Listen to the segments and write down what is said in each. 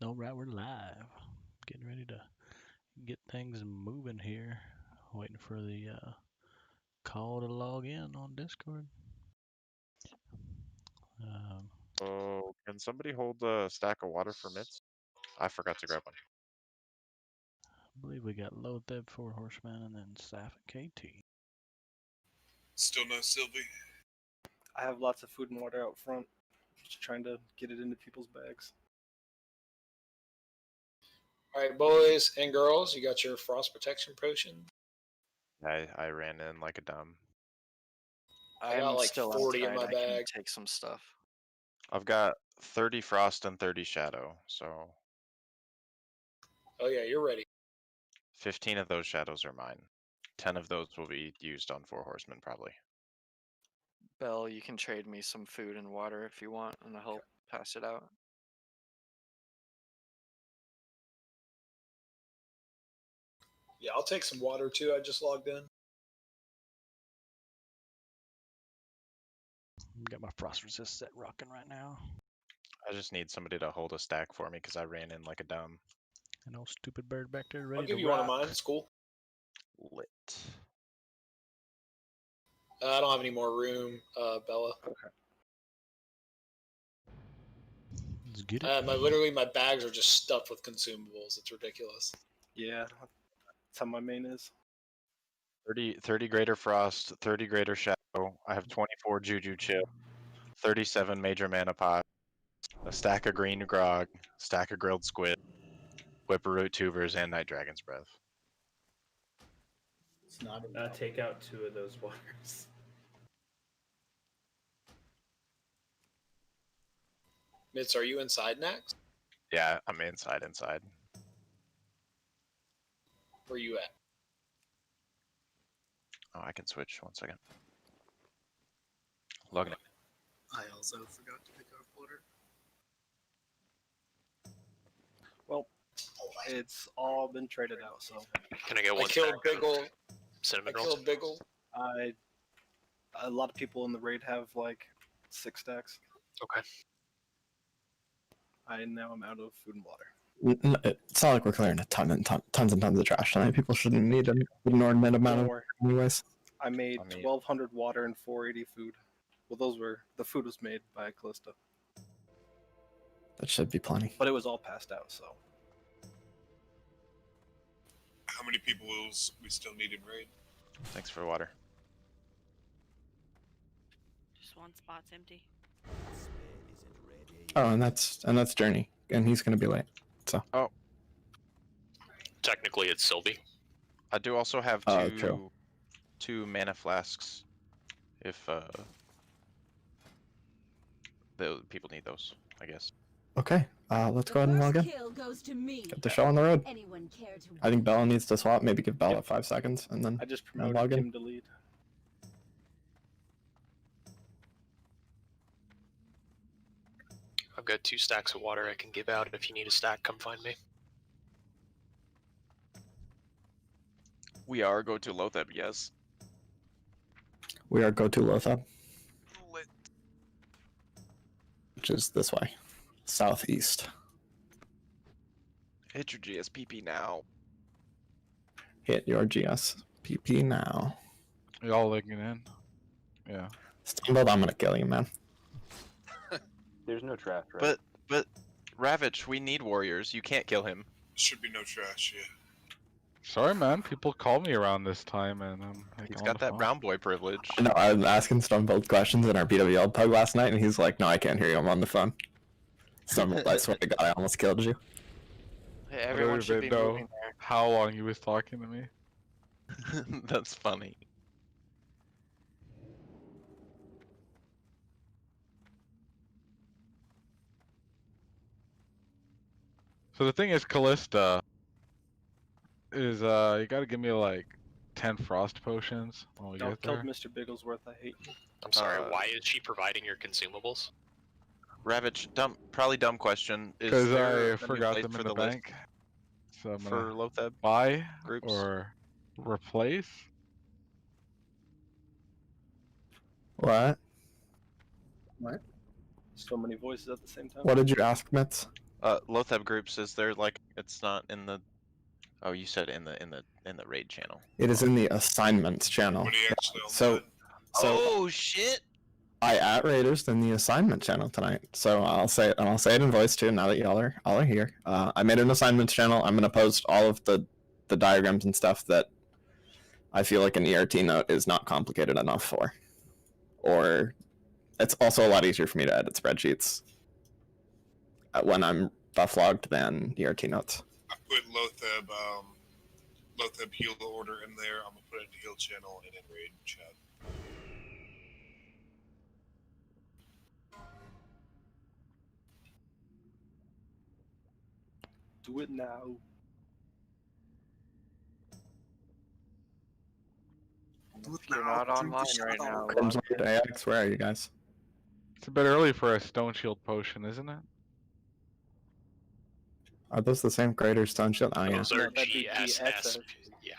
All right, we're live. Getting ready to get things moving here. Waiting for the call to log in on Discord. Oh, can somebody hold a stack of water for mitts? I forgot to grab one. I believe we got Lotheb, 4 Horsemen, and then Sapp KT. Still no Sylvie. I have lots of food and water out front. Just trying to get it into people's bags. Alright, boys and girls, you got your frost protection potion? I ran in like a dumb. I got like still 40 in outside. my I can bag. take some stuff. I've got 30 frost and 30 shadow, so Oh yeah, you're ready. 15 of those shadows are mine. 10 of those will be used on 4 horsemen probably. Bell, you can trade me some food and water if you want, and I'll help pass it out. Yeah, I'll take some water too. I just logged in. Got my frost resist set rocking right now. I just need somebody to hold a stack for me because I ran in like a dumb. An old stupid bird back there ready I'll give to you rock. one of mine. It's cool. Lit. I don't have any more room, Bella. Okay. Let's get it. Literally, my bags are just stuffed with consumables. It's ridiculous. Yeah, that's how my main is. 30 greater frost, 30 greater shadow. I have 24 juju chip, 37 major mana pot, a stack of green grog, stack of grilled squid, whipperroot tubers, and night dragon's breath. It's not take out 2 of those waters. Mitz, are you inside Naxx? Yeah, I'm inside. Where are you at? Oh, I can switch. 1 second. Logging in. I also forgot to pick up water. Well, it's all been traded out, so Can I get I one killed stack of Biggle. I cinnamon rolls? killed Biggle. a lot of people in the raid have like 6 stacks. Okay. I now am out of food and water. It's not like we're clearing a tons and tons of trash tonight. People shouldn't need an inordinate amount of anyways. I made 1,200 water and 480 food. Well, the food was made by Callista. That should be plenty. But it was all passed out, so. How many people will we still need in raid? Thanks for the water. Just one spot's empty. Oh, and that's Journey, and he's gonna be late. So. Oh. Technically, it's Sylvie. I do also have two mana flasks. If the people need those, I guess. Okay, let's go ahead and log in. Get the show on the road. I think Bella needs to swap. Maybe give Bella 5 seconds, and then I just log promoted in. him to lead. I've got 2 stacks of water I can give out. If you need a stack, come find me. We are go to Lotheb, yes. We are go to Lotheb, Lit. which is this way, southeast. Hit your GSPP now. Hit your GSPP now. Y'all looking in? Yeah. Stumbled, I'm gonna kill you, man. There's no trash, right? But Ravage, we need warriors. You can't kill him. Should be no trash, yeah. Sorry, man. People call me around this time, and He's got that brown boy privilege. No, I was asking Stumbled questions in our BWL pug last night, and he's like, "No, I can't hear you. I'm on the phone." Stumbled, I swear to God, I almost killed you. Hey, everyone should be moving there. How long he was talking to me. That's funny. So the thing is, Callista is you gotta give me like 10 frost potions when we Don't get there. kill Mr. Bigglesworth, I hate you. I'm sorry, why is she providing your consumables? Ravage, probably dumb question. Is Because there I forgot them in the list bank. So I'm for gonna Lotheb buy groups? or replace. What? So many voices at the same time. What did you ask, Mitz? Lothab groups, is there like it's not in the? Oh, you said in the raid channel. It is in the assignments channel. So Oh shit! I at Raiders in the assignment channel tonight. So I'll say it in voice too. Now that y'all are here, I made an assignments channel. I'm gonna post all of the diagrams and stuff that I feel like an ERT note is not complicated enough for, or it's also a lot easier for me to edit spreadsheets when I'm buff logged than ERT notes. I put Lothab heal order in there. I'm gonna put it in the heal channel and in raid chat. Do it now. If you're not online right now, AX, where are you guys? It's a bit early for a stone shield potion, isn't it? Are those the same greater stone shield? Oh yeah. Those are GSS. Yeah.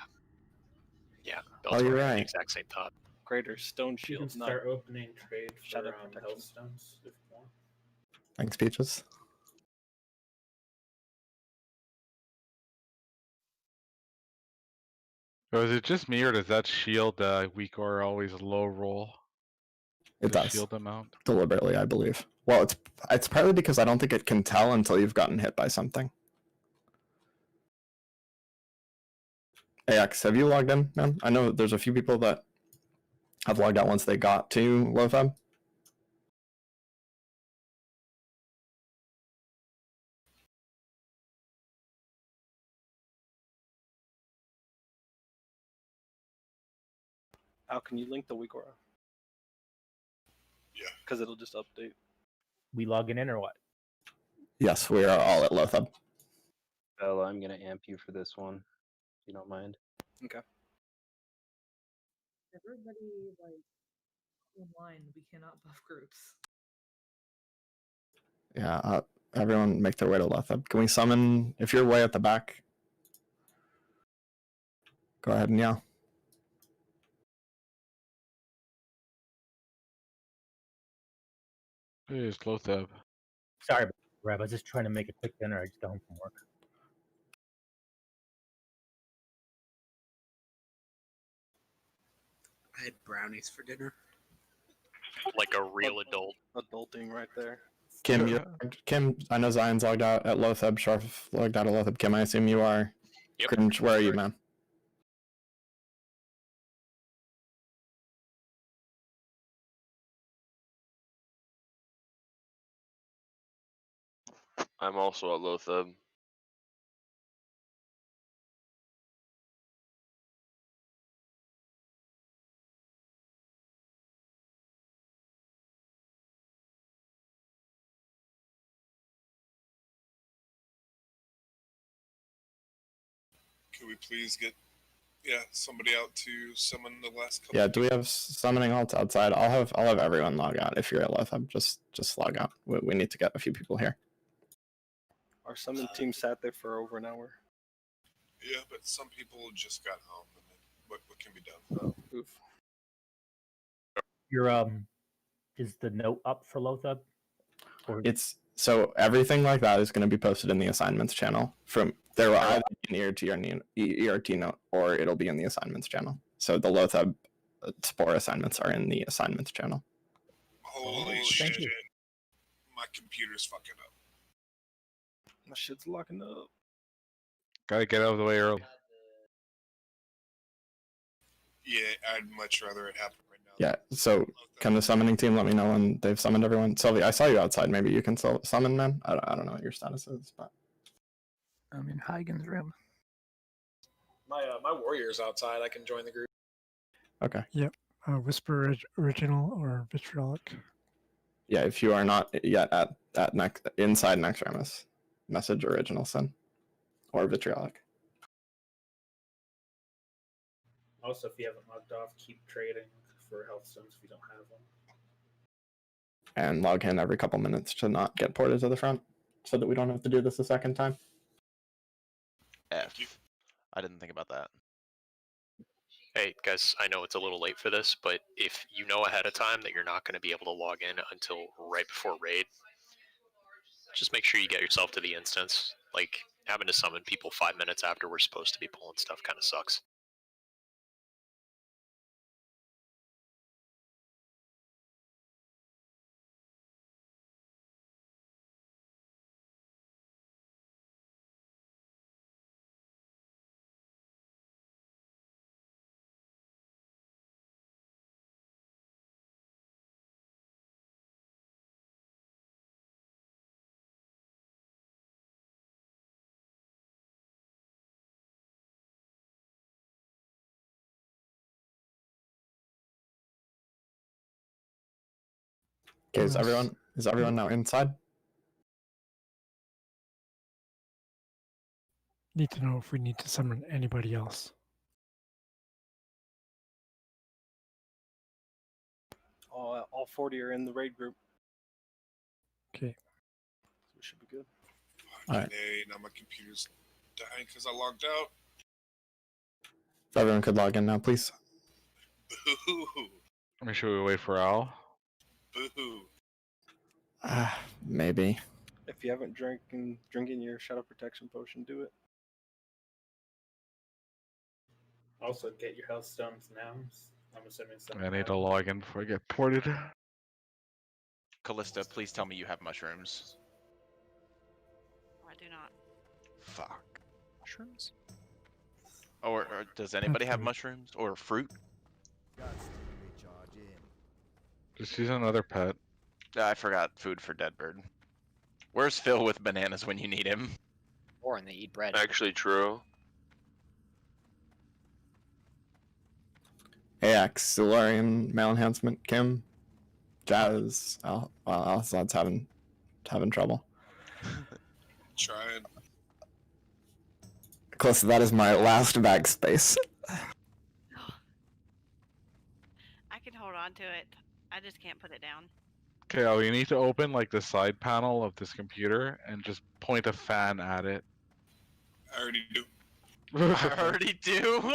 Yeah. Oh, you're Beltor, right. Exact same thought. Greater stone You can shield, not start opening trade for shadow protection. hellstones if you want. Thanks, Peaches. Or is it just me, or does that shield weak or always low roll? It The does. shield amount. Deliberately, I believe. Well, it's partly because I don't think it can tell until you've gotten hit by something. AX, have you logged in, man? I know there's a few people that have logged out once they got to Lothab. How can you link the weak aura? Yeah. Because it'll just update. We logging in or what? Yes, we are all at Lothab. Bella, I'm gonna amp you for this one, if you don't mind. Okay. Everybody like online. We cannot buff groups. Yeah, everyone make their way to Lothab. Can we summon, if you're way at the back, go ahead and yell. Hey, it's Lothab. Sorry, Reb. I was just trying to make a quick dinner. I just got home from work. I had brownies for dinner. Like a real adult. Adulting right there. Kim, Kim, I know Zion's logged out at Lothab. Sharf logged out at Lothab. Kim, I assume you are. Yep. Cringe, where are you, man? I'm also at Lothab. Can we please get somebody out to summon the last couple? Yeah, do we have summoning alts outside? I'll have everyone log out. If you're at Lothab, just log out. We need to get a few people here. Our summon team sat there for over an hour. Yeah, but some people just got home. And what can be done? Oof. Your is the note up for Lothab? Or It's so everything like that is going to be posted in the assignments channel. From there will either be an ERT note or it'll be in the assignments channel. So the Lothab Spore assignments are in the assignments channel. Holy shit! My computer's fucking up. My shit's locking up. Gotta get out of the way early. Yeah, I'd much rather it happen right now. Yeah, so can the summoning team let me know when they've summoned everyone? Sylvie, I saw you outside. Maybe you can summon, man? I don't know what your status is, but... I'm in Huygens' room. My warrior's outside. I can join the group. Okay. Yep. Whisper Original or Vitriolic. Yeah, if you are not yet at inside Naxx Ramus, message Original Sin or Vitriolic. Also, if you haven't logged off, keep trading for health stones if you don't have them. And log in every couple minutes to not get ported to the front so that we don't have to do this a second time. F. I didn't think about that. Hey guys, I know it's a little late for this, but if you know ahead of time that you're not going to be able to log in until right before raid, Just make sure you get yourself to the instance. Like, having to summon people 5 minutes after we're supposed to be pulling stuff kind of sucks. Okay, is everyone now inside? Need to know if we need to summon anybody else. All 40 are in the raid group. Okay. So we should be good. Alright. Hey, now my computer's dying because I logged out. If everyone could log in now, please. Boo. Let me should we wait for Al? Boo. Maybe. If you haven't drinking your shadow protection potion, do it. Also, get your health stones now. I'm assuming some. I need to log in before I get ported. Callista, please tell me you have mushrooms. I do not. Fuck. Mushrooms? Or does anybody have mushrooms or fruit? Just use another pet. I forgot food for Deadbird. Where's Phil with bananas when you need him? Or and they eat bread. Actually true. AX, Silurian, Male Enhancement, Kim, Jazz, Alsad's having trouble. Trying. Close to that is my last backspace. I can hold on to it. I just can't put it down. Okay, Al, you need to open like the side panel of this computer and just point a fan at it. I already do. I already do.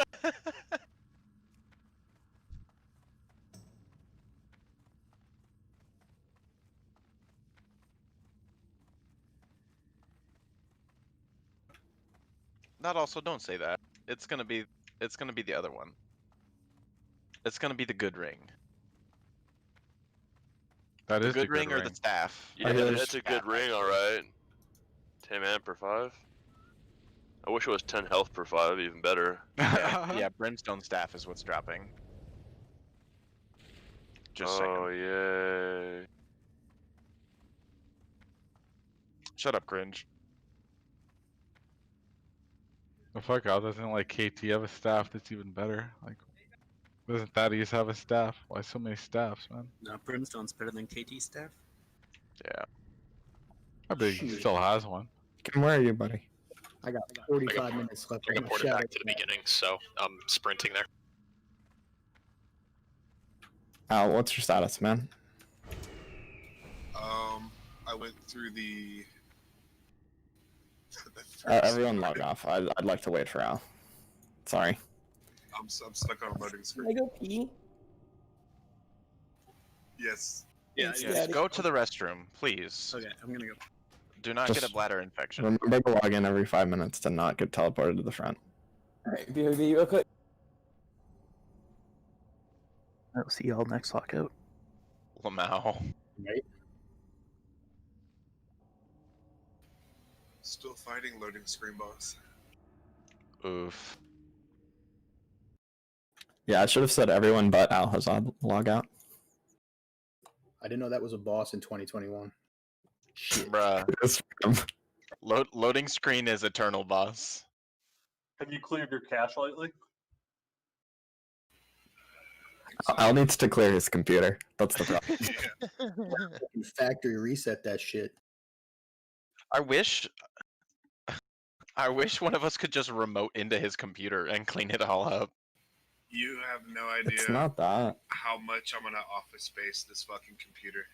Not also, don't say that. It's gonna be the other one. It's gonna be the good ring. That the is good the ring good or the staff. Yeah, that's a good ring, alright. 10 mana per 5. I wish it was 10 health per 5, even better. Yeah, Brimstone staff is what's dropping. Just saying. Oh, yay. Shut up, cringe. The fuck out, doesn't like KT have a staff that's even better? Like, doesn't Thaddeus have a staff? Why so many staffs, man? No, Brimstone's better than KT staff. Yeah. I bet he still has one. Kim, where are you, buddy? I got 45 minutes left. I got ported back to the beginning, so I'm sprinting there. Al, what's your status, man? I went through the. Everyone log off. I'd like to wait for Al. Sorry. I'm stuck on a loading screen. Can I go pee? Yes. Yes, go to the restroom, please. Okay, I'm gonna go. Do not get a bladder infection. Remember to log in every 5 minutes to not get teleported to the front. Alright, BRB, real quick. I'll see y'all next lockout. Lamau. Right. Still fighting loading screen, boss. Oof. Yeah, I should have said everyone but Al has log out. I didn't know that was a boss in 2021. Bruh. Loading screen is eternal, boss. Have you cleared your cache lately? Al needs to clear his computer. That's the problem. Factory reset that shit. I wish one of us could just remote into his computer and clean it all up. You have no idea. It's not that. How much I'm gonna office space this fucking computer.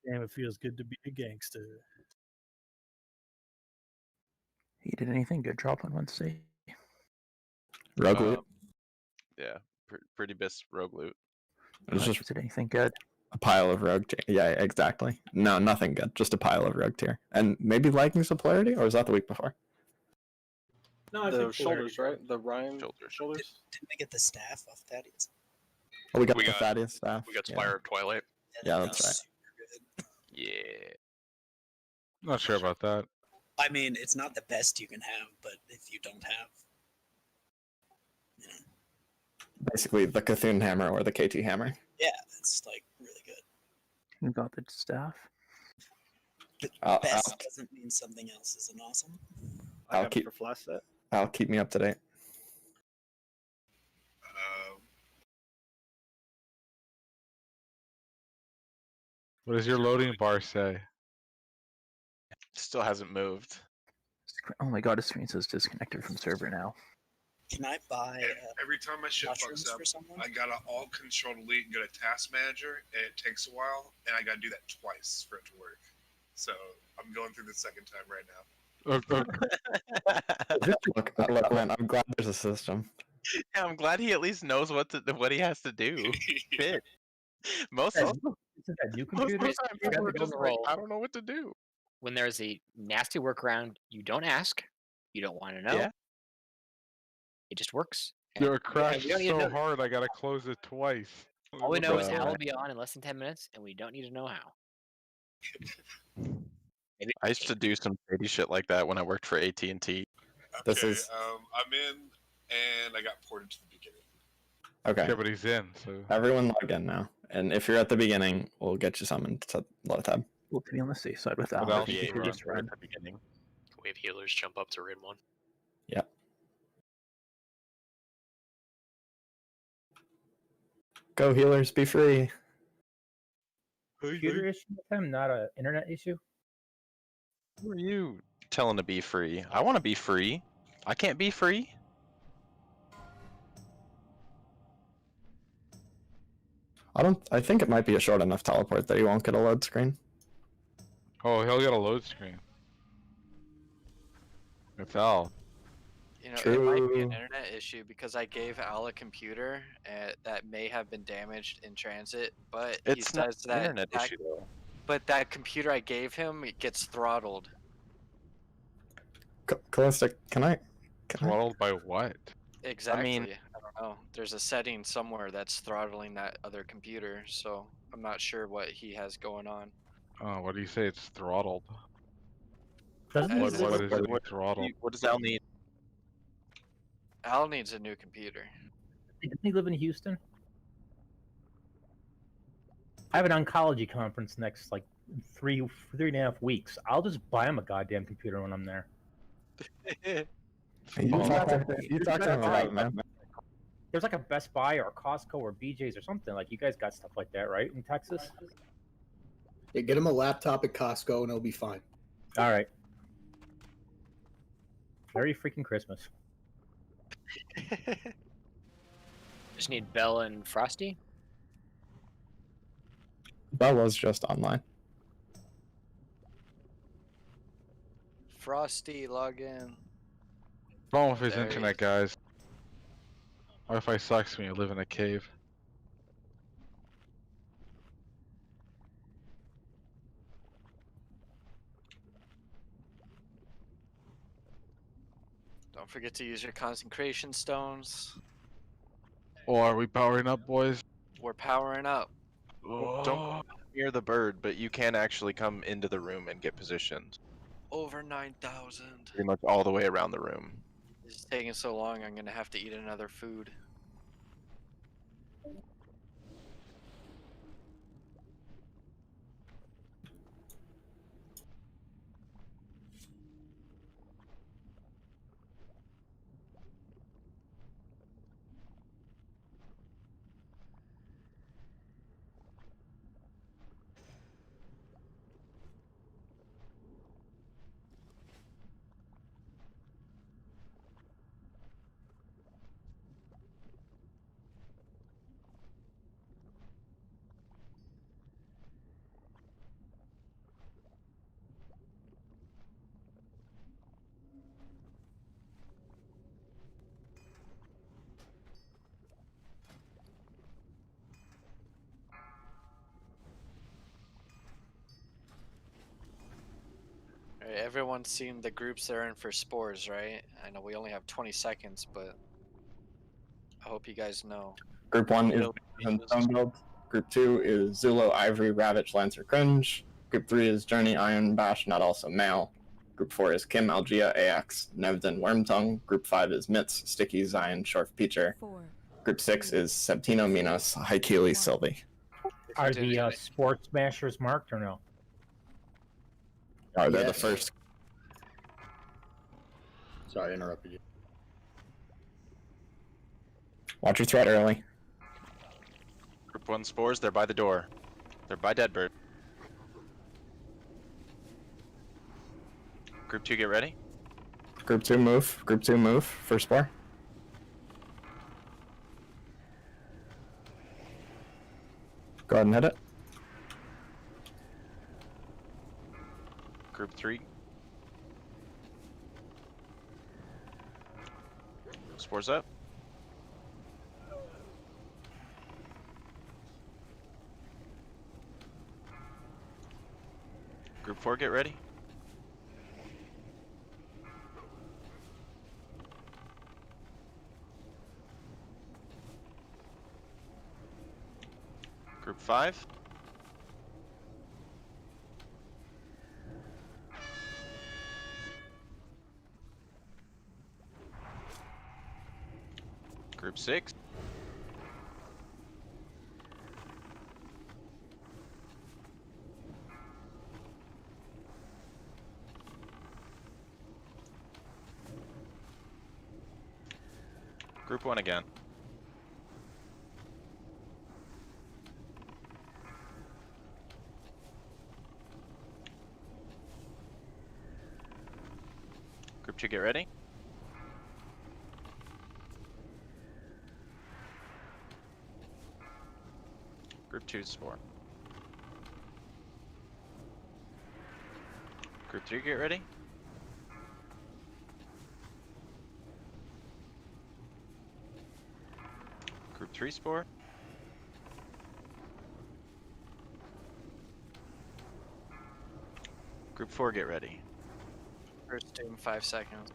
Damn, it feels good to be a gangster. He did anything good drop on Wednesday? Rogue loot. Yeah, pretty best rogue loot. It was just Did anything good? A pile of rogue tier. Yeah, exactly. No, nothing good. Just a pile of rogue tier. And maybe Vikings of Polarity, or was that the week before? No, I The think shoulders, polarity. right? The Ryan shoulders. Didn't they get the staff off Thaddeus? Oh, we got We the got- Thaddeus staff. We got yeah. Spire of Twilight. Yeah, that's right. Yeah. Not sure about that. I mean, it's not the best you can have, but if you don't have, you know, Basically, the Cthulhu hammer or the KT hammer. yeah, it's like really good. You got the staff. Best doesn't mean something else isn't awesome. I'll keep for flash set. I'll keep me up to date. What does your loading bar say? Still hasn't moved. Oh my god, his screen says disconnected from server now. Can I buy Every time my shit mushrooms fucks up, for someone? I gotta all control delete and go to task manager, and it takes a while, and I gotta do that twice for it to work. So I'm going through the second time right now. Look, man, I'm glad there's a system. Yeah, I'm glad he at least knows what he has to do. Shit. Most Is of that new most of computer? the time people are just like, I don't know what to do. When there's a nasty workaround, you don't ask, you don't want to know. Yeah. It just works. Yo, it we crashed don't need to so know. hard I gotta close it twice. All we know is What the Al will heck? be on in less than 10 minutes, and we don't need to know how. I used to do some shady shit like that when I worked for AT&T. This is I'm in, and I got ported to the beginning. okay. Yeah, but he's in, so Everyone log in now. And if you're at the beginning, we'll get you summoned to Lothab. We'll be on the safe side with But Al. I'll If you be could able just to run. At the beginning. Can we have healers jump up to raid 1? Yep. Go healers, be free. Computer issue with him, not an internet issue. Who are you telling to be free? I want to be free. I can't be free. I think it might be a short enough teleport that you won't get a load screen. Oh, he'll get a load screen. It's Al. You know, it might be True. an internet issue because I gave Al a computer that may have been damaged in transit, but he It's not says an that internet issue though. But that computer I gave him, it gets throttled. Callistic, can I? Throttled by what? Exactly. I don't know. There's a setting somewhere that's throttling that other computer, so I'm not sure what he has going on. Oh, what do you say? It's throttled. Doesn't What he is live- it throttled? What does Al need? Al needs a new computer. Doesn't he live in Houston? I have an oncology conference next like three and a half weeks. I'll just buy him a goddamn computer when I'm there. You talk to him about it, man. There's like a Best Buy or a Costco or BJ's or something. Like you guys got stuff like that, right? In Texas? Yeah, get him a laptop at Costco and it'll be fine. All right. Merry freaking Christmas. Just need Bell and Frosty. Bella's just online. Frosty, log in. Problem with his There he internet, guys. Wi-Fi sucks when you live in a cave. Don't forget to use your concentration stones. Oh, are we powering up, boys? We're powering up. Don't come near the bird, but you can actually come into the room and get positioned. Over 9,000. Pretty much all the way around the room. It's taking so long, I'm gonna have to eat another food. Everyone's seen the groups they're in for spores, right? I know we only have 20 seconds, but I hope you guys know. Group 1 is Stone Build. Group 2 is Zulo, Ivory, Ravage, Lancer, Cringe. Group 3 is Journey, Iron, Bash, not also male. Group 4 is Kim, Algia, AX, Nevden, Wormtongue. Group 5 is Mitz, Sticky, Zion, Shorf, Peacher. Group 6 is Septino, Minos, Haikili, Sylvie. Are the Sport Smashers marked or no? Are they the Yes. first? Sorry, I interrupted you. Watch your threat early. Group 1 spores, they're by the door. They're by Deadbird. Group 2, get ready. Group 2 move. Group 2 move. First spore. Go ahead and hit it. Group 3. Spores up. Group 4, get ready. Group 5. Group 6. Group 1 again. Group 2, get ready. Group 2 spore. Group 3, get ready. Group 3 spore. Group 4, get ready. First in 5 seconds.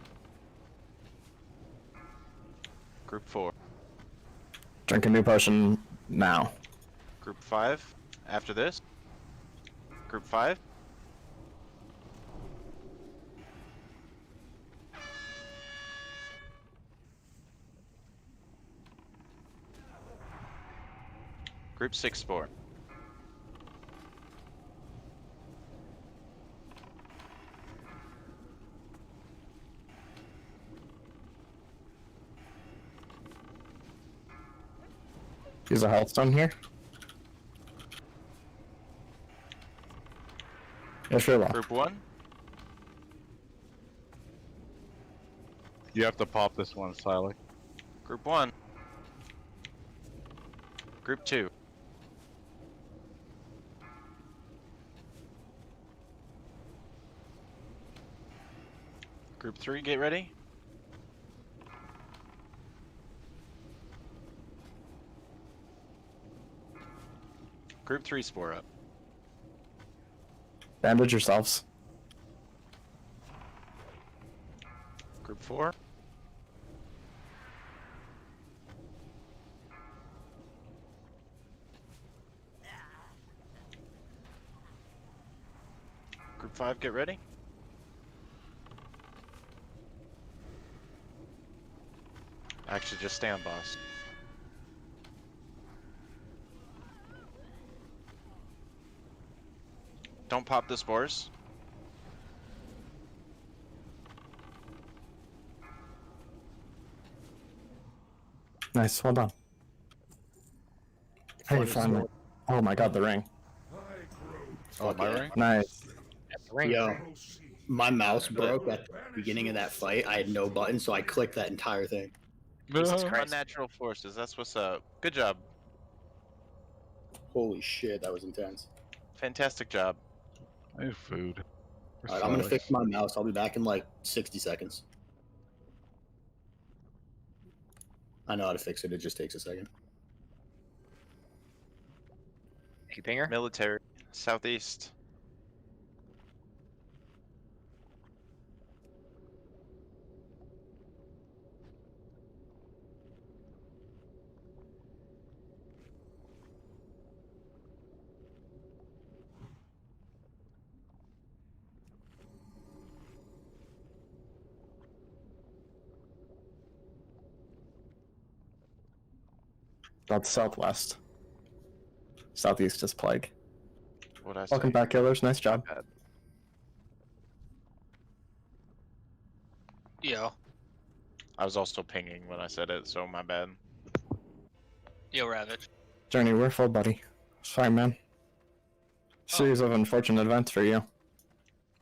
Group 4. Drink a new potion now. Group 5, after this. Group 5. Group 6 spore. Use a health stone here. Yeah, sure will. Group 1. You have to pop this one, Siley. Group 1. Group 2. Group 3, get ready. Group 3 spore up. Bandage yourselves. Group 4. Group 5, get ready. Actually, just stay on boss. Don't pop the spores. Nice, well done. Hey, finally. Oh my god, the ring. Oh, my ring? Nice. Yo, my mouse broke at the beginning of that fight. I had no button, so I clicked that entire thing. Unnatural forces, that's what's up. Good job. Holy shit, that was intense. Fantastic job. I need food. Alright, I'm gonna fix my mouse. I'll be back in like 60 seconds. I know how to fix it, it just takes a second. Pinger? Military. Southeast. That's southwest. Southeast is plague. What'd I say? Welcome back, killers. Nice job. Yo. I was also pinging when I said it, so my bad. Yo, Ravage. Journey, we're full, buddy. Sorry, man. Series of unfortunate events for you.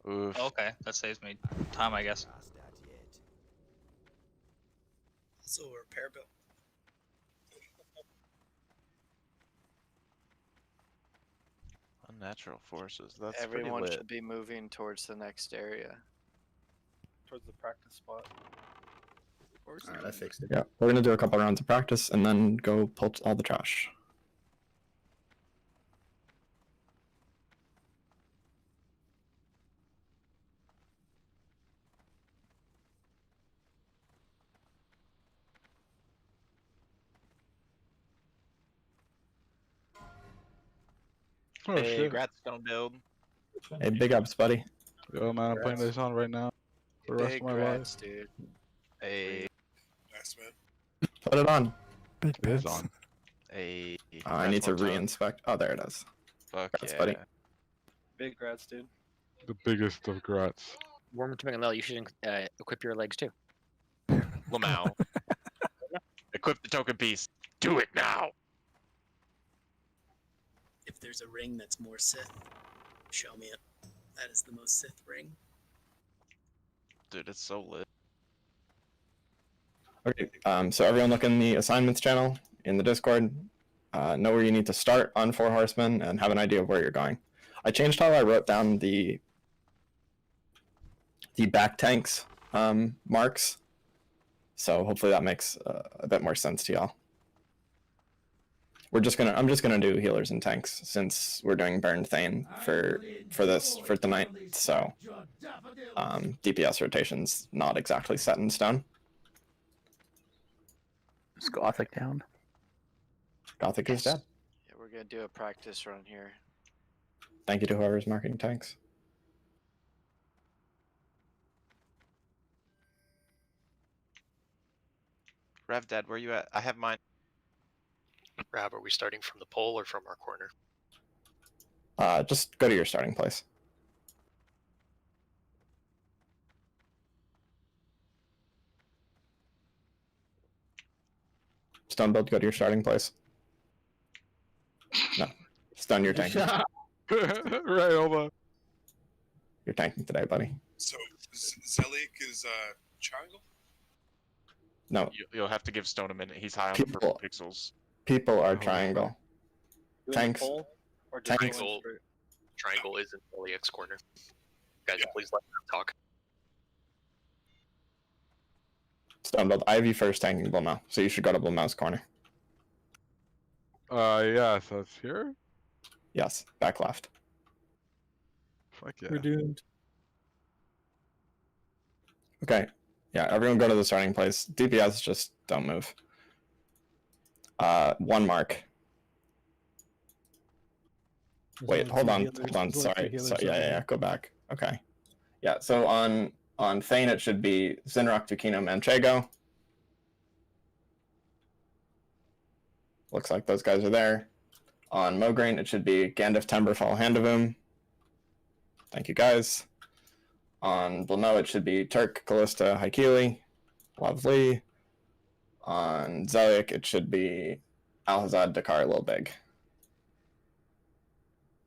Oof. Okay, that saves me time, I guess. Also, a repair bill. Unnatural forces. That's Everyone pretty lit. should be moving towards the next area. Towards the practice spot. Alright, I fixed it. Yeah, we're gonna do a couple rounds of practice and then go pull all the trash. Oh, Hey, shit. Gratstone build. Hey, big ups, buddy. Yo, man, I'm playing this on right now for the rest Big of my grats, life. dude. Hey. Nice, man. Put it on. Big It is bets. on. Hey. I need to re-inspect. Oh, there it is. Fuck Grats, yeah. buddy. Big grats, dude. The biggest of grats. Warm to Lil, you should equip your legs too. Lamau. Equip the token piece. Do it now. If there's a ring that's more Sith, show me it. That is the most Sith ring. Dude, it's so lit. Okay, so everyone look in the assignments channel in the Discord. Know where you need to start on 4 Horsemen and have an idea of where you're going. I changed how I wrote down the back tanks marks, so hopefully that makes a bit more sense to y'all. I'm just gonna do healers and tanks since we're doing Burn Thane for tonight. So DPS rotation's not exactly set in stone. Is Gothic down? Gothic is dead. Yeah, we're gonna do a practice run here. Thank you to whoever's marking tanks. Rev Dad, where you at? I have mine. Rav, are we starting from the pole or from our corner? Just go to your starting place. Stone build, go to your starting place. No, stone, you're tanking. Right, hold on. You're tanking today, buddy. So Zeliek is triangle. No, You'll have to give Stone a minute. He's high on the purple pixels. people are triangle. Doing Tanks. the pole, or just Tanks. going straight? Triangle is in Zeliek's corner. Guys, please let them talk. Stone build, I have you first tanking Blumau, so you should go to Blumau's corner. Yeah, so it's here? Yes, back left. Fuck yeah. We're doomed. Okay, yeah, everyone go to the starting place. DPS, just don't move. 1 mark. Wait, hold on, sorry. So, yeah, go back. Okay. Yeah, so on Thane it should be Zinrock, Tukino, Manchego. Looks like those guys are there. On Mograine it should be Gandalf, Timberfall, Handavoom. Thank you guys. On Blano it should be Turk, Callista, Haikili. Lovely. On Zeliek it should be Alhazad, Dakar, Lil Big.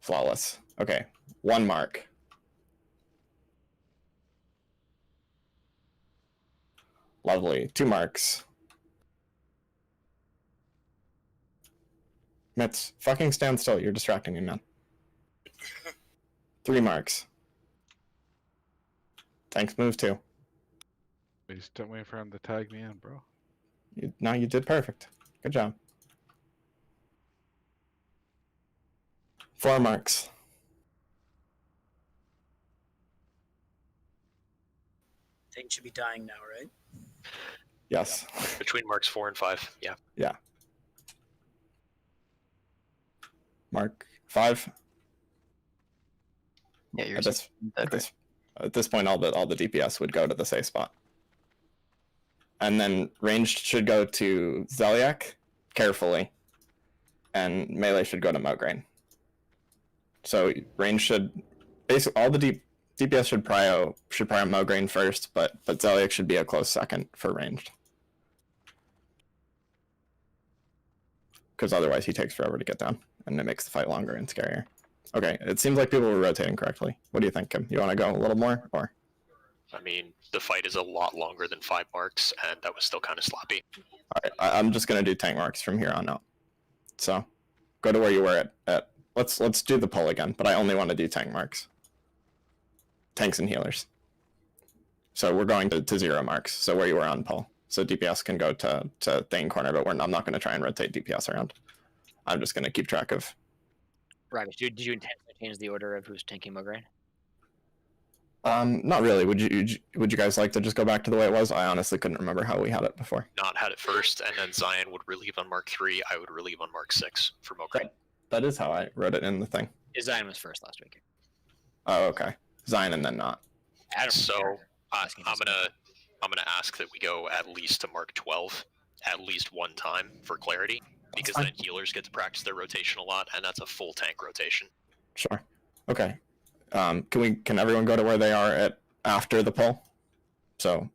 Flawless. Okay, 1 mark. Lovely. 2 marks. Mitz, fucking stand still. You're distracting me, man. 3 marks. Thanks, move 2. You still waiting for him to tag me in, bro. No, you did perfect. Good job. 4 marks. Thing should be dying now, right? Yes. Between marks 4 and 5, yeah. Yeah. Mark 5. Yeah, you're At this point, all the DPS would go to the safe spot. And then ranged should go to Zeliek, carefully, and melee should go to Mograine. So range should basically all the DPS should prio Mograine first, but Zeliek should be a close second for ranged. Because otherwise he takes forever to get down, and it makes the fight longer and scarier. Okay, it seems like people were rotating correctly. What do you think, Kim? You want to go a little more, or? I mean, the fight is a lot longer than 5 marks, and that was still kind of sloppy. Alright, I'm just gonna do tank marks from here on out. So, go to where you were at. Let's do the pull again, but I only want to do tank marks. Tanks and healers. So we're going to 0 marks. So where you were on pull. So DPS can go to Thane corner, but I'm not going to try and rotate DPS around. I'm just going to keep track of. Ravish, did you intentionally change the order of who's tanking Mograine? Not really. Would you guys like to just go back to the way it was? I honestly couldn't remember how we had it before. Not had it first, and then Zion would relieve on Mark 3. I would relieve on Mark 6 for Mograine. That is how I wrote it in the thing. Zion was first last week. Oh, okay. Zion and then not. So I'm gonna ask that we go at least to Mark 12 at least one time for clarity, because then healers get to practice their rotation a lot, and that's a full tank rotation. Sure. Okay. Can everyone go to where they are at after the pull? So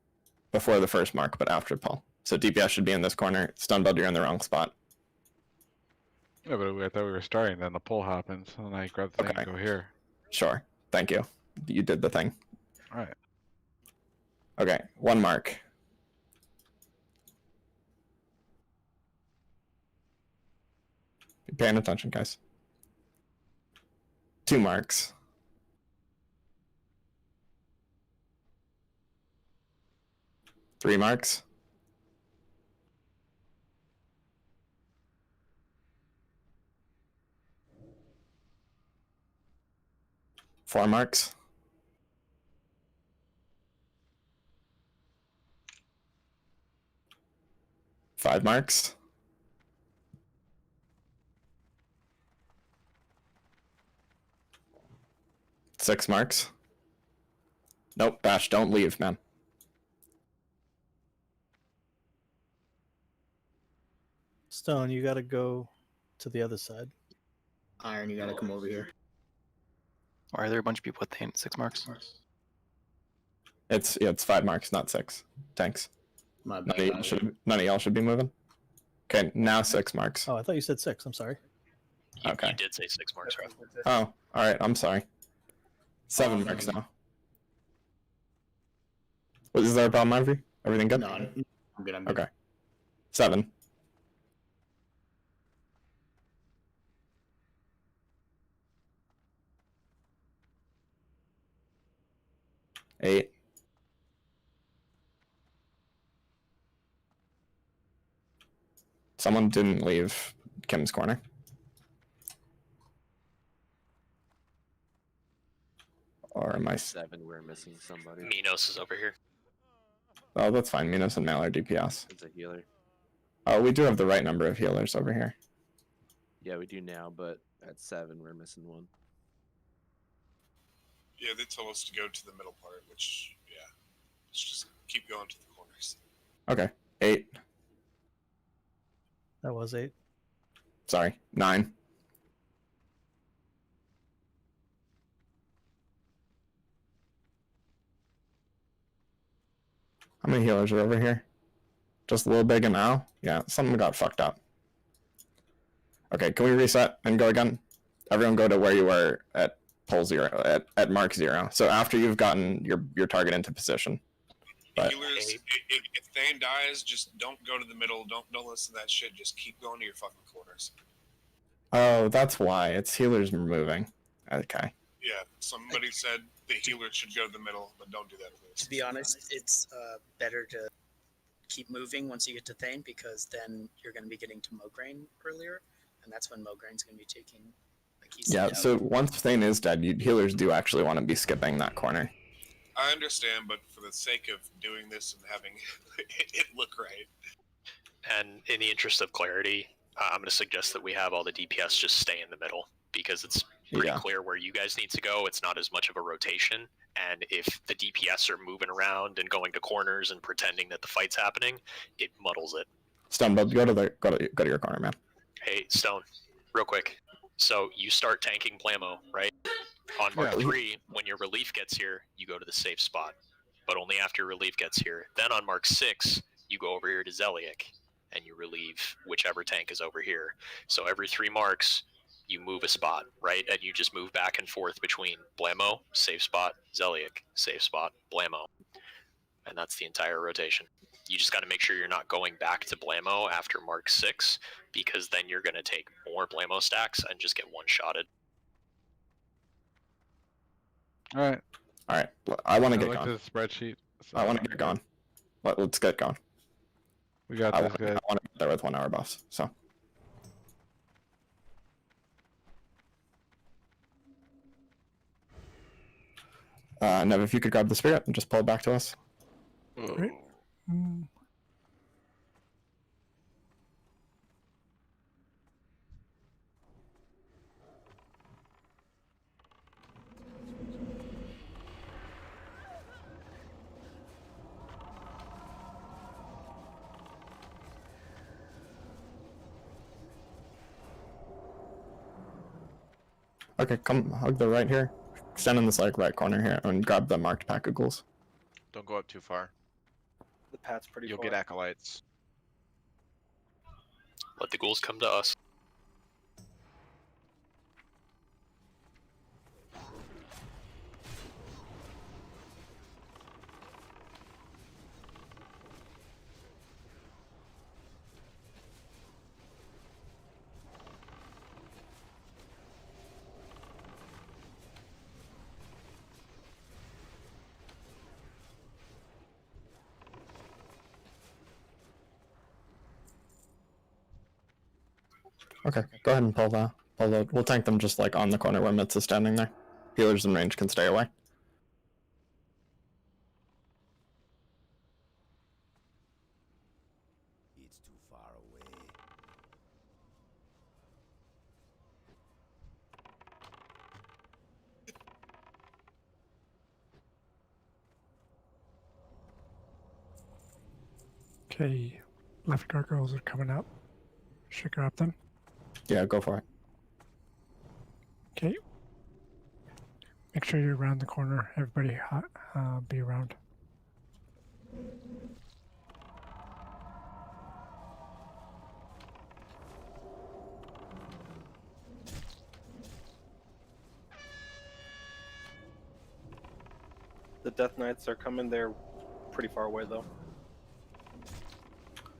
before the first mark, but after pull. So DPS should be in this corner. Stunbud, you're in the wrong spot. Yeah, but I thought we were starting, then the pull happens, and I grab the thing and go here. Sure. Thank you. You did the thing. Alright. Okay, 1 mark. Be paying attention, guys. 2 marks. 3 marks. 4 marks. 5 marks. 6 marks. Nope, Bash, don't leave, man. Stone, you gotta go to the other side. Iron, you gotta come over here. Or are there a bunch of people with 6 marks? It's 5 marks, not 6. Thanks. My None of y'all should be moving. Okay, now 6 marks. Oh, I thought you said 6. I'm sorry. Okay. You did say 6 marks, right? Oh, all right. I'm sorry. 7 marks now. Is there a problem, Ivy? Everything good? No, I'm good. I'm good. Okay. 7. 8. 'Someone didn't leave Kim's corner. Or am I? 7, we're missing somebody. Minos is over here. Oh, that's fine. Minos and Mal are DPS. It's a healer. Oh, we do have the right number of healers over here. Yeah, we do now, but at 7, we're missing 1. Yeah, they told us to go to the middle part, which, yeah. Let's just keep going to the corners. Okay. 8. That was 8. Sorry. 9. How many healers are over here? Just a little big and now? Yeah, something got fucked up. Okay, can we reset and go again? Everyone go to where you were at pull 0, at mark 0. So after you've gotten your target into position. But Healers, if Thane dies, just don't go to the middle. Don't listen to that shit. Just keep going to your fucking corners. oh, that's why. It's healers moving. Okay. Yeah, somebody said the healers should go to the middle, but don't do that, please. To be honest, it's better to keep moving once you get to Thane, because then you're going to be getting to Mograine earlier, and that's when Mograine's going to be taking a key step Yeah, down. so once Thane is dead, healers do actually want to be skipping that corner. I understand, but for the sake of doing this and having it look right. And in the interest of clarity, I'm going to suggest that we have all the DPS just stay in the middle, because it's pretty clear where you guys need to go. It's not as much of a rotation, and if the DPS are moving around and going to corners and pretending that the fight's happening, it muddles it. Stonebud, go to your corner, man. Hey, Stone, real quick. So you start tanking Blammo, right? On Mark Yeah. 3, when your relief gets here, you go to the safe spot. But only after relief gets here. Then on Mark 6, you go over here to Zeliek, and you relieve whichever tank is over here. So every 3 marks, you move a spot, right? And you just move back and forth between Blammo, safe spot, Zeliek, safe spot, Blammo. And that's the entire rotation. You just got to make sure you're not going back to Blammo after Mark 6, because then you're going to take more Blammo stacks and just get one-shotted. All right. All right. I want to I get looked going. at the spreadsheet. I want to get going. Let's get going. We got I this, want guys. to get there with 1 hour buffs. So. Nev, if you could grab the spirit and just pull it back to us. Great. Mm. Okay, come hug the right here. Stand in this like right corner here and grab the marked pack of ghouls. Don't go up too far. The path's pretty You'll far. get acolytes. Let the ghouls come to us. Okay, go ahead and pull the. We'll tank them just like on the corner where Mitz is standing there. Healers in range can stay away. It's too far away. Okay, left gargoyles are coming up. Should grab them. Yeah, go for it. Okay. Make sure you're around the corner. Everybody be around. The Death Knights are coming. They're pretty far away though.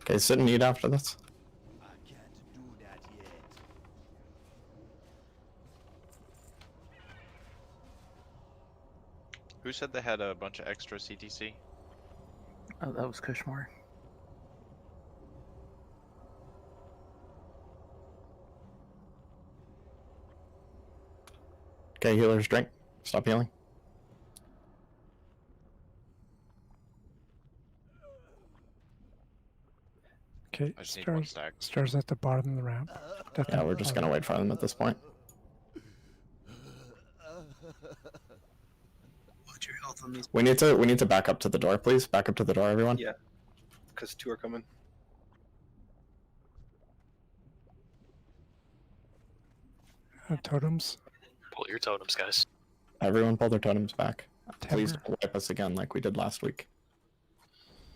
Okay, sit and eat after this. Who said they had a bunch of extra CTC? Oh, that was Kushmore. Okay, healers drink. Stop healing. Okay, I just need 1 stars, stack. stars at the bottom of the ramp. Yeah, we're just gonna wait for them at this point. Watch your health on these. We need to back up to the door, please. Back up to the door, everyone. Yeah, because 2 are coming. Totems. Pull your totems, guys. Everyone pull their totems back. Please Timber. don't wipe us again like we did last week.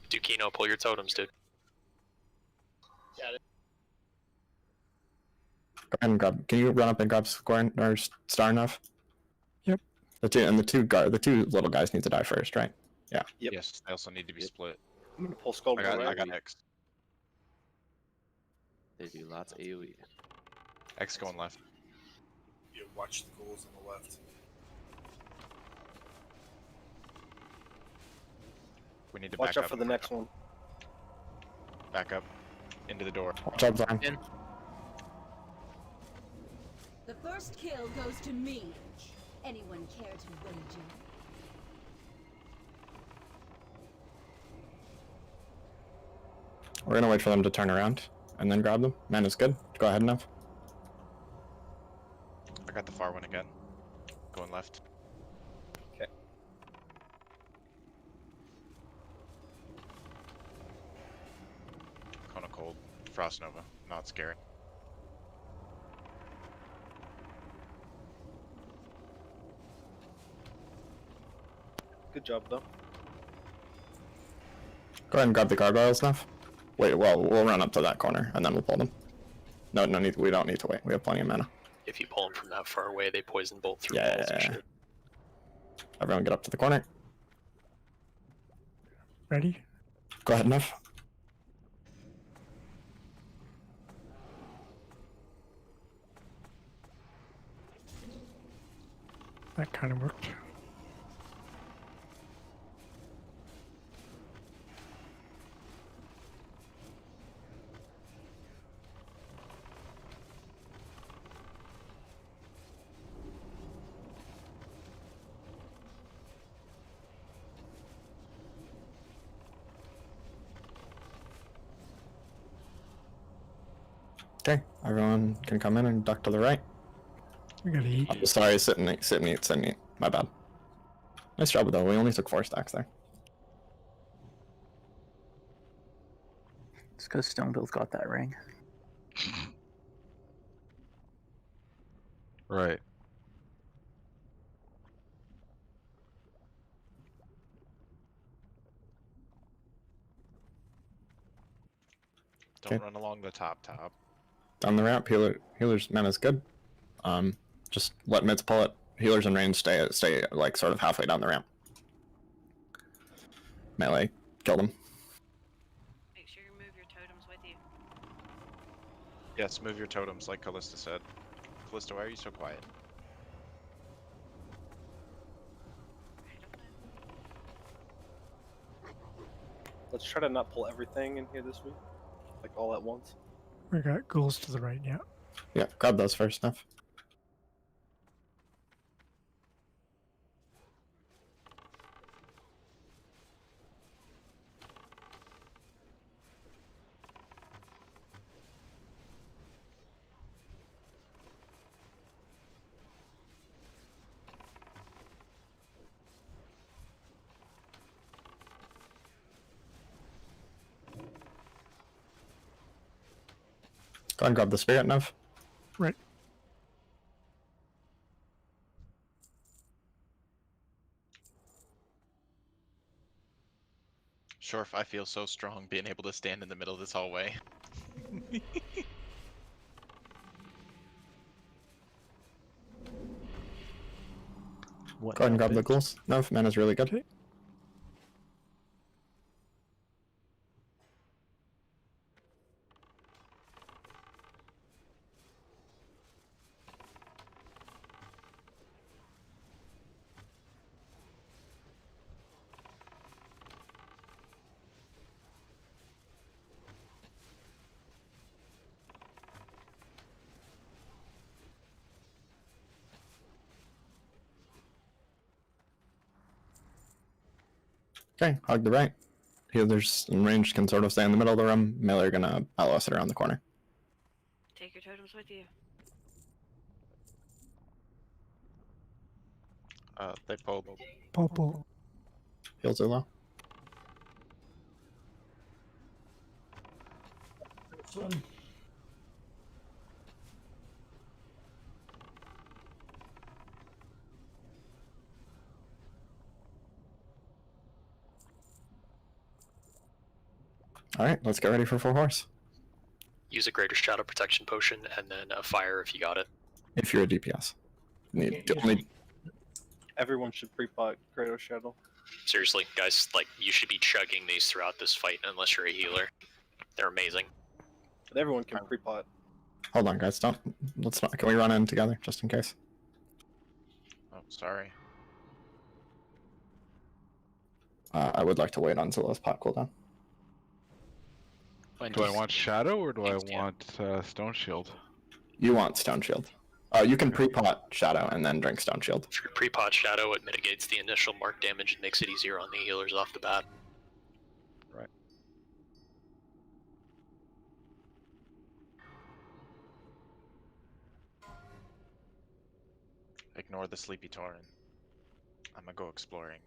Dukino, pull your totems, dude. Go ahead and grab. Can you run up and grab Square or Star enough? Yep. The two little guys need to die first, right? Yeah. Yep. Yes, they also need to be split. I'm gonna pull Skull. I got X. They do lots of AoE. X going left. You watch the ghouls on the left. We need to Watch back out up. for the next one. Back up. Into the door. Watch out, Zion. The first kill goes to me. Anyone care to wager? We're gonna wait for them to turn around and then grab them. Man is good. Go ahead, Nev. I got the far one again. Going left. Okay. Kona cold. Frost Nova. Not scary. Good job, though. Go ahead and grab the gargoyles now. Wait, well, we'll run up to that corner and then we'll pull them. No, we don't need to wait. We have plenty of mana. If you pull them from that far away, they poison bolt through Yeah. walls and shit. Everyone get up to the corner. Ready? Go ahead, Nev. That kind of worked. Okay, everyone can come in and duck to the right. We gotta eat. I'm sorry, sit and eat. My bad. Nice job though. We only took 4 stacks there. It's because Stonebill's got that ring. Right. Don't run along the top. Down the ramp, healer's mana's good. Just let mids pull it. Healers in range stay like sort of halfway down the ramp. Melee, kill them. Make sure you move your totems with you. Yes, move your totems, like Callista said. Callista, why are you so quiet? Let's try to not pull everything in here this week, like all at once. We got ghouls to the right, yeah. Yeah, grab those first, Nev. Go and grab the spirit, Nev. Right. Shorf, I feel so strong being able to stand in the middle of this hallway. Go ahead and grab the ghouls. Nev, mana's really good. Okay. Okay, hug the right. Healers in range can sort of stay in the middle of the room. Melee are gonna LOS it around the corner. Take your totems with you. They pulled. Pull. Heals are low. Alright, let's get ready for 4 horse. Use a greater shadow protection potion and then a fire if you got it. If you're a DPS. Only Everyone should pre-pot Greater Shadow. Seriously, guys, like you should be chugging these throughout this fight unless you're a healer. They're amazing. But everyone can pre-pot. hold on guys, let's not, can we run in together just in case? Oh, sorry. I would like to wait until those pot cooldown. Do I want Shadow or do I want Stone Shield? You want Stone Shield. You can pre-pot Shadow and then drink Stone Shield. If you pre-pot Shadow, it mitigates the initial mark damage and makes it easier on the healers off the bat. Right. Ignore the Sleepy Tauren. I'm gonna go exploring.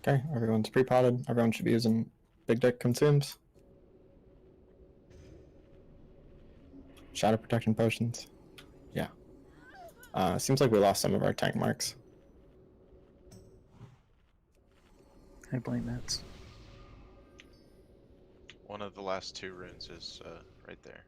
Okay, everyone's pre-potted. Everyone should be using Big Dick Consumes. Shadow Protection Potions. Yeah. Seems like we lost some of our tank marks. I blame that. One of the last 2 runes is right there.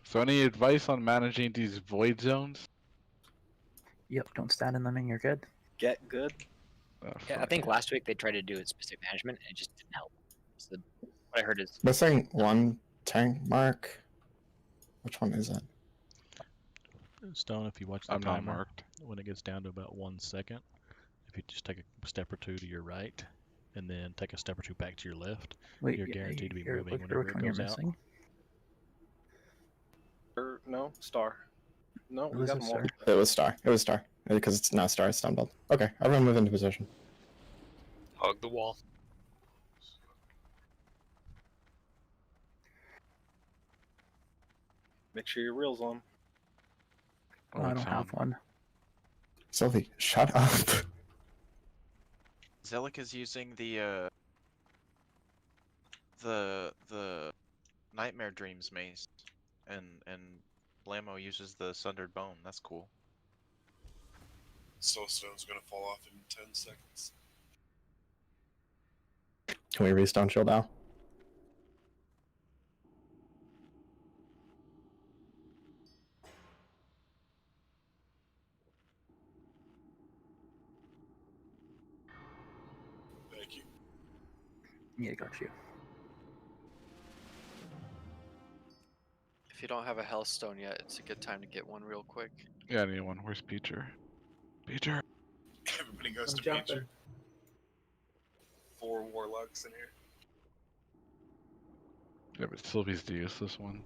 So any advice on managing these void zones? Yep, don't stand in them and you're good. Get good. Yeah, I think last week they tried to do it specific management and it just didn't help. So what I heard is Missing one tank mark. Which one is it? Stone, if you watch the I'm not timer, marked. when it gets down to about 1 second, if you just take a step or 2 to your right, and then take a step or 2 back to your left, Wait, you're guaranteed to be here, moving look whenever which it one you're goes out. missing. No, star. No, we was got it, them all. sir? It was star. It was star. Because it's not star, it's stumbled. Okay, everyone move into position. Hug the wall. Make sure your reel's on. Oh, I don't have one. Sylvie, shut up. Zelik is using the Nightmare Dreams mace, and Blammo uses the Sundered Bone. That's cool. Soulstone's gonna fall off in 10 seconds. Can we restone shield now? Thank you. Yeah, got you. If you don't have a Hellstone yet, it's a good time to get one real quick. Yeah, I need one. Where's Beecher? Beecher! Everybody goes I'm to jumping. Beecher. 4 warlocks in here. Yeah, but Sylvie's the useless one.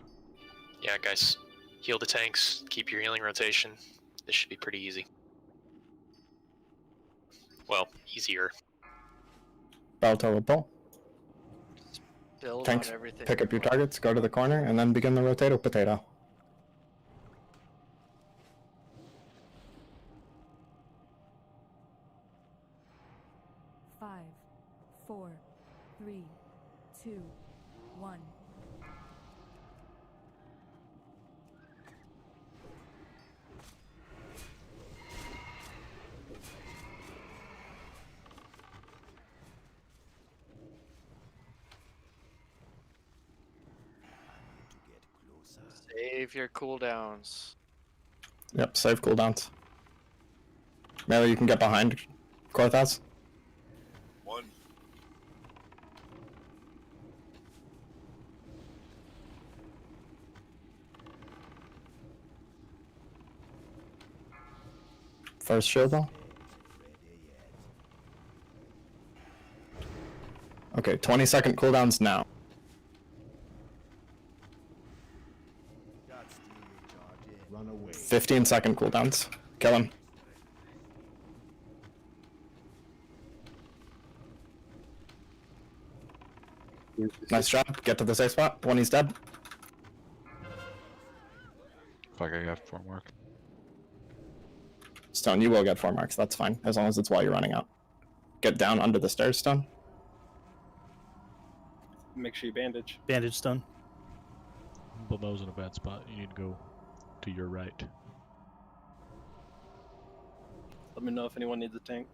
Yeah, guys, heal the tanks. Keep your healing rotation. This should be pretty easy. Well, easier. Balto will pull. Build Tanks, on everything. pick up your targets, go to the corner, and then begin the rotato potato. Five, 4, 3, 2, 1. Save your cooldowns. Yep, save cooldowns. Melee, you can get behind Korthas. 1. First shield wall. Okay, 20-second cooldowns now. Run away. 15-second cooldowns. Kill him. Nice job. Get to the safe spot when he's dead. Fuck, I got 4 marks. Stone, you will get 4 marks. That's fine, as long as it's while you're running out. Get down under the stairs, Stone. Make sure you bandage. Bandage stone. Blammo's in a bad spot. You need to go to your right. Let me know if anyone needs a tank.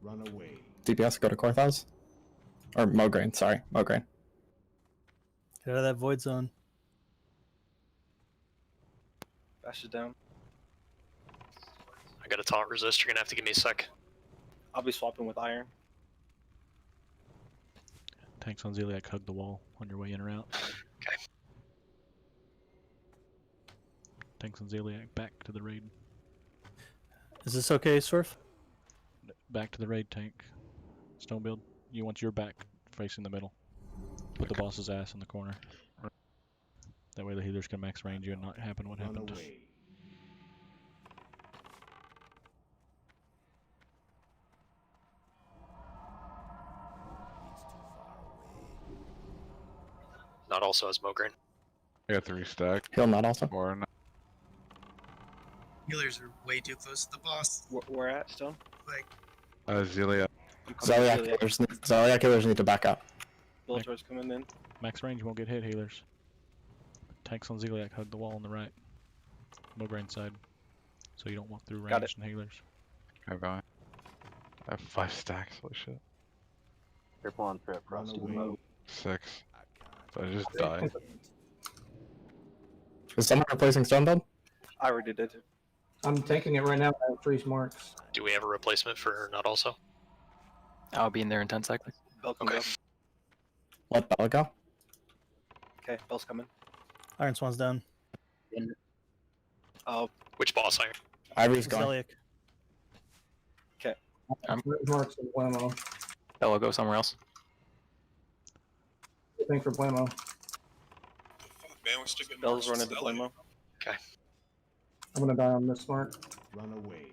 Run away. DPS, go to Korthas. Or Mograine, sorry. Mograine. Get out of that void zone. Bash it down. I got a taunt resist. You're gonna have to give me a sec. I'll be swapping with iron. Tanks on Zeliak, hug the wall on your way in or out. Okay. Tanks on Zeliak, back to the raid. Is this okay, Surf? Back to the raid tank. Stone build. You want your back facing the middle. Put the boss's ass in the corner. That way the healers can max range you and not happen what Run happened. away. It's too far away. Not also has Mograine. I got 3 stack. He'll not also. 4 and Healers are way too close to the boss. Where at, Stone? Like, Zelia. Zodiac killers need to back up. Bellator's coming in. Max range won't get hit, healers. Tanks on Zeliak hug the wall on the right. Mograine side. So you don't walk through Got ranged and healers. I'm going. I have 5 stacks. Holy shit. Careful on Trip, Frosty. 6. So I just died. Is someone replacing Stone Build? I already did. I'm taking it right now. I have 3 marks. Do we have a replacement for not also? I'll be in there in 10 seconds. Bell Okay. go. Let Bella go. Okay, Bell's coming. Iron Swan's down. Oh, Which boss iron? Ivory's going. Zeliak. okay. I'm Marks and Blammo. Bella go somewhere else. Thing for Blammo. Fuck, man, we're still getting Bell's marks running from to Zelly. Blamo. Okay. I'm gonna die on this mark. Run away.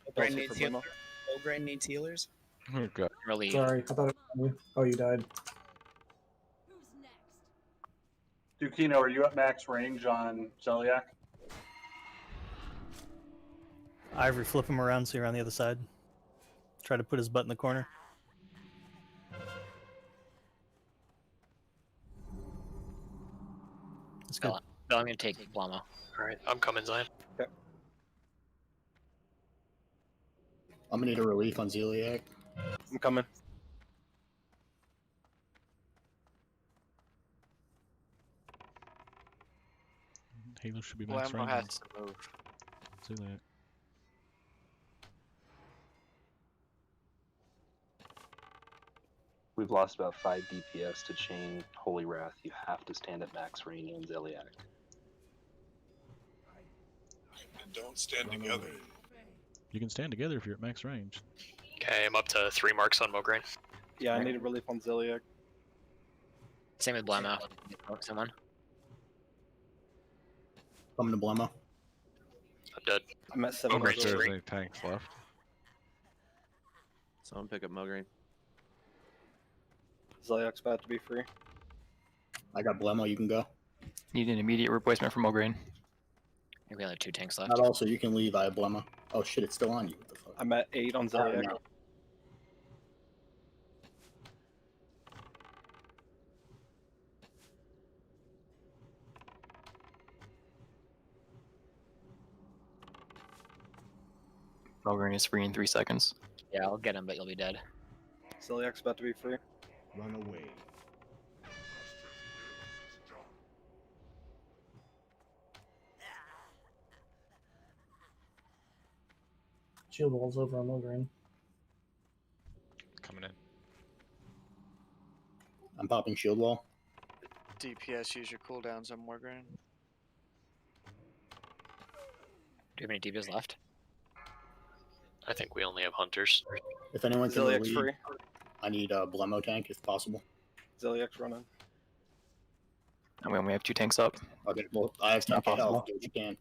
Mograine Bell's needs for Blamo. healers. Mograine needs healers. Oh god. Really. Sorry, I thought it was you. Oh, you died. Dukino, are you at max range on Zeliak? Ivory, flip him around so you're on the other side. Try to put his butt in the corner. That's good. Bella, I'm gonna take Blamo. Alright, I'm coming, Zion. I'm gonna need a relief on Zeliak. I'm coming. Healers should be max Blamo range. has to move. Zeliak. We've lost about 5 DPS to chain Holy Wrath. You have to stand at max range on Zeliak. And don't stand together. You can stand together if you're at max range. Okay, I'm up to 3 marks on Mograine. Yeah, I need a relief on Zeliak. Same with Blamo. Someone. Coming to Blammo. I'm dead. I'm at 7. Mograine's If there's free. any tanks left. Someone pick up Mograine. Zeliak's about to be free. I got Blammo, you can go. Need an immediate replacement for Mograine. We only have 2 tanks left. Not also, you can leave. I have Blammo. Oh shit, it's still on you. What the fuck? I'm at 8 on Zeliak. no. Mograine is free in 3 seconds. Yeah, I'll get him, but you'll be dead. Zeliak's about to be free. Run away. Shield wall's over on Mograine. Coming in. I'm popping shield wall. DPS, use your cooldowns on Mograine. Do you have any DPS left? I think we only have hunters. If anyone can Zeliak's relieve, free. I need a Blammo tank if possible. Zeliak's running. And we only have 2 tanks up. Okay, well, I have 10k Not possible. health. Do what you can.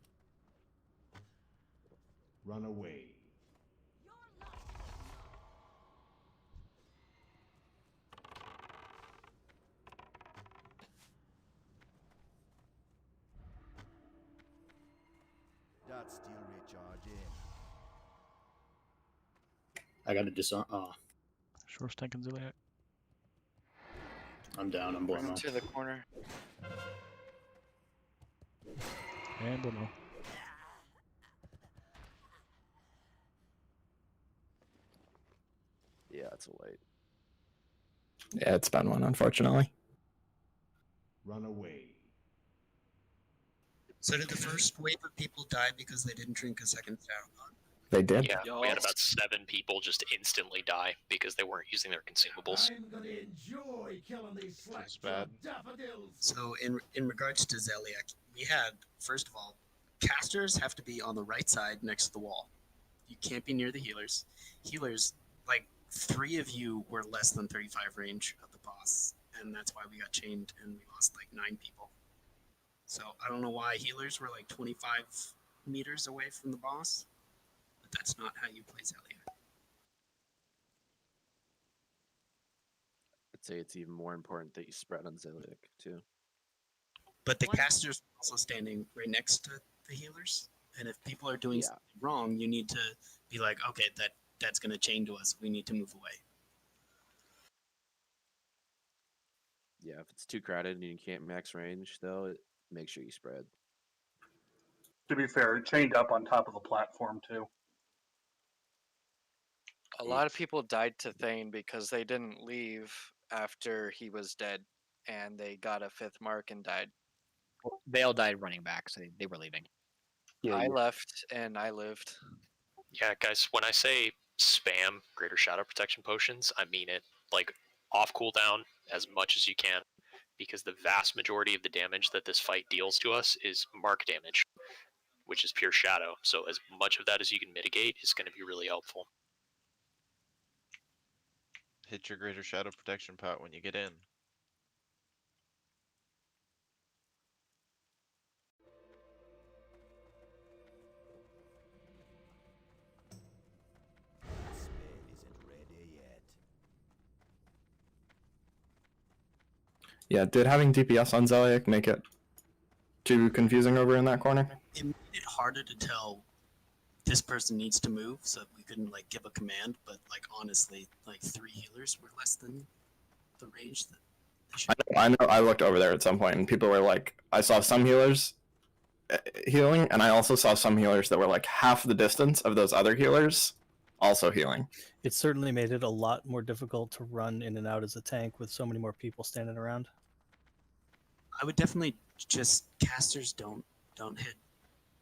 Run away. That's still recharging. I got to disarm. Shorfuzz tanking Zeliak. I'm down. I'm Run Blammo. to the corner. And Blamo. Yeah, it's a late. Yeah, it's been one, unfortunately. Run away. So did the first wave of people die because they didn't drink a second Saruman? They did. Yeah, we had about 7 people just instantly die because they weren't using their consumables. I'm gonna enjoy killing these That's bad. daffodils. So in regards to Zeliak, we had, first of all, casters have to be on the right side next to the wall. You can't be near the healers. Healers, like 3 of you were less than 35 range of the boss, and that's why we got chained and we lost like 9 people. So I don't know why healers were like 25 meters away from the boss, but that's not how you play Zeliak. say it's even more important that you spread on Ziliak too. But the caster's also standing right next to the healers, and if people are doing something wrong, you need to be like, okay, that's going to chain to us. We need to move away. Yeah, if it's too crowded and you can't max range, though, make sure you spread. To be fair, it chained up on top of the platform too. A lot of people died to Thane because they didn't leave after he was dead, and they got a 5th mark and died. They all died running back, so they were leaving. I left and I lived. Yeah, guys, when I say spam Greater Shadow Protection potions, I mean it. Like, off cooldown as much as you can, because the vast majority of the damage that this fight deals to us is mark damage, which is pure shadow. So as much of that as you can mitigate is going to be really helpful. Hit your Greater Shadow Protection pot when you get in. Yeah, did having DPS on Zeliek make it too confusing over in that corner? It made it harder to tell this person needs to move, so we couldn't like give a command. But like honestly, like 3 healers were less than the range that they should. I know. I looked over there at some point, and people were like, I saw some healers healing, and I also saw some healers that were like half the distance of those other healers also healing. It certainly made it a lot more difficult to run in and out as a tank with so many more people standing around. I would definitely just casters don't hit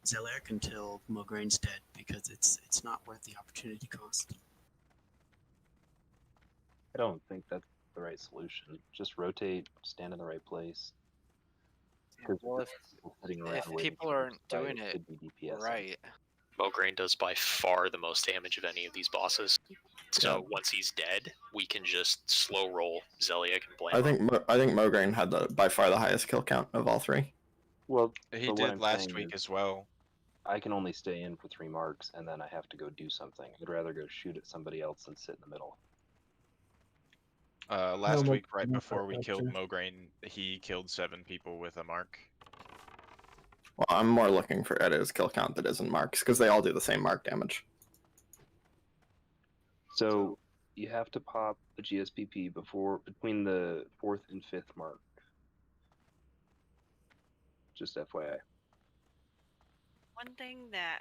Zeliek until Mograin's dead, because it's not worth the opportunity cost. I don't think that's the right solution. Just rotate, stand in the right place. Well, if people aren't doing it right, Mograine does by far the most damage of any of these bosses. So once he's dead, we can just slow roll Zeliek and Blamo. I think Mograine had by far the highest kill count of all 3. Well, he did last week as well. I can only stay in for 3 marks, and then I have to go do something. I'd rather go shoot at somebody else than sit in the middle. Last week, right before we killed Mograine, he killed 7 people with a mark. Well, I'm more looking for Edo's kill count that isn't marks, because they all do the same mark damage. So you have to pop a GSPP between the 4th and 5th mark. Just FYI. One thing that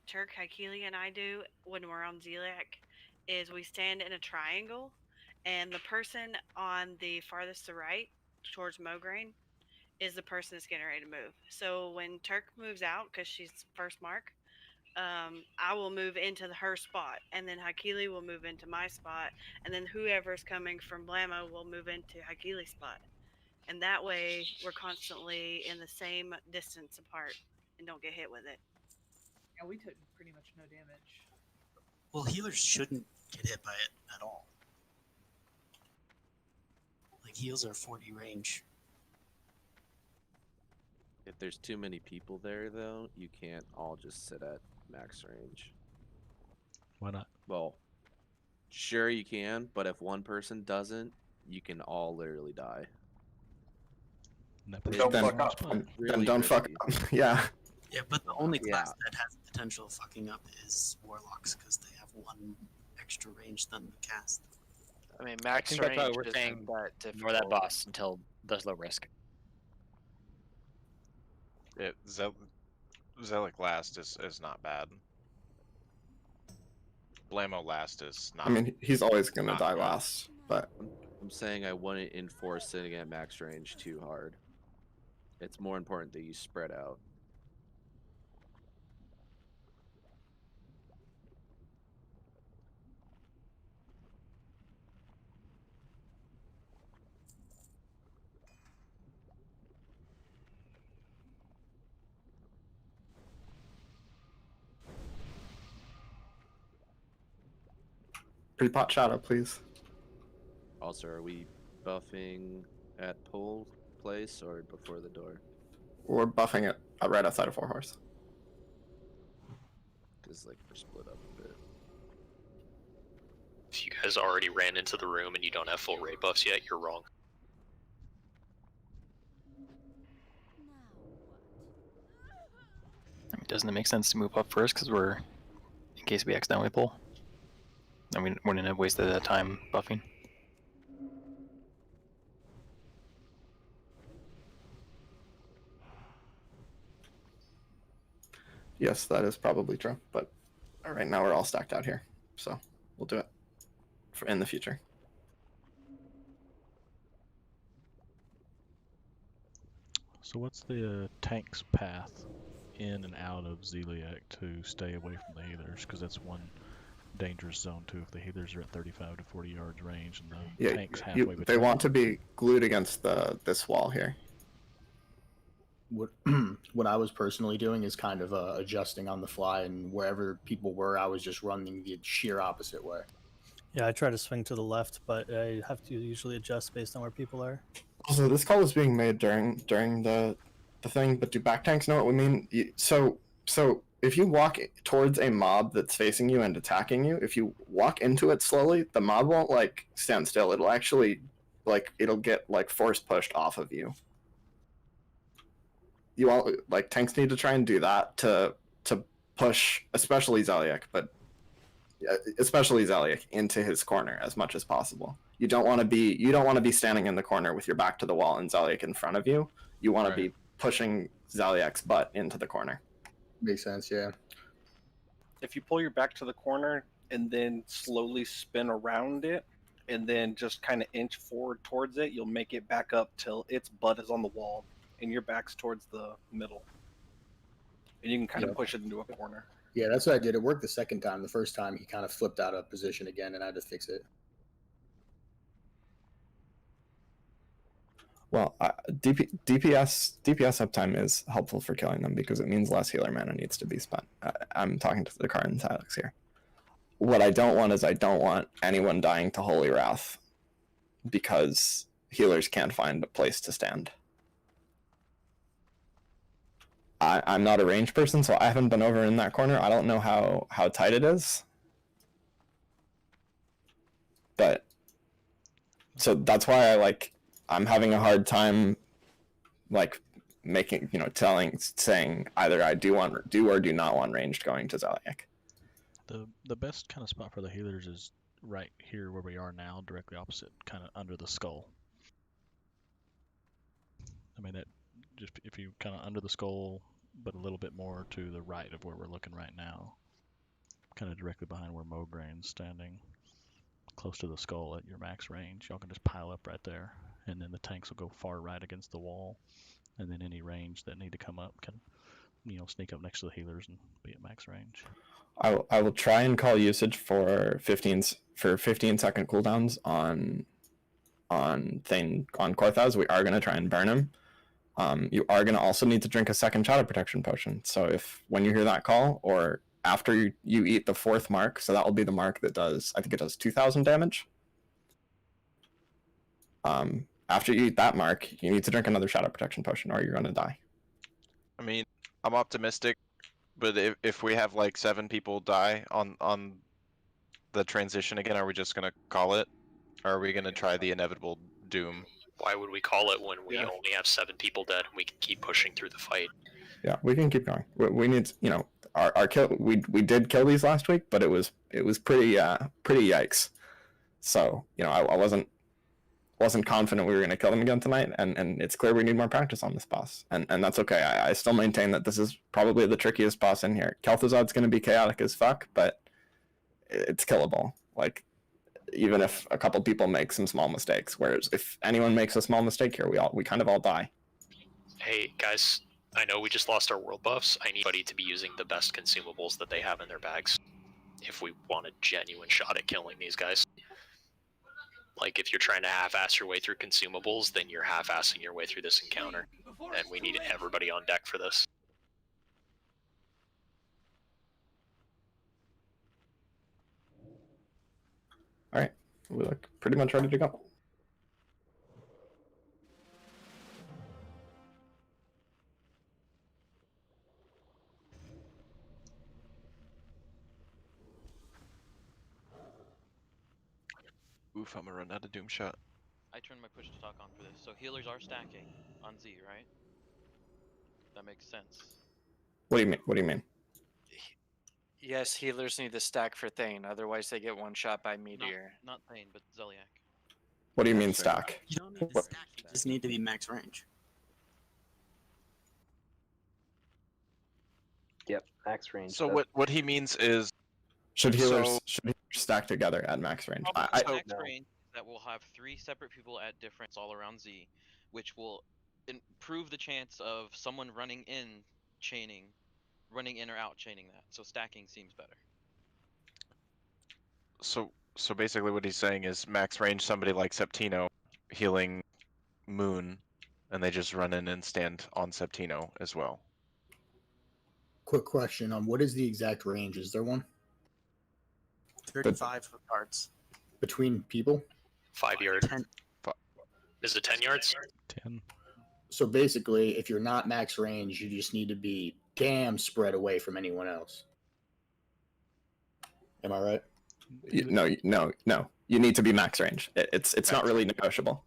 Turk, Haikili, and I do when we're on Zeliek is we stand in a triangle, and the person on the farthest to right towards Mograine is the person that's getting ready to move. So when Turk moves out, because she's first mark, I will move into her spot, and then Haikili will move into my spot, and then whoever's coming from Blamo will move into Haikili's spot. And that way, we're constantly in the same distance apart and don't get hit with it. Yeah, we took pretty much no damage. Well, healers shouldn't get hit by it at all. Like, heals are 40 range. If there's too many people there, though, you can't all just sit at max range. Why not? Well, sure you can, but if one person doesn't, you can all literally die. Don't fuck up. Then don't fuck up. Yeah. Yeah, but the only class that has the potential of fucking up is Warlocks, because they have 1 extra range than the cast. I mean, max I think range that's why we're isn't saying that ignore that difficult. boss until there's low risk. Zeliek last is not bad. Blamo last is not. I mean, he's always going to die last, but I'm saying I wouldn't enforce sitting at max range too hard. It's more important that you spread out. pre-pot shadow, please. Also, are we buffing at pole place or before the door? We're buffing it right outside of 4 Horse. Because like we're split up a bit. If you guys already ran into the room and you don't have full raid buffs yet, you're wrong. I mean, doesn't it make sense to move up first because we're in case we accidentally pull? I mean, we wouldn't have wasted that time buffing. Yes, that is probably true. But right now we're all stacked out here, so we'll do it for in the future. So what's the tank's path in and out of Zeliek to stay away from the healers? Because that's one dangerous zone too. If the healers are at 35 to 40 yards range and the tank's halfway between. They want to be glued against this wall here. What I was personally doing is kind of adjusting on the fly, and wherever people were, I was just running the sheer opposite way. Yeah, I try to swing to the left, but I have to usually adjust based on where people are. Also, this call is being made during the thing, but do back tanks know what we mean? So if you walk towards a mob that's facing you and attacking you, if you walk into it slowly, the mob won't like stand still. It'll actually it'll get like force pushed off of you. You all like tanks need to try and do that to push, especially Zeliek, but especially Zeliek into his corner as much as possible. You don't want to be standing in the corner with your back to the wall and Zeliek in front of you. You want to be pushing Zaliek's butt into the corner. Makes sense, yeah. If you pull your back to the corner and then slowly spin around it and then just kind of inch forward towards it, you'll make it back up till its butt is on the wall and your back's towards the middle. And you can kind of push it into a corner. Yeah, that's what I did. It worked the second time. The first time he kind of flipped out of position again, and I had to fix it. Well, DPS uptime is helpful for killing them because it means less healer mana needs to be spent. I'm talking to the Car and Silex here. What I don't want is I don't want anyone dying to Holy Wrath because healers can't find a place to stand. I'm not a range person, so I haven't been over in that corner. I don't know how tight it is. But so that's why I'm having a hard time making, saying either I do or do not want ranged going to Zeliek. The best kind of spot for the healers is right here where we are now, directly opposite, kind of under the skull. I mean, that just if you kind of under the skull, but a little bit more to the right of where we're looking right now, kind of directly behind where Mograin's standing, close to the skull at your max range. Y'all can just pile up right there, and then the tanks will go far right against the wall, and then any range that need to come up can, sneak up next to the healers and be at max range. I will try and call usage for 15-second cooldowns on Korthaz. We are going to try and burn him. You are going to also need to drink a second shadow protection potion. So when you hear that call, or after you eat the 4th mark, so that will be the mark that does, I think it does 2,000 damage. After you eat that mark, you need to drink another shadow protection potion or you're going to die. I mean, I'm optimistic, but if we have 7 people die on the transition again, are we just going to call it? Or are we going to try the inevitable doom? Why would we call it when we only have 7 people dead and we can keep pushing through the fight? Yeah, we can keep going. We need, our kill. We did kill these last week, but it was pretty yikes. So I wasn't confident we were going to kill them again tonight, and it's clear we need more practice on this boss, and that's okay. I still maintain that this is probably the trickiest boss in here. Kel'Thuzad's going to be chaotic as fuck, but it's killable. Even if a couple people make some small mistakes, whereas if anyone makes a small mistake here, we kind of all die. Hey guys, I know we just lost our world buffs. I need anybody to be using the best consumables that they have in their bags if we want a genuine shot at killing these guys. If you're trying to half-ass your way through consumables, then you're half-assing your way through this encounter, and we need everybody on deck for this. All right, we look pretty much ready to go. Oof, I'm gonna run out of Doom Shot. I turned my push to talk on for this. So healers are stacking on Z, right? That makes sense. What do you mean? What do you mean? Yes, healers need to stack for Thane, otherwise they get one shot by Meteor. Not Thane, but Zeliak. What do you mean stack? You don't need to stack. You just need to be max range. Yep, max range. So what he means is Should healers stack together at max range? Max range is that we'll have 3 separate people at difference all around Z, which will improve the chance of someone running in or out chaining that. So stacking seems better. So basically what he's saying is max range somebody like Septino healing Moon, and they just run in and stand on Septino as well. Quick question on what is the exact range? Is there one? 35 yards. Between people? 5 yards. 10. Is it 10 yards? 10. So basically, if you're not max range, you just need to be damn spread away from anyone else. Am I right? No. You need to be max range. It's not really negotiable.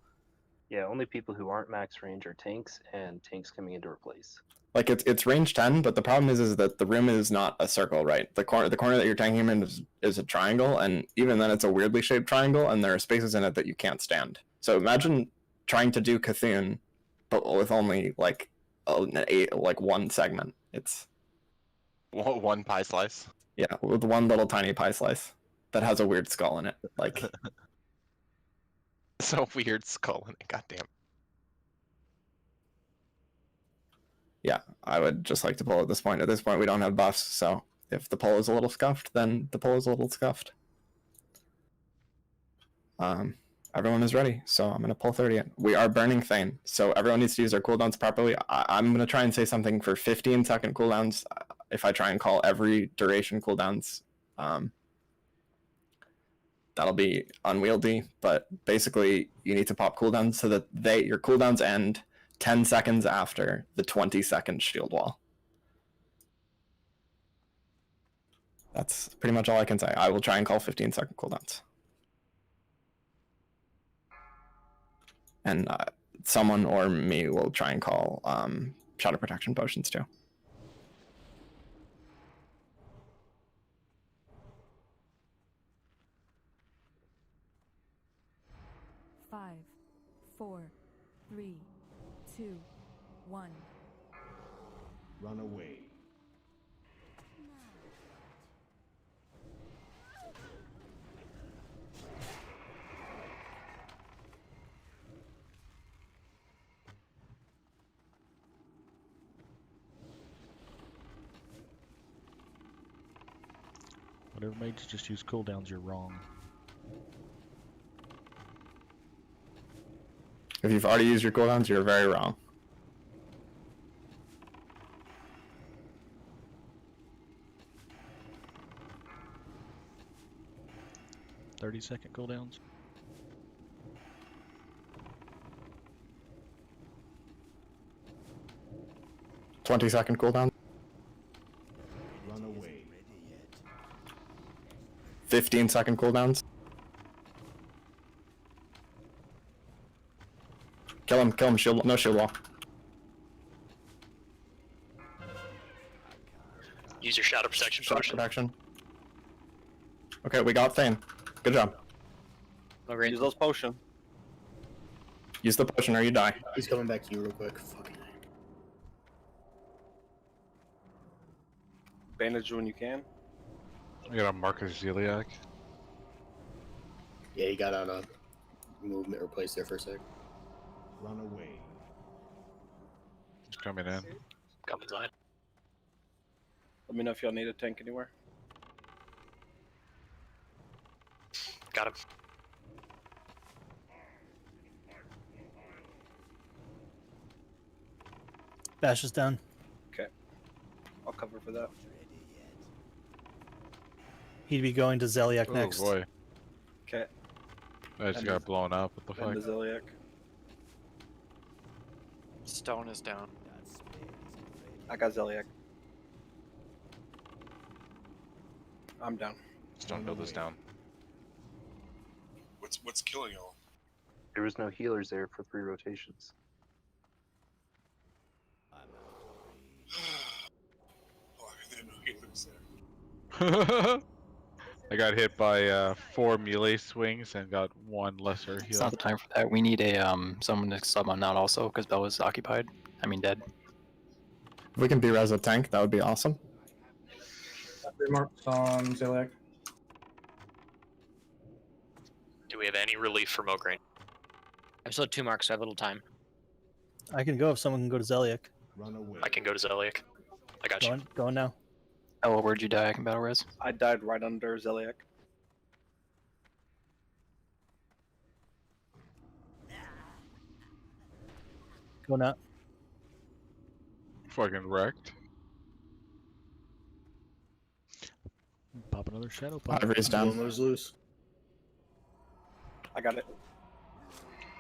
Yeah, only people who aren't max range are tanks and tanks coming in to replace. Like it's range 10, but the problem is that the room is not a circle, right? The corner that you're tanking him in is a triangle, and even then it's a weirdly shaped triangle, and there are spaces in it that you can't stand. So imagine trying to do Cthulhu, but with only like one segment. It's one pie slice. Yeah, with one little tiny pie slice that has a weird skull in it. Like so weird skull in it. Goddamn. Yeah, I would just like to pull at this point. At this point, we don't have buffs, so if the pull is a little scuffed, then the pull is a little scuffed. Everyone is ready, so I'm going to pull 30 in. We are burning Thane, so everyone needs to use their cooldowns properly. I'm going to try and say something for 15-second cooldowns. If I try and call every duration cooldowns, that'll be unwieldy, but basically you need to pop cooldowns so that your cooldowns end 10 seconds after the 20-second shield wall. That's pretty much all I can say. I will try and call 15-second cooldowns. And someone or me will try and call shadow protection potions too. Five, 4, 3, 2, 1. Run away. Whatever made you just use cooldowns, you're wrong. If you've already used your cooldowns, you're very wrong. "30-second cooldowns." 20-second cooldown. Run away. 15-second cooldowns. Kill him, shield, no shield wall. Use your shadow protection potion. Okay, we got Thane. Good job. Use those potion. Use the potion or you die. He's coming back to you real quick. Fucking Bandage when you can. I got a Marcus Zeliak. Yeah, he got out of movement replaced there for a sec. Run away. He's coming in. Come inside. Let me know if y'all need a tank anywhere. Got him. Bash is down. Okay. I'll cover for that. He'd be going to Zeliak next. Oh boy. Okay. I just got blown up. What the And fuck? the Zeliak. Stone is down. I got Zeliak. I'm down. Just don't build this down. What's killing y'all? There was no healers there for 3 rotations. Oh, there are no healers there. I got hit by 4 melee swings and got 1 lesser It's heal. not the time for that. We need a someone to sub on that also because Bella's occupied. I mean dead. If we can be-res a tank, that would be awesome. Remarks on Ziliak. Do we have any relief for Mograine? I'm still at 2 marks, so I have a little time. I can go if someone can go to Zeliek. Run away. I can go to Zeliek. I got you. Going now. Oh, where'd you die? I can battle res. I died right under Zeliak. Go now. Fucking wrecked. Pop another shadow. Ivory's down. Boomer's loose. I got it.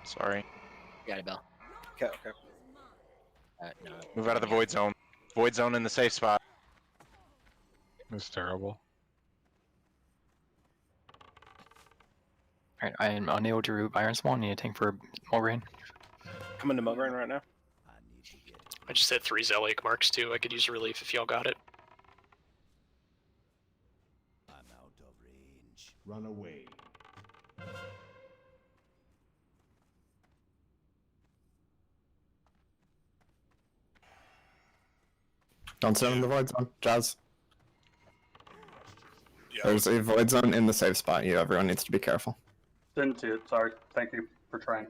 Sorry. Got it, Bell. Okay, okay. No. Move out of the void zone. Void zone in the safe spot. That's terrible. Alright, I am unable to root Iron Spawn. Need a tank for Mograine. Coming to Mograine right now. I just hit 3 Zeliek marks too. I could use relief if y'all got it. Run away. Don't stand in the void zone, Jazz. Yeah, There's a void zone in the safe spot. Everyone needs to be careful. Didn't see it. Sorry. Thank you for trying.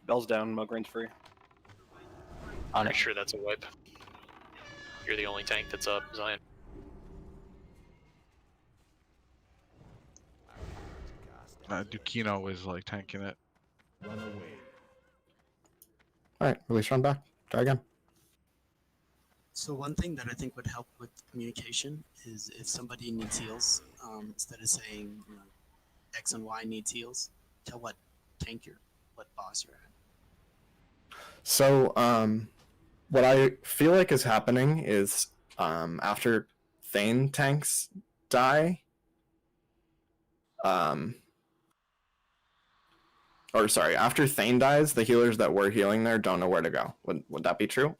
Bell's down. Mograine's free. I'll make sure that's a wipe. You're the only tank that's up, Zion. Dukino is like tanking it. Run away. Alright, release run back. Try again. So one thing that I think would help with communication is if somebody needs heals, instead of saying X and Y needs heals, tell what tank what boss you're at. So, what I feel like is happening is, after Thane tanks die, or sorry, after Thane dies, the healers that were healing there don't know where to go. Would that be true?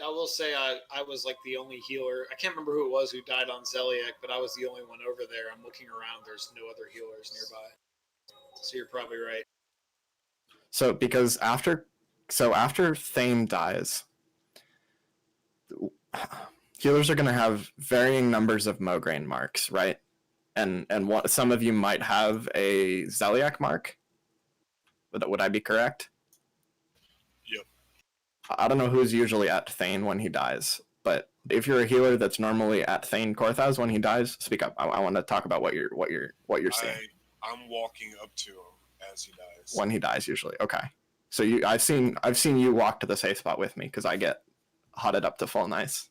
I will say I was like the only healer. I can't remember who it was who died on Zeliek, but I was the only one over there. I'm looking around. There's no other healers nearby. So you're probably right. So, because after Thane dies, healers are going to have varying numbers of Mograine marks, right? And some of you might have a Zeliek mark. Would I be correct? Yep. I don't know who's usually at Thane when he dies, but if you're a healer that's normally at Thane Korthaz when he dies, speak up. I want to talk about what you're seeing. I'm walking up to him as he dies. When he dies, usually. Okay. So I've seen you walk to the safe spot with me because I get hotted up to full nice.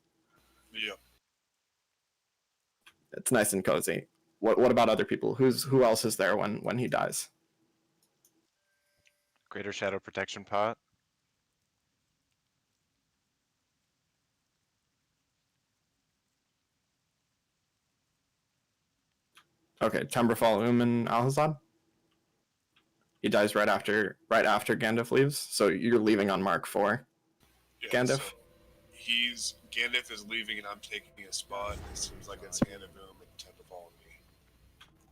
Yep. It's nice and cozy. What about other people? Who else is there when he dies? Greater Shadow Protection pot. Okay, Timberfall, and Alhazad. He dies right after Gandalf leaves, so you're leaving on Mark 4. Yeah, Gandalf. So Gandalf is leaving, and I'm taking a spot. It seems like it's Hannah Boom and Timberfall and me.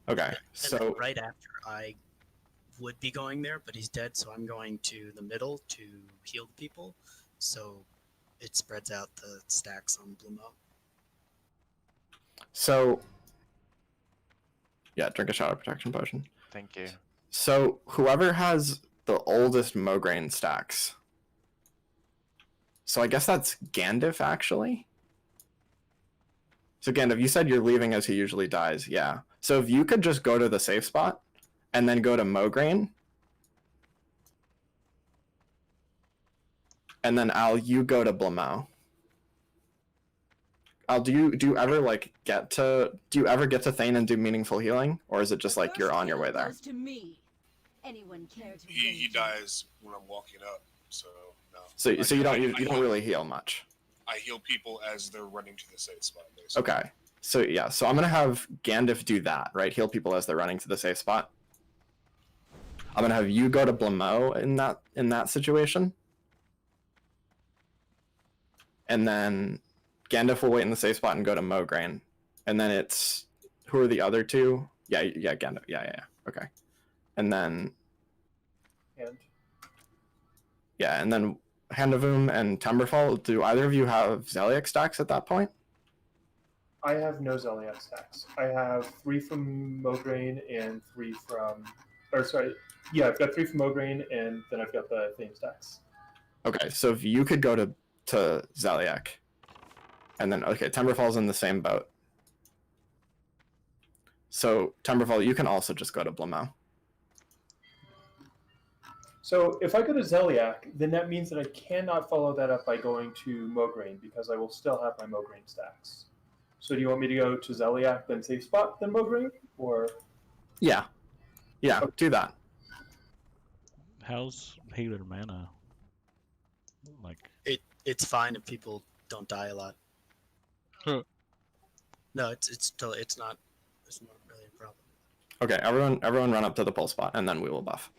Okay, And so then right after I would be going there, but he's dead, so I'm going to the middle to heal the people. So it spreads out the stacks on Blumo. So yeah, drink a shadow protection potion. Thank you. So whoever has the oldest Mograine stacks. So I guess that's Gandalf actually. So Gandalf, you said you're leaving as he usually dies. Yeah. So if you could just go to the safe spot and then go to Mograine. And then Al, you go to Blamau. Al, do you ever get to Thane and do meaningful healing, or is it just like you're on your way there? To me. Anyone care to He dies when I'm walking up, so no. So you don't really heal much. I heal people as they're running to the safe spot. Basically. Okay. So yeah, so I'm gonna have Gandalf do that, right? Heal people as they're running to the safe spot. I'm gonna have you go to Blamo in that situation. And then Gandalf will wait in the safe spot and go to Mograine. And then it's who are the other two? Yeah, Gandalf. Yeah. Okay. And then and then Handavoom and Timberfall, do either of you have Zeliek stacks at that point? I have no Zeliek stacks. I have 3 from Mograine and 3 from... Or sorry, yeah, I've got 3 from Mograine, and then I've got the Thane stacks. Okay, so if you could go to Zeliek, and then, okay, Timberfall's in the same boat. So, Timberfall, you can also just go to Blamo. So if I go to Zeliek, then that means that I cannot follow that up by going to Mograine, because I will still have my Mograine stacks. So do you want me to go to Zeliek, then safe spot, then Mograine? Or... Yeah, do that. How's healer mana? Like It's fine if people don't die a lot. No, it's not really a problem. Okay, everyone run up to the pull spot, and then we will buff.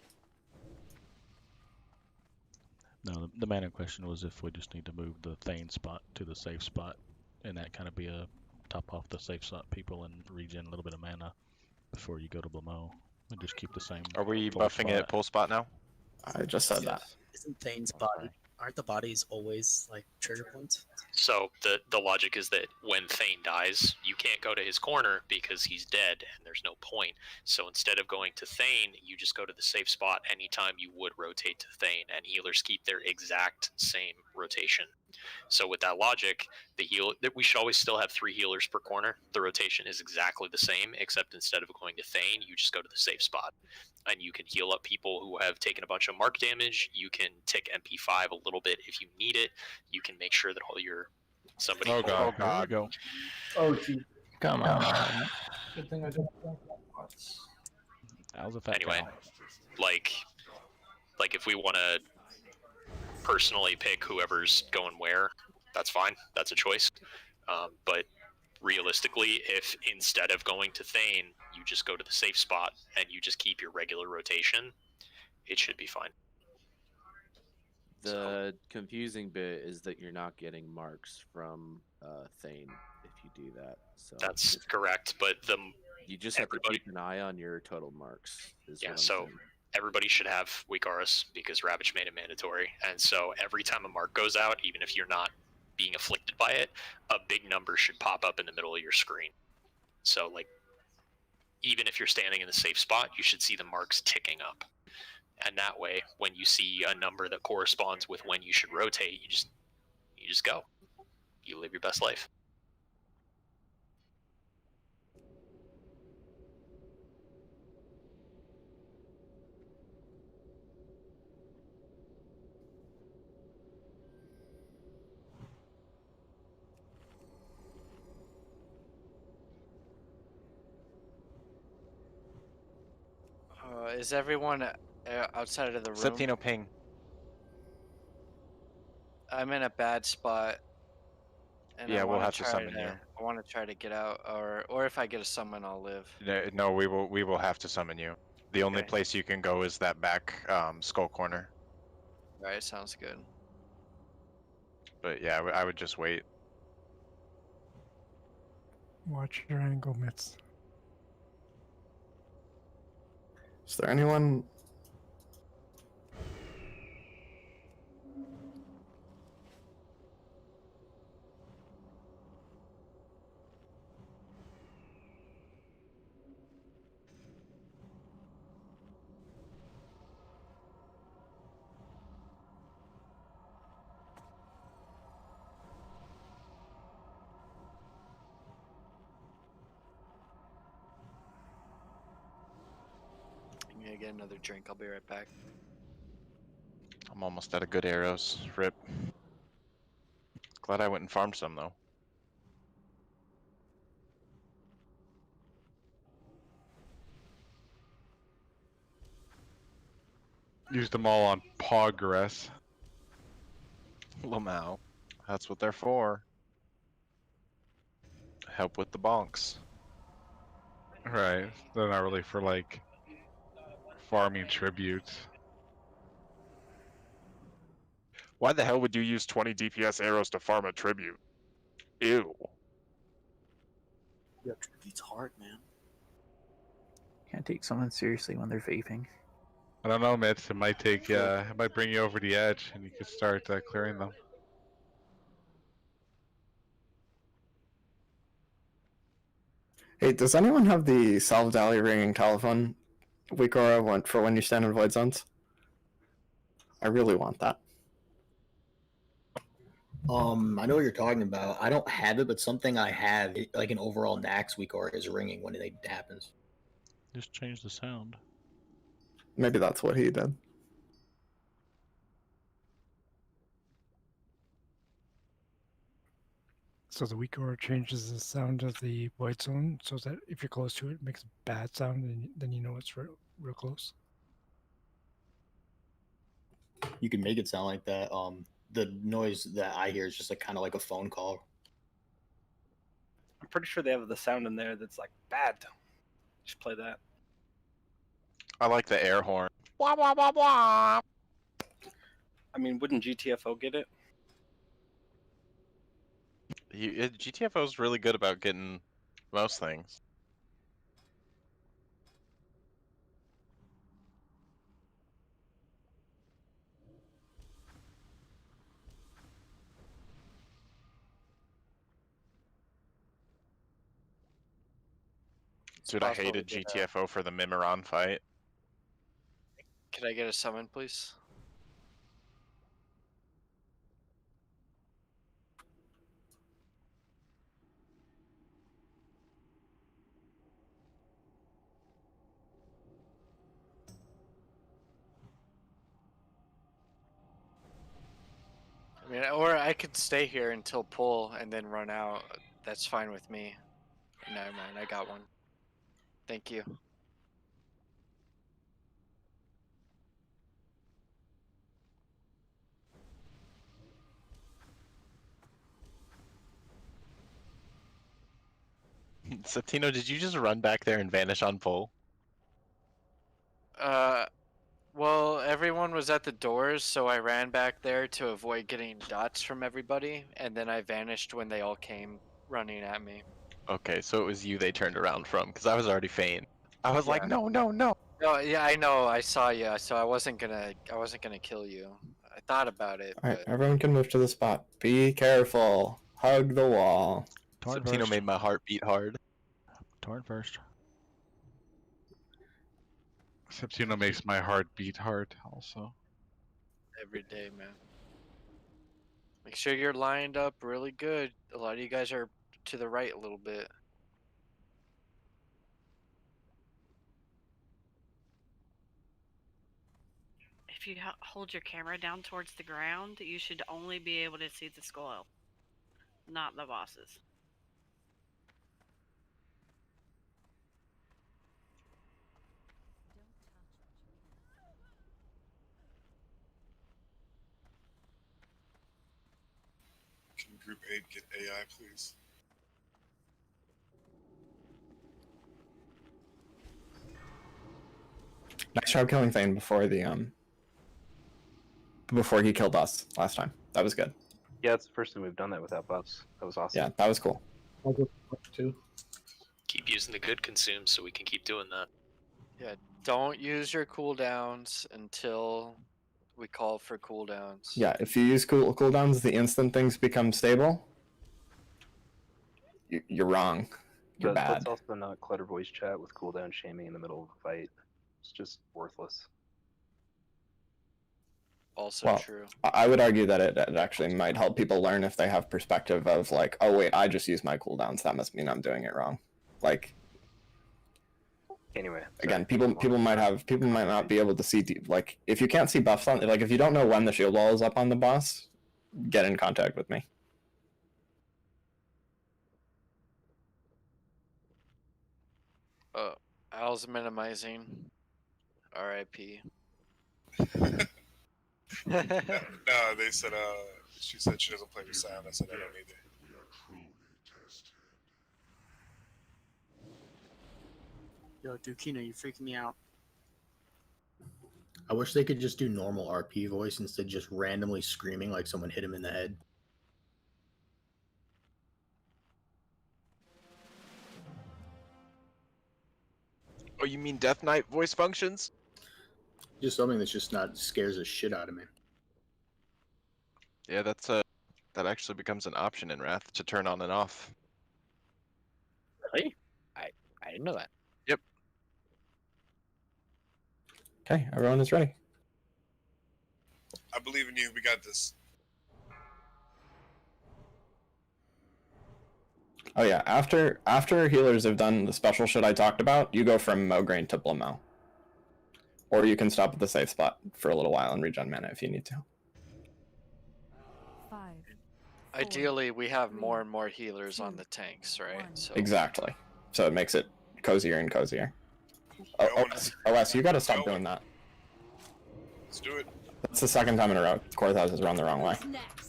No, the mana question was if we just need to move the Thane spot to the safe spot, and that kind of be a top off the safe spot people and regen a little bit of mana before you go to Blamo, and just keep the same. Are we buffing it at pull spot now? I just said that. Isn't Thane's body? Aren't the bodies always like treasure points? So the logic is that when Thane dies, you can't go to his corner because he's dead and there's no point. So instead of going to Thane, you just go to the safe spot anytime you would rotate to Thane, and healers keep their exact same rotation. So with that logic, we should always still have 3 healers per corner. The rotation is exactly the same, except instead of going to Thane, you just go to the safe spot. And you can heal up people who have taken a bunch of mark damage. You can tick MP5 a little bit if you need it. You can make sure that all your somebody. Oh god! There we go. Oh gee. Come on. Good thing I don't. How's a fat Anyway, cow? like if we want to personally pick whoever's going where, that's fine. That's a choice. But realistically, if instead of going to Thane, you just go to the safe spot and you just keep your regular rotation, it should be fine. The confusing bit is that you're not getting marks from Thane if you do that. So that's correct, but you just have to keep an eye on your total marks. Yeah, so everybody should have Wikaris because Ravage made it mandatory, and so every time a mark goes out, even if you're not being afflicted by it, a big number should pop up in the middle of your screen. So like, even if you're standing in the safe spot, you should see the marks ticking up. And that way, when you see a number that corresponds with when you should rotate, you just go. You live your best life. Is everyone outside of the room? Septino ping. I'm in a bad spot. And Yeah, we'll have to try summon you. I want to try to get out, or if I get a summon, I'll live. No, we will have to summon you. The only place you can go is that back skull corner. Right, sounds good. But yeah, I would just wait. Watch your angle, Mitz. Is there anyone? I'm gonna get another drink. I'll be right back. I'm almost out of good arrows. Rip. Glad I went and farmed some though. Used them all on progress. Lamau. That's what they're for. Help with the bonks. Right. They're not really for like farming tributes. Why the hell would you use 20 DPS arrows to farm a tribute? Ew. Yeah, tribute's hard, man. Can't take someone seriously when they're vaping. I don't know, Mitch. It might take. It might bring you over the edge, and you can start clearing them. Hey, does anyone have the Salve Dally ringing telephone Wikora for when you stand in void zones? I really want that. I know what you're talking about. I don't have it, but something I have, like an overall Naxx week or is ringing when it happens. Just change the sound. Maybe that's what he did. So the weak aura changes the sound of the void zone, so that if you're close to it, it makes a bad sound, and then you know it's real close. You can make it sound like that. The noise that I hear is just like kind of like a phone call. I'm pretty sure they have the sound in there that's like bad. Just play that. I like the air horn. Wah, wah, wah, wah. I mean, wouldn't GTFO get it? GTFO is really good about getting most things. Dude, I hated GTFO for the Mimiron fight. Could I get a summon, please? I mean, or I could stay here until pull and then run out. That's fine with me. Never mind, I got one. Thank you. Septino, did you just run back there and vanish on pull? Well, everyone was at the doors, so I ran back there to avoid getting dots from everybody, and then I vanished when they all came running at me. Okay, so it was you they turned around from, because I was already faint. I was like, Yeah. no, no, no. No, yeah, I know. I saw you, so I wasn't gonna kill you. I thought about it. All right, But... everyone can move to the spot. Be careful. Hug the wall. Septino made my heart beat hard. Torn first. Septino makes my heart beat hard also. Every day, man. Make sure you're lined up really good. A lot of you guys are to the right a little bit. If you hold your camera down towards the ground, you should only be able to see the skull, not the bosses. Can Group 8 get AI, please? Nice job killing Thane before before he killed us last time. That was good. Yeah, it's the first time we've done that without buffs. That was awesome. Yeah, that was cool. I'll go too. Keep using the good consumes so we can keep doing that. Yeah, don't use your cooldowns until we call for cooldowns. Yeah, if you use cooldowns, the instant things become stable, you're wrong. You're bad. Let's also not clutter voice chat with cooldown shaming in the middle of a fight. It's just worthless. Also true. I would argue that it actually might help people learn if they have perspective of like, oh wait, I just use my cooldowns. That must mean I'm doing it wrong. Like, anyway, again, people might not be able to see like if you can't see buffs on, like if you don't know when the shield wall is up on the boss, get in contact with me. Al's minimizing. R.I.P. No, they said she said she doesn't play with sound. I said I don't either. Yo, Dukino, you're freaking me out. I wish they could just do normal RP voice instead of just randomly screaming like someone hit him in the head. Oh, you mean Death Knight voice functions? Just something that's just not scares the shit out of me. Yeah, that's that actually becomes an option in Wrath to turn on and off. Really? I didn't know that. Yep. Okay, everyone is ready. I believe in you. We got this. Oh yeah, after healers have done the special shit I talked about, you go from Mograine to Blamo. Or you can stop at the safe spot for a little while and regen mana if you need to. 5. Ideally, we have more and more healers on the tanks, right? So Exactly. So it makes it cozier and cozier. OS, you gotta stop doing that. Let's do it. That's the second time in a row Korthos has run the wrong way. Next.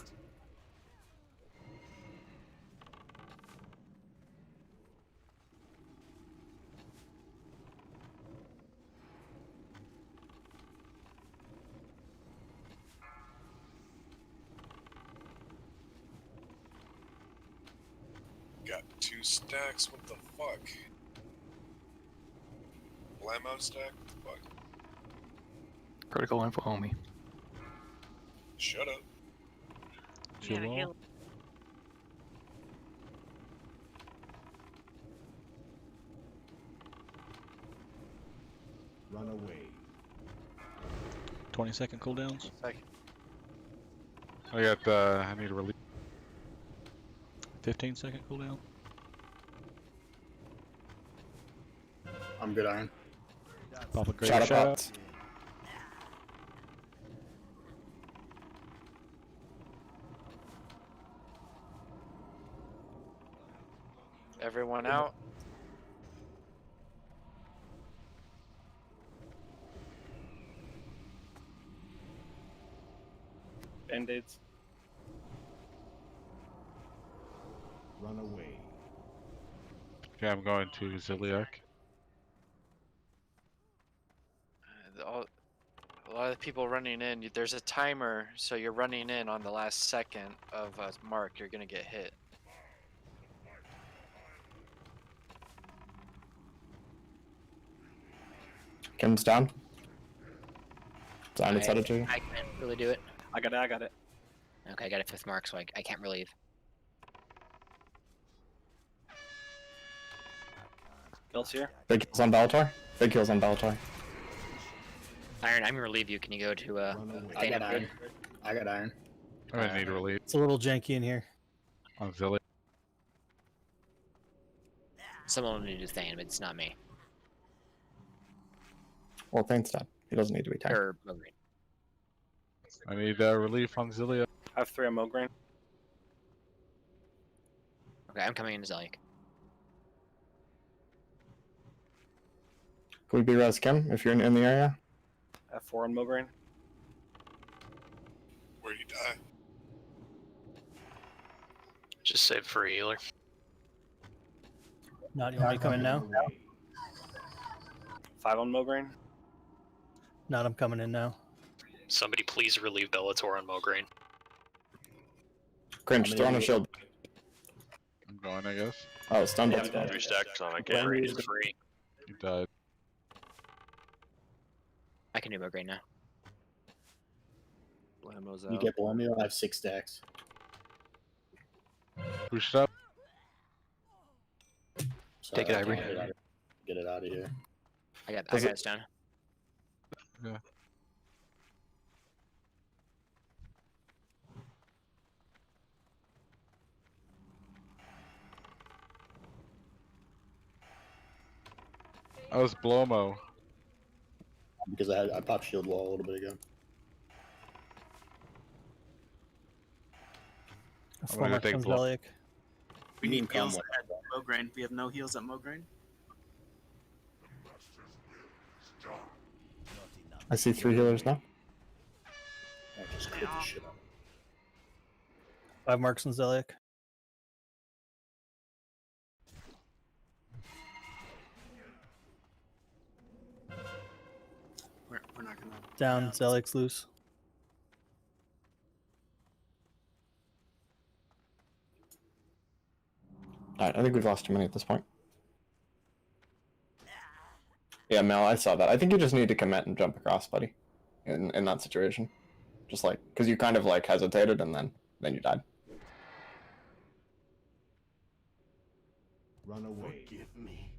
Got 2 stacks. What the fuck? Blamo stack? What the fuck? Critical info, homie. Shut up. Too Yeah, low. heal. Run away. 20-second cooldowns. I got. I need to release. 15-second cooldown. I'm good, Iron. Pop a great Shadow shadow. pots. everyone out. Band-aids. Run away. Okay, I'm going to Ziliak. A lot of people running in. There's a timer, so you're running in on the last second of a mark. You're gonna get hit. Kim's down. Zion decided to. I can't really do it. I got it. Okay, I got a 5th mark, so I can't relieve. Bill's here. Big kills on Bellator. Big kills on Bellator. Iron, I'm gonna relieve you. Can you go to I got Iron. I got Iron. I'm gonna need relief It's a little janky in here. on Ziliak. Someone will need to stand, but it's not me. Well, Thane's dead. He doesn't need to be tagged. Or Mograine. I need relief on Ziliak. I have 3 on Mograine. Okay, I'm coming into Zeliek. Could we be res Kim if you're in the area? I have 4 on Mograine. Where'd he die? Just save for a healer. Not you want me to come in now? 5 on Mograine. Not I'm coming in now. Somebody please relieve Bellator on Mograine. Cringe, throw on a shield. I'm going, I guess. Oh, stunned. Yeah, 3 stacks on it. Get ready to free. He died. I can do Mograine now. Blamo's You out. get below me, I have 6 stacks. Push it up. Sorry, Take it, I can't Ivory. Get it out of here. I got it down. Yeah. I was Blomo. Because I popped shield wall a little bit ago. I'm gonna take blow. We need Calm heals one. at Mograine. We have no heals at Mograine. I see 3 healers now. 5 marks on Zeliek. We're not gonna. Down, Zeliek's loose. Alright, I think we've lost too many at this point. Yeah, Mel, I saw that. I think you just need to commit and jump across, buddy. In that situation. Just like, because you kind of like hesitated and then you died. Run away. Forgive me.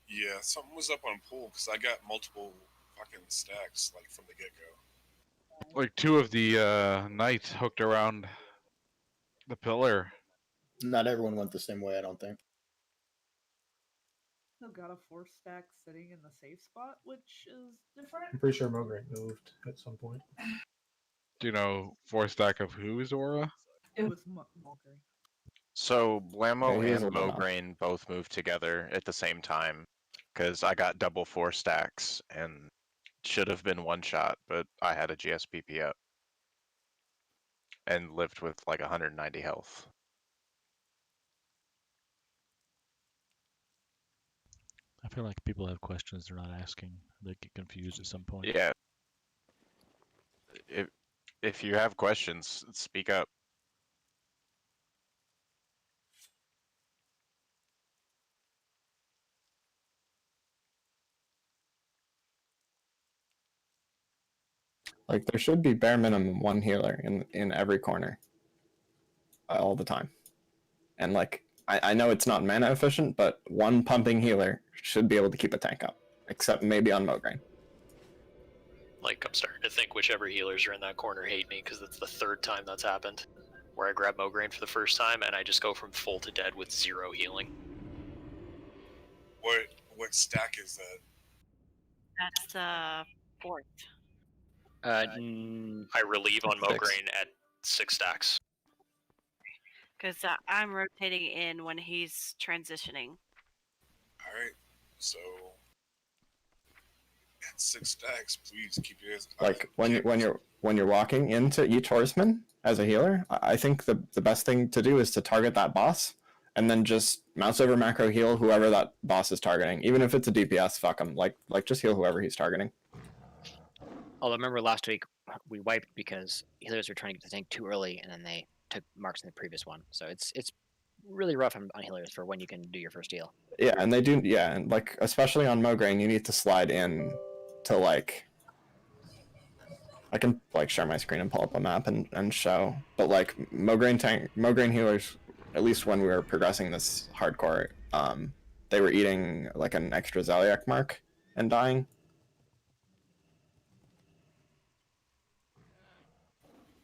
Yeah, something was up on pool because I got multiple fucking stacks like from the get go. Like 2 of the knights hooked around the pillar. Not everyone went the same way, I don't think. I've got a 4-stack sitting in the safe spot, which is different. I'm pretty sure Mograine moved at some point. Do you know 4-stack of whose aura? It was Mankrik. So Blammo Yeah, he is and a little off. Mograine both moved together at the same time, because I got double 4 stacks and should have been one shot, but I had a GSPP up and lived with like 190 health. I feel like people have questions they're not asking. They get confused at some point. Yeah. If you have questions, speak up. Like there should be bare minimum 1 healer in every corner. All the time. And like I know it's not mana efficient, but 1 pumping healer should be able to keep a tank up. Except maybe on Mograine. Like, I'm starting to think whichever healers are in that corner hate me, because that's the 3rd time that's happened. Where I grab Mograine for the first time, and I just go from full to dead with 0 healing. What stack is that? That's 4th. I relieve on Mograine at 6 stacks. Because I'm rotating in when he's transitioning. Alright, so at 6 stacks, please keep your eyes. Like when you're walking into each horseman as a healer, I think the best thing to do is to target that boss and then just mouse over macro heal whoever that boss is targeting. Even if it's a DPS, fuck him. Like just heal whoever he's targeting. Although remember last week we wiped because healers were trying to get the tank too early and then they took marks in the previous one. So it's really rough on healers for when you can do your first heal. Yeah, and they do. Yeah, and like especially on Mograine, you need to slide in to like. I can like share my screen and pull up a map and show, but like Mograine healers, at least when we were progressing this hardcore, they were eating like an extra Zeliek mark and dying.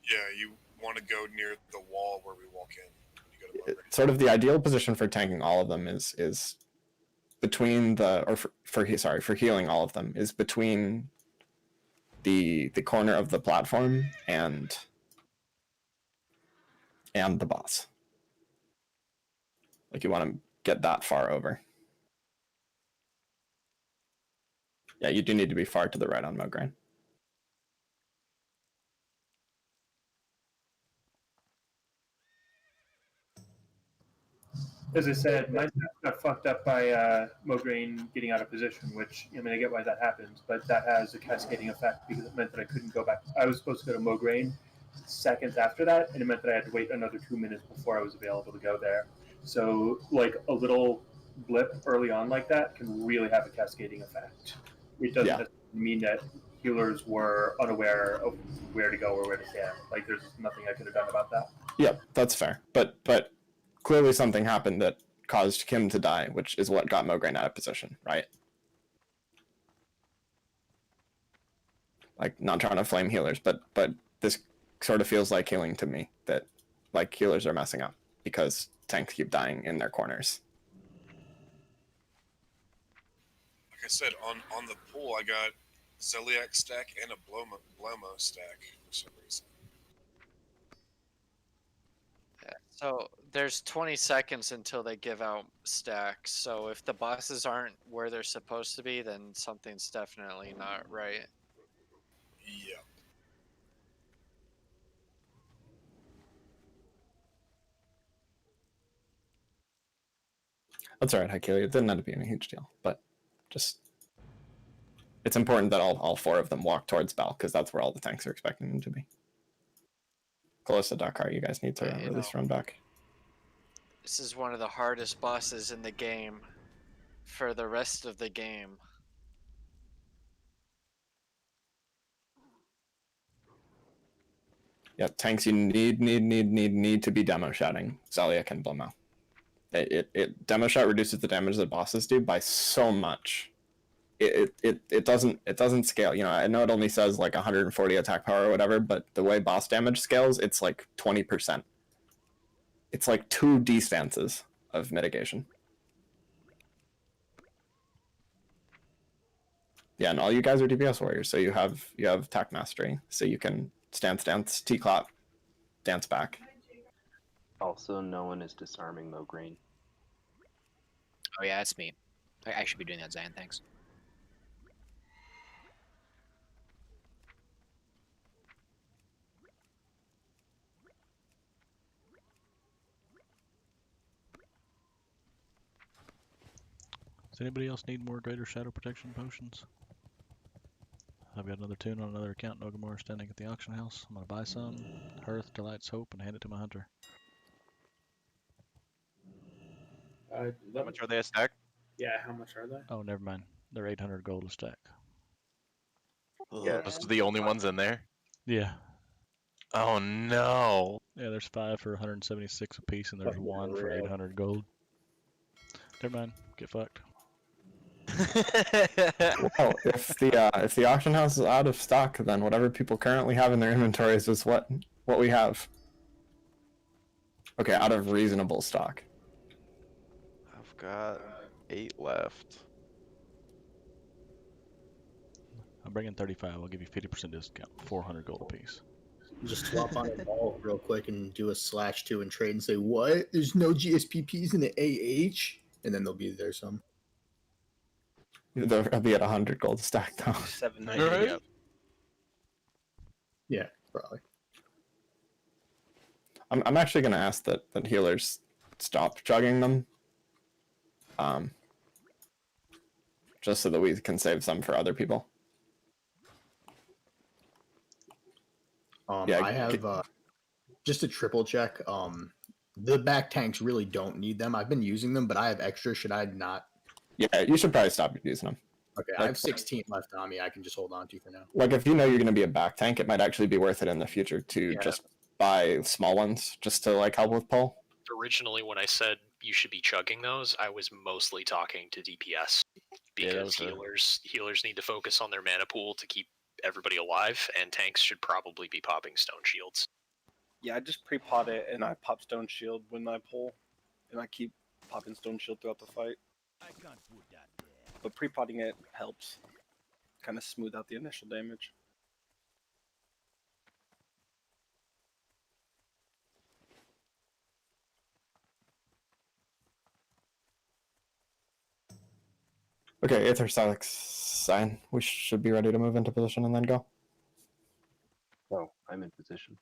Yeah, you want to go near the wall where we walk in. When you go to Mograine. Sort of the ideal position for tanking all of them is between the for healing all of them is between the corner of the platform and the boss. Like you want to get that far over. Yeah, you do need to be far to the right on Mograine. As I said, my stack got fucked up by Mograine getting out of position, which, I mean, I get why that happens, but that has a cascading effect because it meant that I couldn't go back. I was supposed to go to Mograine seconds after that, and it meant that I had to wait another 2 minutes before I was available to go there. So, like, a little blip early on like that can really have a cascading effect. It doesn't mean that healers were unaware of where to go or where to stand. Like, there's nothing I could have done about that. Yep, that's fair. But clearly something happened that caused Kim to die, which is what got Mograine out of position, right? Like, not trying to flame healers, but this sort of feels like healing to me, that like healers are messing up because tanks keep dying in their corners. Like I said, on the pool, I got Zeliek stack and a Blomo stack for some reason. So there's 20 seconds until they give out stacks. So if the bosses aren't where they're supposed to be, then something's definitely not right. Yeah. That's all right, Hykelia. It didn't end up being a huge deal, but just it's important that all 4 of them walk towards Bell because that's where all the tanks are expecting them to be. Callista, Dakar, you guys need to You release know, run back. this is one of the hardest bosses in the game for the rest of the game. Yeah, tanks you need to be demo shotting Zeliek and Blumel. It demo shot reduces the damage that bosses do by so much. It doesn't scale. You know, I know it only says like 140 attack power or whatever, but the way boss damage scales, it's like 20%. It's like 2 D-stances of mitigation. Yeah, and all you guys are DPS warriors, so you have attack mastery, so you can stance, T-clap, dance back. Also, no one is disarming Mograine. Oh yeah, that's me. I should be doing that, Zan. Thanks. Does anybody else need more greater shadow protection potions? I've got another tune on another account, Nogamore, standing at the auction house. I'm gonna buy some, Hearth, Delight's Hope, and hand it to my hunter. How much are they a stack? Yeah, how much are they? Oh, never mind. They're 800 gold a stack. Yeah, those are the only ones in there. Yeah. Oh no. Yeah, there's 5 for 176 apiece, and there's Fucking 1 for real. 800 gold. Never mind. Get fucked. Well, if the auction house is out of stock, then whatever people currently have in their inventories is what we have. Okay, out of reasonable stock. I've got 8 left. I'm bringing 35. I'll give you 50% discount. 400 gold apiece. Just swap on a ball real quick and do a /2 and trade and say, what? There's no GSPPs in the AH? And then there'll be there some. They'll be at 100 gold a stack though. 790. Yep. Yeah, probably. I'm actually gonna ask that healers stop chugging them. Just so that we can save some for other people. I have just a triple check. The back tanks really don't need them. I've been using them, but I have extra. Should I not? Yeah, you should probably stop using them. Okay, I have 16 left on me. I can just hold on to for now. Like if you know you're gonna be a back tank, it might actually be worth it in the future to just buy small ones just to like help with pull. Originally, when I said you should be chugging those, I was mostly talking to DPS because healers need to focus on their mana pool to keep everybody alive, and tanks should probably be popping stone shields. Yeah, I just pre-pot it and I pop stone shield when I pull, and I keep popping stone shield throughout the fight. But pre-potting it helps kind of smooth out the initial damage. Okay, Aether Silex sign. We should be ready to move into position and then go. Oh, I'm in position.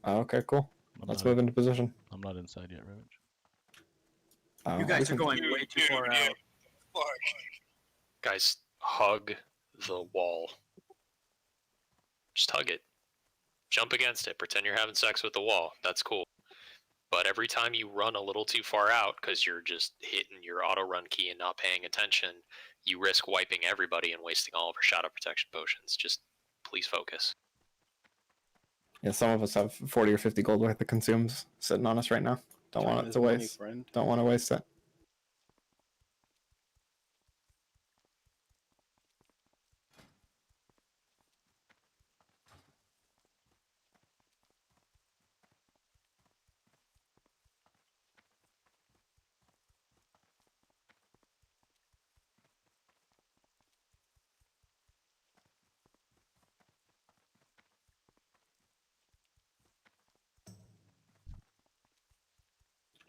Okay, cool. Let's move into position. I'm not inside yet, Ravage. You guys are going way too far out. Guys, hug the wall. Just hug it. Jump against it. Pretend you're having sex with the wall. That's cool. But every time you run a little too far out because you're just hitting your auto run key and not paying attention, you risk wiping everybody and wasting all of our shadow protection potions. Just please focus. Yeah, some of us have 40 or 50 gold worth of consumes sitting on us right now. Don't want it to waste. Don't want to waste it.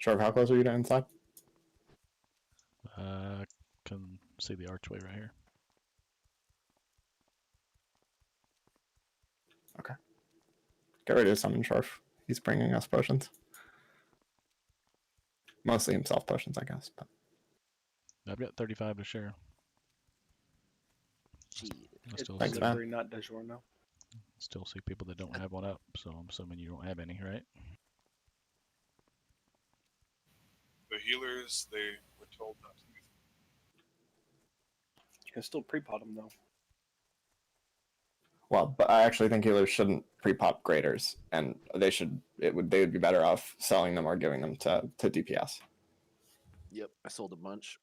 Shorf, how close are you to inside? Can see the archway right here. Get ready to summon Shorf. He's bringing us potions. Mostly himself potions, I guess. But I've got 35 to share. It's Thanks, man. delivery, not DiGiorno. Still see people that don't have one up, so I'm assuming you don't have any, right? The healers, they were told not to use You can still pre-pot them though. well, but I actually think healers shouldn't pre-pop graders, and they would be better off selling them or giving them to DPS. Yep, I sold a bunch.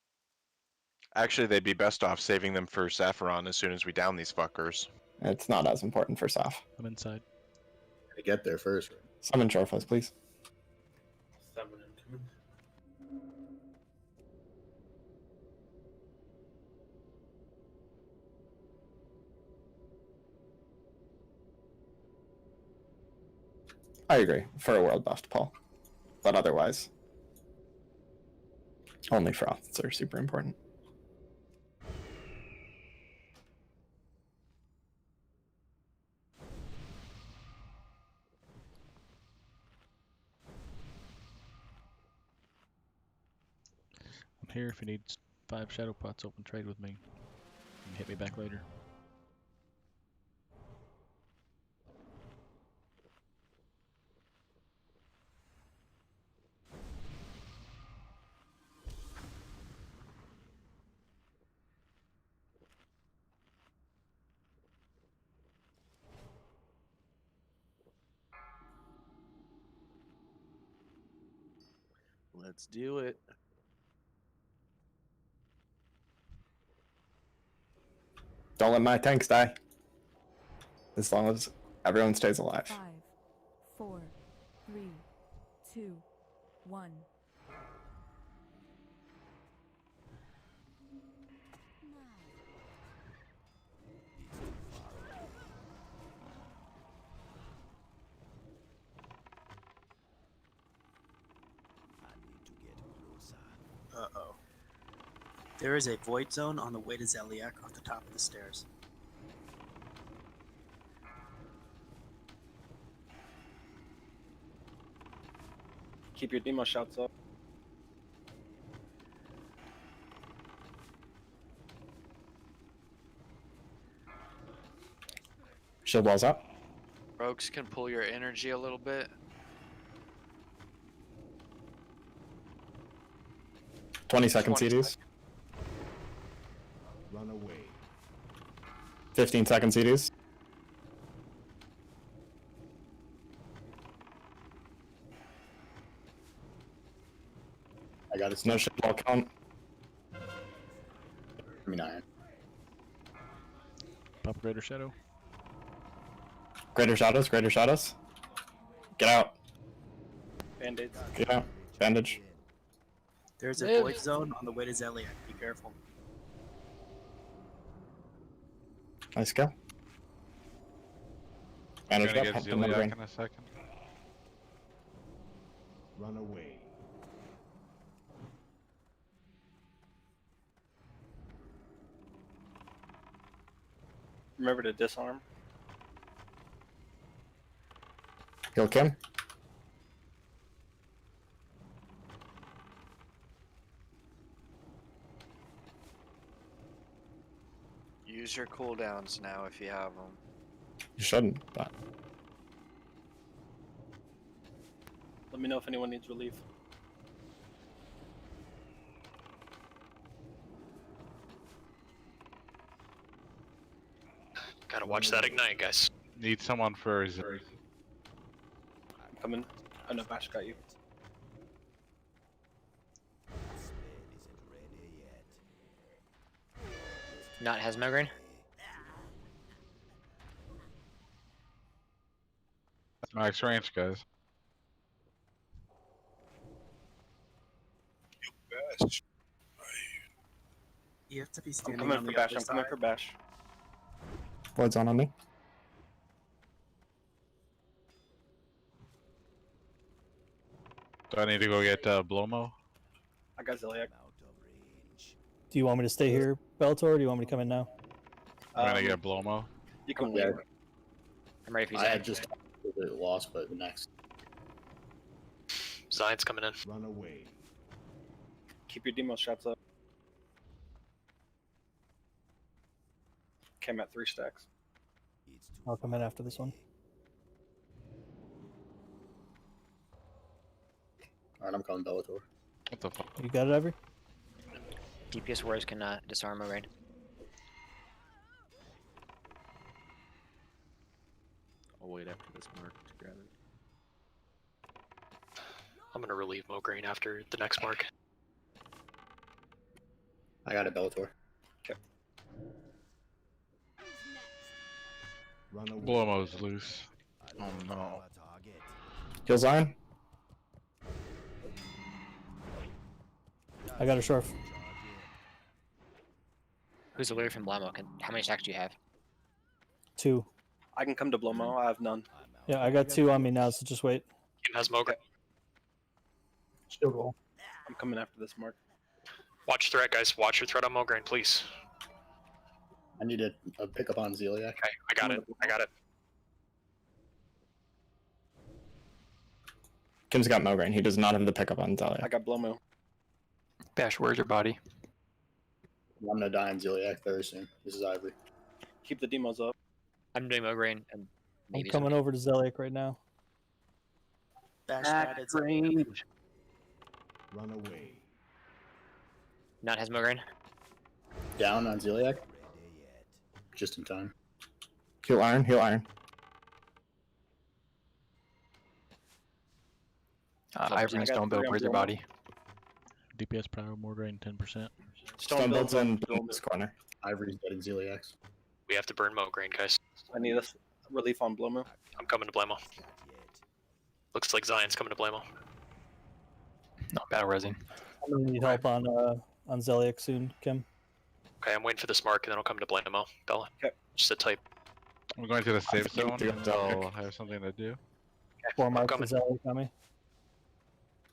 Actually, they'd be best off saving them for Saffron as soon as we down these fuckers. It's not as important for Saf. I'm inside. I get there first. Summon Shorfuzz, please. Summon him to me. I agree, for a world buffed Paul. But otherwise, only froths are super important. I'm here if you need 5 shadow pots, open trade with me. You can hit me back later. Let's do it. Don't let my tanks die. As long as everyone stays alive. 5, 4, 3, 2, 1. Uh-oh. There is a void zone on the way to Zeliek off the top of the stairs. Keep your demo shouts up. Shield walls up. Rogues can pull your energy a little bit. 20-second 20 CDs. Run away. 15-second CDs. I got it. No shield wall count. I mean, I. Pop greater shadow. Greater shadows, greater shadows. Get out. Band-aids. Get out. Bandage. There's a Live. void zone on the way to Zeliek. Be careful. Nice kill. Bandage Gonna up. get Pump another Zeliak ring. in a second. Run away. Remember to disarm. Heal Kim. Use your cooldowns now if you have them. You shouldn't, but Let me know if anyone needs relief. Gotta watch that ignite, guys. Need someone for his. I'm coming. Oh no, Bash got you. Not has Mankrik. Max range, guys. Bash. You have to be I'm standing coming on for the Bash. other I'm coming side. for Bash. Void's on me. Do I need to go get Blomo? I got Zeliek. Do you want me to stay here, Beltor, or do you want me to come in now? I'm gonna get Blomo. You can Yeah. wait. I'm ready for you. I Zach. had just completely lost, but next. Zion's coming in. Run away. Keep your demo shots up. Came at 3 stacks. I'll come in after this one. Alright, I'm calling Bellator. What the fuck? You got it, Ivory? DPS warriors can disarm a raid. I'll wait after this mark to grab it. I'm gonna relieve Mograine after the next mark. I got a Bellator. Okay. Run away. Blomo's loose. Oh no. Kill Zion. I got a Shorf. Who's away from Blamo? How many stacks do you have? 2. I can come to Blomo. I have none. Yeah, I got 2 on me now, so just wait. Kim has Mograine. Shield roll. I'm coming after this mark. Watch threat, guys. Watch your threat on Mograine, please. I need a pickup on Zeliak. Okay, I got it. I got it. Kim's got Mograine. He does not have the pickup on I Zalia. got Blomo. Bash, where's your body? I'm gonna die on Zeliak very soon. This is Ivory. Keep the demos up. I'm doing Mograine and I'm maybe coming over to Zeliak right now. Bash Back added range. Run away. Not has Mograine. Down on Zeliak. Just in time. Heal Iron. Heal Iron. Ivory and Stone Build, where's your body? DPS power, Mograine 10%. Stone builds in this corner. Ivory's dead in Zeliak's. We have to burn Mograine, guys. I need a relief on Blomo. I'm coming to Blamo. Looks like Zion's coming to Blamo. Not battle resing. I'm gonna need help on Zeliak soon, Kim. Okay, I'm waiting for this mark, and then I'll come to Blamo. Bella. Okay. Just sit tight. I'm going to the safe zone, do and I'll have something to do. 4 marks coming. for Zeliak on me.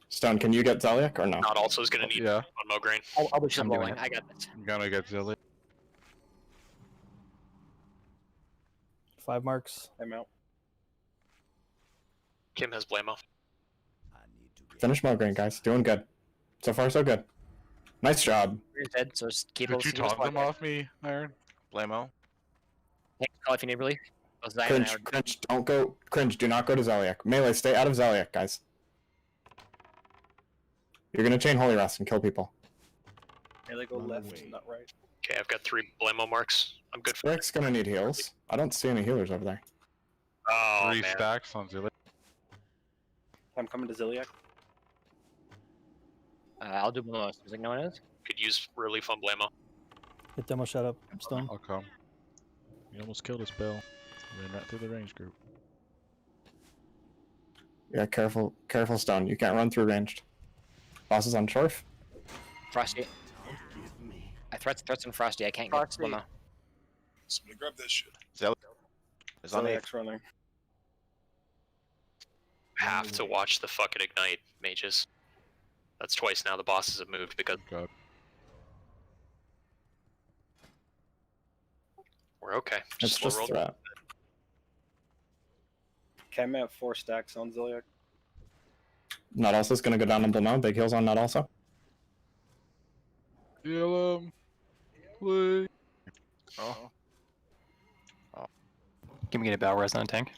Stone, can you get Zeliak or no? Not also is gonna need Yeah. on Mograine. I'll be I'm doing blowing. it. I got this. I'm gonna get Zilly. 5 marks. I'm out. Kim has Blamo. Finish Mograine, guys. Doing good. So far, so good. Nice job. You're dead, so just keep Did you taunt them off me, Iron? Blamo. Call if you need relief. Oh, Zion and I Cringe, are- cringe, don't go. Cringe, do not go to Zeliak. Melee, stay out of Zeliak, guys. You're gonna chain Holy Rest and kill people. Yeah, they go Run left, away. not right. Okay, I've got 3 Blamo marks. I'm good for. Rick's gonna need heals. I don't see any healers over there. Oh 3 man. stacks on Zilly. I'm coming to Zeliak. I'll do Blamo. Seems like no one is. Could use relief on Blamo. Get demo shut up, Stone. I'll come. You almost killed us, Bill. Ran right through the range group. Yeah, careful, careful, Stone. You can't run through ranged. Boss is on Shorf. Frosty. I threats and Frosty. I can't get Frosty. Blamo. Somebody grab that shit. Zeliak is on the Zeliak's running. Have to watch the fucking ignite, mages. That's twice now the bosses have moved because God. we're okay. It's slow just roll. threat. Okay, I'm at 4 stacks on Zeliak. Not also is gonna go down on Blamo. Big heals on Not also. Heal him. Please. Oh. Can we get a battle res on a tank?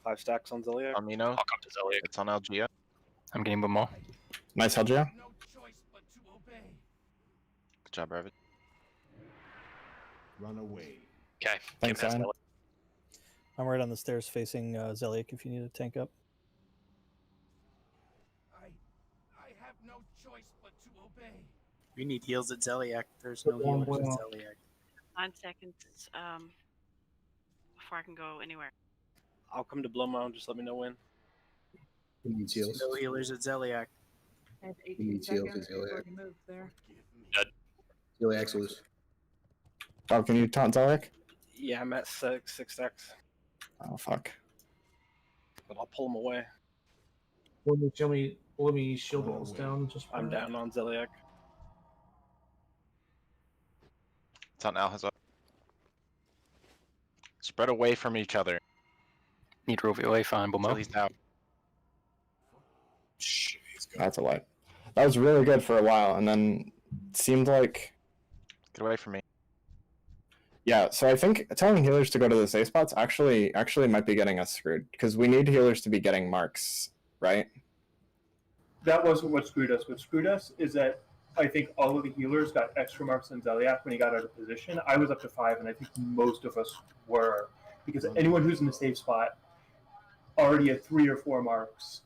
5 stacks on Zeliak. Amino. I'll come to Zeliak. It's on Algia. I'm getting them all. Nice Helgeo. Good job, Rabbit. Run away. Okay. Thanks, Kim has Zion. Zeliak. I'm right on the stairs facing Zeliak if you need a tank up. We need heals at Zeliak. There's no healers at Zeliak. 9 seconds before I can go anywhere. I'll come to Blomo. Just let me know when. Who needs heals? No healers at Zeliak. I have He 18 needs heals seconds in before Zeliak. you move there. Zeliak's loose. Oh, can you taunt Zeliak? Yeah, I'm at 6 stacks. Oh fuck. But I'll pull him away. Let me shield Run walls away. down. Just I'm down on Zeliak. It's on Alhazar. Spread away from each other. Need Rovio fine, So Bomo. he's out. Shit, he's gone. That's a lot. That was really good for a while, and then seemed like Get away from me. yeah. So I think telling healers to go to the safe spots actually might be getting us screwed because we need healers to be getting marks, right? That wasn't what screwed us. What screwed us is that I think all of the healers got extra marks on Zeliak when he got out of position. I was up to 5, and I think most of us were, because anyone who's in the safe spot already at 3 or 4 marks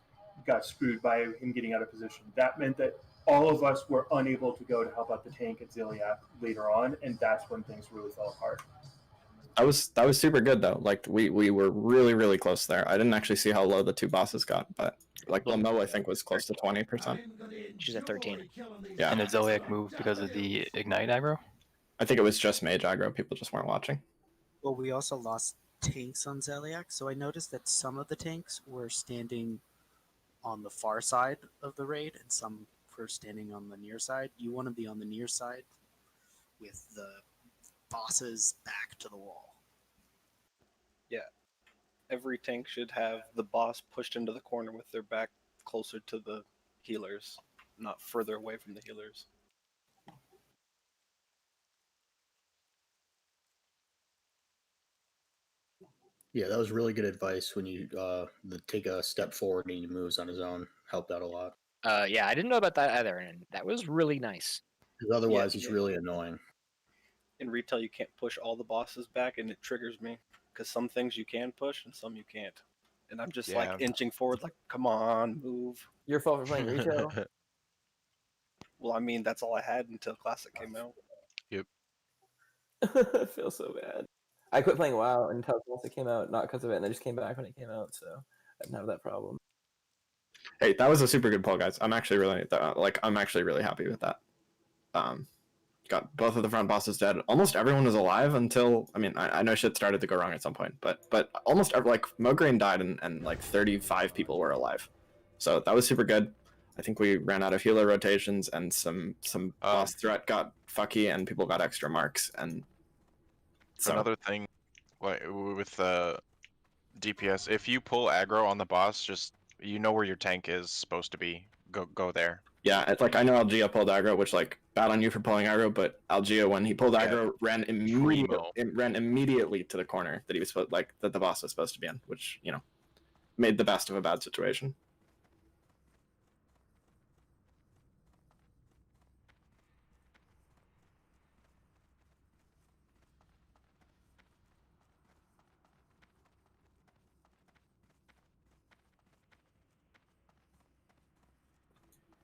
got screwed by him getting out of position. That meant that all of us were unable to go to help out the tank at Zeliak later on, and that's when things really fell apart. That was super good though. Like we were really close there. I didn't actually see how low the 2 bosses got, but like Lamo I think was close to 20%. She's at 13. Yeah. And did Zeliak move because of the Ignite aggro? I think it was just mage aggro. People just weren't watching. Well, we also lost tanks on Zeliak, so I noticed that some of the tanks were standing on the far side of the raid, and some were standing on the near side. You want to be on the near side with the bosses back to the wall. Yeah. Every tank should have the boss pushed into the corner with their back closer to the healers, not further away from the healers. Yeah, that was really good advice when you take a step forward and he moves on his own. Helped out a lot. Yeah, I didn't know about that either, and that was really nice. Because otherwise, Yeah, he's yeah. really annoying. In retail, you can't push all the bosses back, and it triggers me because some things you can push and some you can't. And I'm just like inching forward, like, come on, move. Your fault for playing retail. Well, I mean, that's all I had until Classic came out. Yep. I feel so bad. I quit playing WoW until it came out, not because of it, and I just came back when it came out, so I didn't have that problem. Hey, that was a super good poll, guys. I'm actually really happy with that. Got both of the front bosses dead. Almost everyone was alive until, I mean, I know shit started to go wrong at some point, but almost like Mograine died and like 35 people were alive. So that was super good. I think we ran out of healer rotations and some boss threat got fucky and people got extra marks. And so Another thing, like with DPS, if you pull aggro on the boss, just you know where your tank is supposed to be. Go there. yeah, it's like I know Algia pulled aggro, which like bad on you for pulling aggro, but Algia when he pulled aggro ran immediately to the corner that he was supposed, like that the boss was supposed to be in, which you know made the best of a bad situation.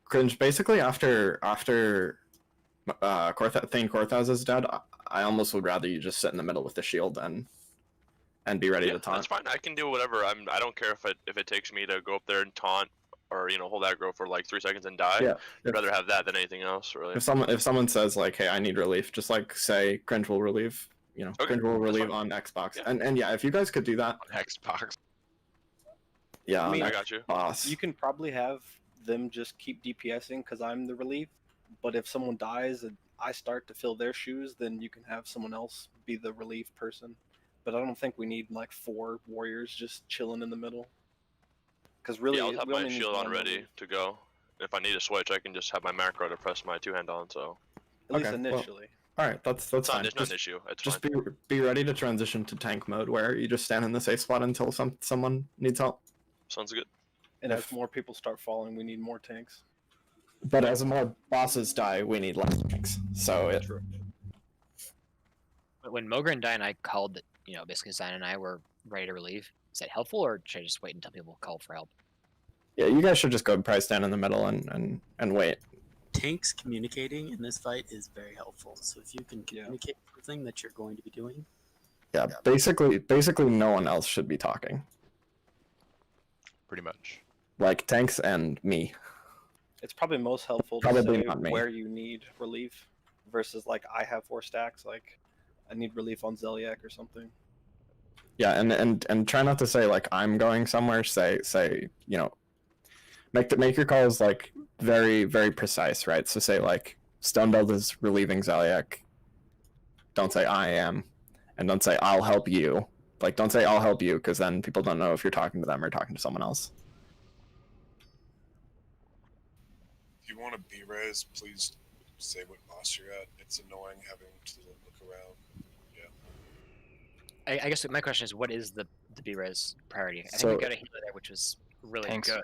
Cringe. Basically, after Thane Korthaz is dead, I almost would rather you just sit in the middle with the shield and be ready to taunt. That's fine. I can do whatever. I don't care if it takes me to go up there and taunt or hold aggro for like 3 seconds and die. Yeah. I'd rather have that than anything else, really. If someone says like, "Hey, I need relief," just like say, "Cringe will relieve." You know, Okay, Cringe will relieve on Xbox. And yeah, if you guys could do that on Xbox. Yeah, I mean, on I got you. Boss. You can probably have them just keep DPSing because I'm the relief. But if someone dies and I start to fill their shoes, then you can have someone else be the relief person. But I don't think we need like 4 warriors just chilling in the middle. Because really, yeah, I'll have we my only need shield on one ready relief. to go. If I need a switch, I can just have my macro to press my 2-hand on. So At least Okay, well, initially. All right, that's it's fine. not an issue. It's Just fine. be ready to transition to tank mode where you just stand in the safe spot until someone needs help. Sounds good. And as more people start falling, we need more tanks. But as more bosses die, we need less tanks. So it. But when Mograine died and I called that, basically Zion and I were ready to relieve, is that helpful or should I just wait until people call for help? Yeah, you guys should just go probably stand in the middle and wait. Tanks communicating in this fight is very helpful. So if you can communicate something that you're going to be doing, Yeah, basically no one else should be talking. Pretty much. Like tanks and me. It's probably most helpful to Probably say not me. where you need relief versus like I have 4 stacks, like I need relief on Zeliak or something. Yeah, and try not to say like I'm going somewhere. Say make your calls like very very precise, right? So say like Stonebelt is relieving Zeliak. Don't say I am, and don't say I'll help you, Like, don't say I'll help you, because then people don't know if you're talking to them or talking to someone else. If you want to B-res, please say what boss you're at. It's annoying having to look around. Yeah. I guess my question is, what is the B-res priority? I So- think we got a healer there, which was really Tanks. good.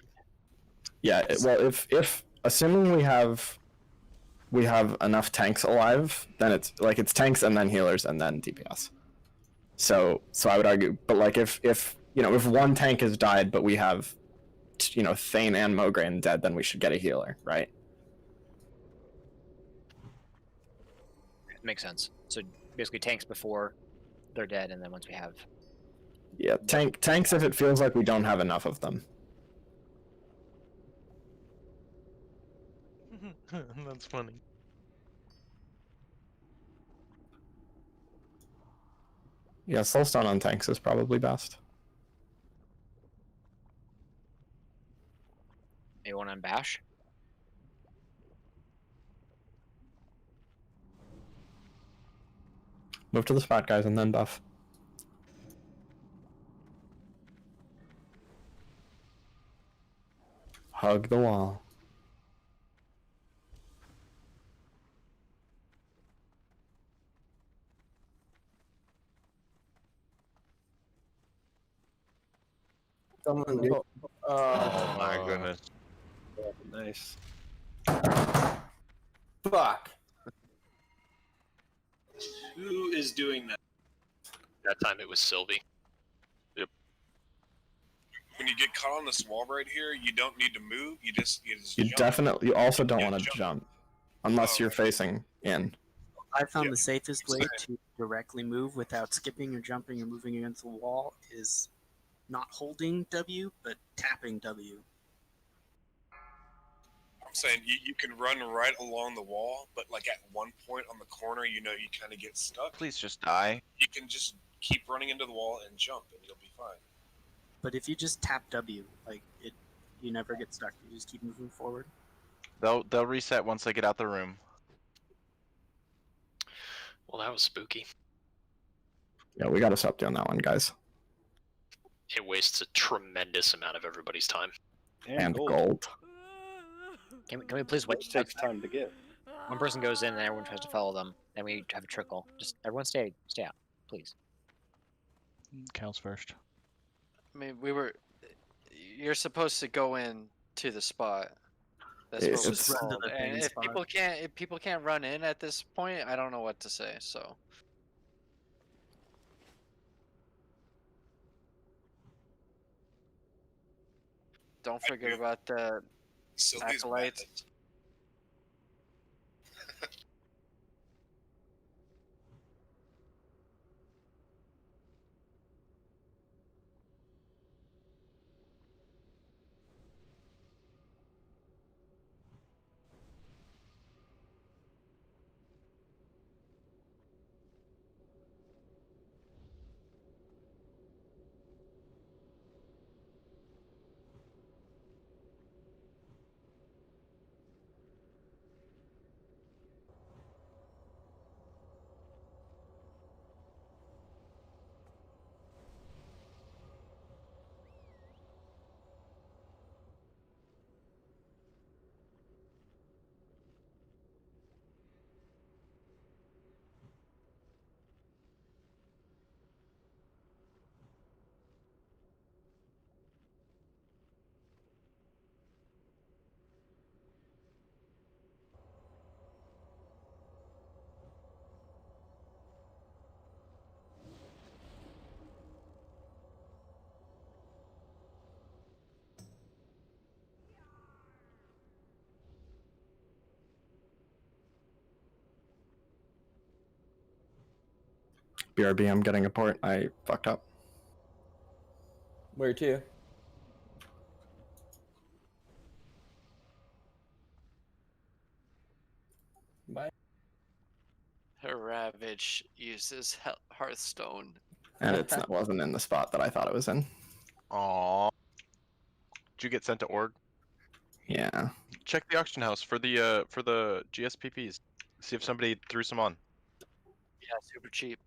Yeah, well, if assuming we have enough tanks alive, then it's like it's tanks and then healers and then DPS. So I would argue, but like if one tank has died, but we have Thane and Mograine dead, then we should get a healer, right? Makes sense. So basically, tanks before they're dead, and then once we have. Yeah, tanks if it feels like we don't have enough of them. That's funny. Yeah, Soulstone on tanks is probably best. Anyone on Bash? Move to the spot, guys, and then buff. Hug the wall. Someone do. Oh my goodness. Nice. Fuck. Who is doing that? That time it was Sylvie. When you get caught on this wall right here, you don't need to move. You just You also don't want to jump unless you're facing in. I found the safest way to directly move without skipping or jumping or moving against the wall is not holding W, but tapping W. I'm saying you can run right along the wall, but like at one point on the corner, you kind of get stuck. Please just die. You can just keep running into the wall and jump, and you'll be fine. But if you just tap W, you never get stuck. You just keep moving forward. They'll reset once they get out the room. Well, that was spooky. Yeah, we gotta stop doing that one, guys. It wastes a tremendous amount of everybody's time. And gold. Can we please wait? Which takes time to get. One person goes in and everyone tries to follow them. Then we have a trickle. Just everyone stay out, please. Counts first. I mean, you're supposed to go in to the spot. That's It's- what was it's- told. And if people can't run in at this point, I don't know what to say. So. Don't forget about the Sylvie's acolytes. mad. BRB, I'm getting a port. I fucked up. Where to? Bye. Ravage uses Hearthstone. And it wasn't in the spot that I thought it was in. Aww. Did you get sent to org? Yeah. Check the auction house for the GSPPs. See if somebody threw some on. Yeah, super cheap.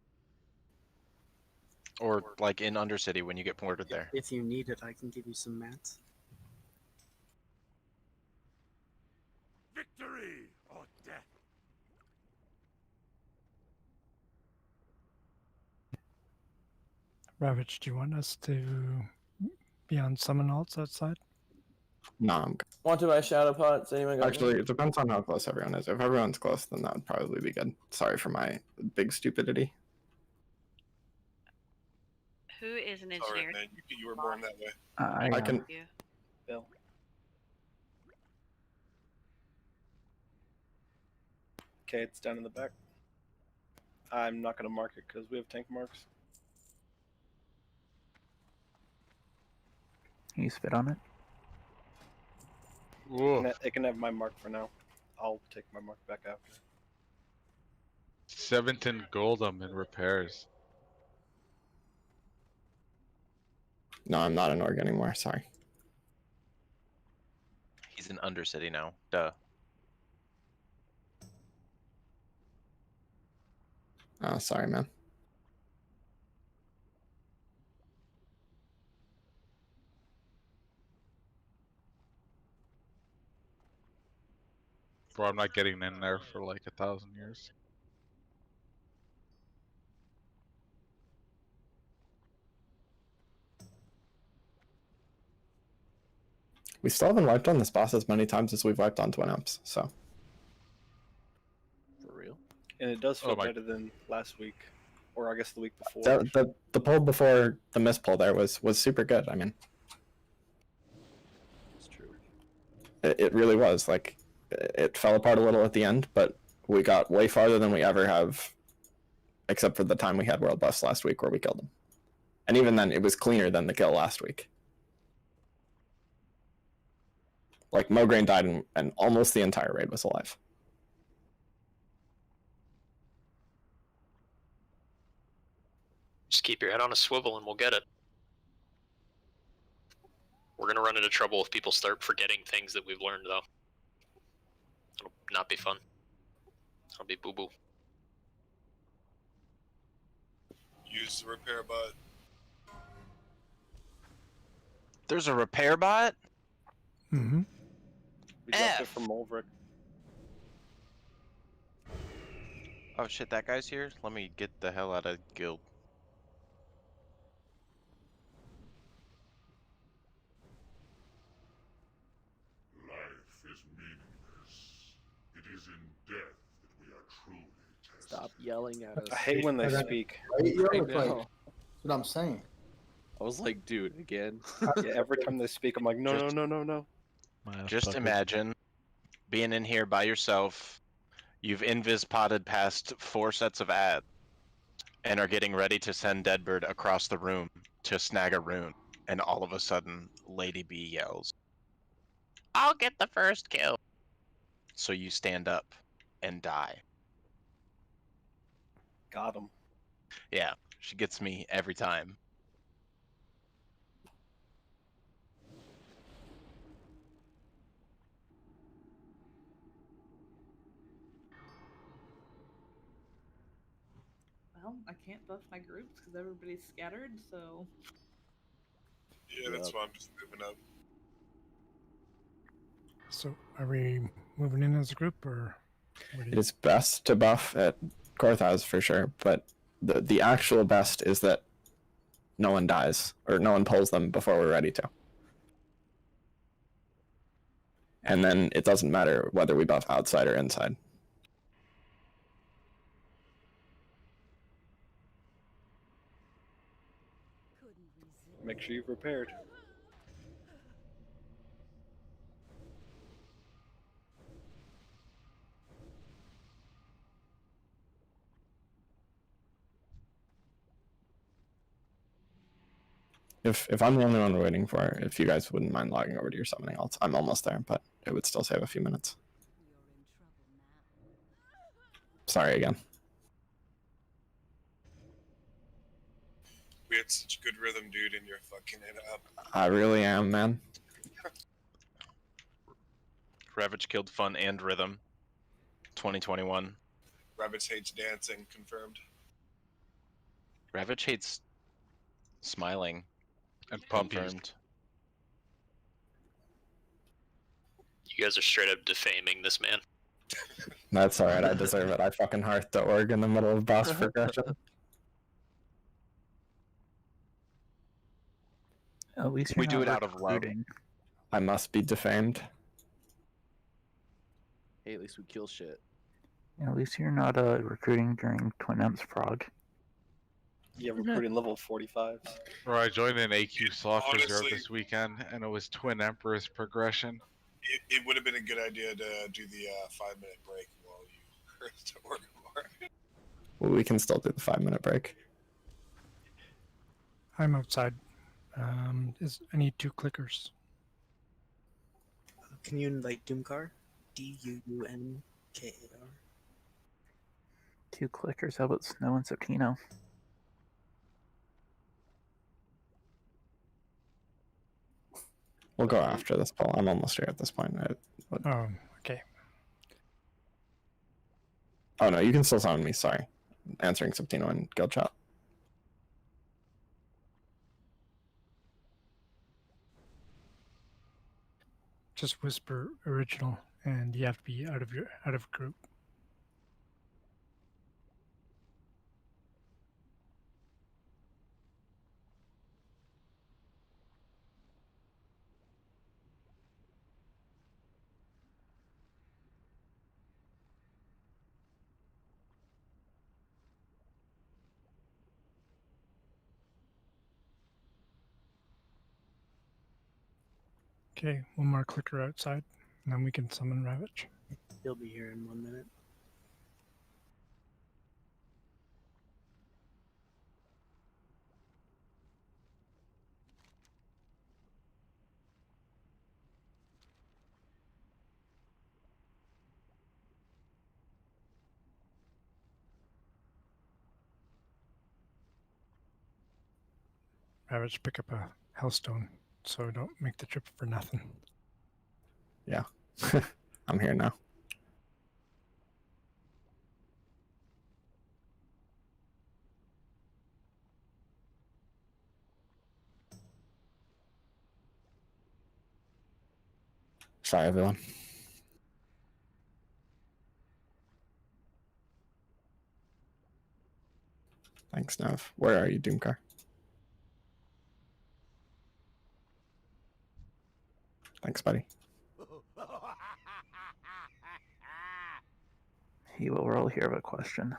Or like in Undercity when you get ported there. If you need it, I can give you some mats. Victory or death. Ravage, do you want us to be on summon alts outside? No, I'm good. Want to buy shadow pots? Anyone got Actually, one? it depends on how close everyone is. If everyone's close, then that would probably be good. Sorry for my big stupidity. Who is an It's all right, engineer? man. You were born that way. I can. You. Bill. Okay, it's down in the back. I'm not going to mark it because we have tank marks. Can you spit on it? It can have my mark for now. I'll take my mark back after. 17 gold I'm in repairs. No, I'm not an org anymore. Sorry. He's in Undercity now. Duh. Oh, sorry, man. Bro, I'm not getting in there for like 1,000 years. We still haven't wiped on this boss as many times as we've wiped on Twin Ups, so. For real? And it does feel Oh my- better than last week. Or I guess the week before. The pull before the miss pull there was super good. I mean, It's true. it really was. Like, it fell apart a little at the end, but we got way farther than we ever have, except for the time we had World Buffs last week where we killed him. And even then, it was cleaner than the kill last week. Like, Mograine died and almost the entire raid was alive. Just keep your head on a swivel and we'll get it. We're gonna run into trouble if people start forgetting things that we've learned, though. It'll not be fun. It'll be boo-boo. Use the repair bot. There's a repair bot? Mm-hmm. We got it from Ulrich. Oh shit, that guy's here? Let me get the hell out of guild. Life is meaningless. It is in death that we are truly tested. Stop yelling at us. I hate when they speak. Right? You're I like, know. that's what I'm saying. I was like, dude, again. Yeah, every time they speak, I'm like, no, Just- no, no, no, no. Just imagine being in here by yourself. You've invis potted past 4 sets of ads and are getting ready to send Deadbird across the room to snag a rune. And all of a sudden, Lady B yells, "I'll get the first kill." So you stand up and die. Got him. Yeah, she gets me every time. Well, I can't buff my groups because everybody's scattered, so. Yeah, that's why I'm just moving up. So, are we moving in as a group, or? It is best to buff at Korthaz for sure, but the actual best is that no one dies, or no one pulls them before we're ready to. And then it doesn't matter whether we buff outside or inside. Make sure you've repaired. If I'm the only one we're waiting for, if you guys wouldn't mind logging over to your summoning alts, I'm almost there, but it would still save a few minutes. Sorry again. We had such good rhythm, dude, and you're fucking it up. I really am, man. Ravage killed fun and rhythm. 2021. Rabbits hates dancing, confirmed. Ravage hates Smiling. And puppies. Confirmed. You guys are straight up defaming this man. That's alright, I deserve it. I fucking heart the org in the middle of boss progression. At least We you're do not it out of love. recruiting. I must be defamed. Hey, at least we kill shit. At least you're not recruiting during Twin M's Frog. Yeah, recruiting level 45s. Or I joined an AQ soft reserve Honestly- this weekend, and it was Twin Emperor's progression. It would have been a good idea to do the 5-minute break while you were at work more. Well, we can still do the 5-minute break. I'm outside. I need 2 clickers. Can you invite Doomcar? Duunkar. 2 clickers. How about Snow and Sokino? We'll go after this poll. I'm almost here at this point. Oh, okay. Oh no, you can still summon me, sorry. Answering Septino and Guild Chat. Just whisper original, and you have to be out of group. Okay, one more clicker outside, and then we can summon Ravage. He'll be here in 1 minute. Ravage, pick up a Hellstone, so don't make the trip for nothing. Yeah. I'm here now. Sorry, everyone. Thanks, Nev. Where are you, Doomcar? Thanks, buddy. He will roll here of a question.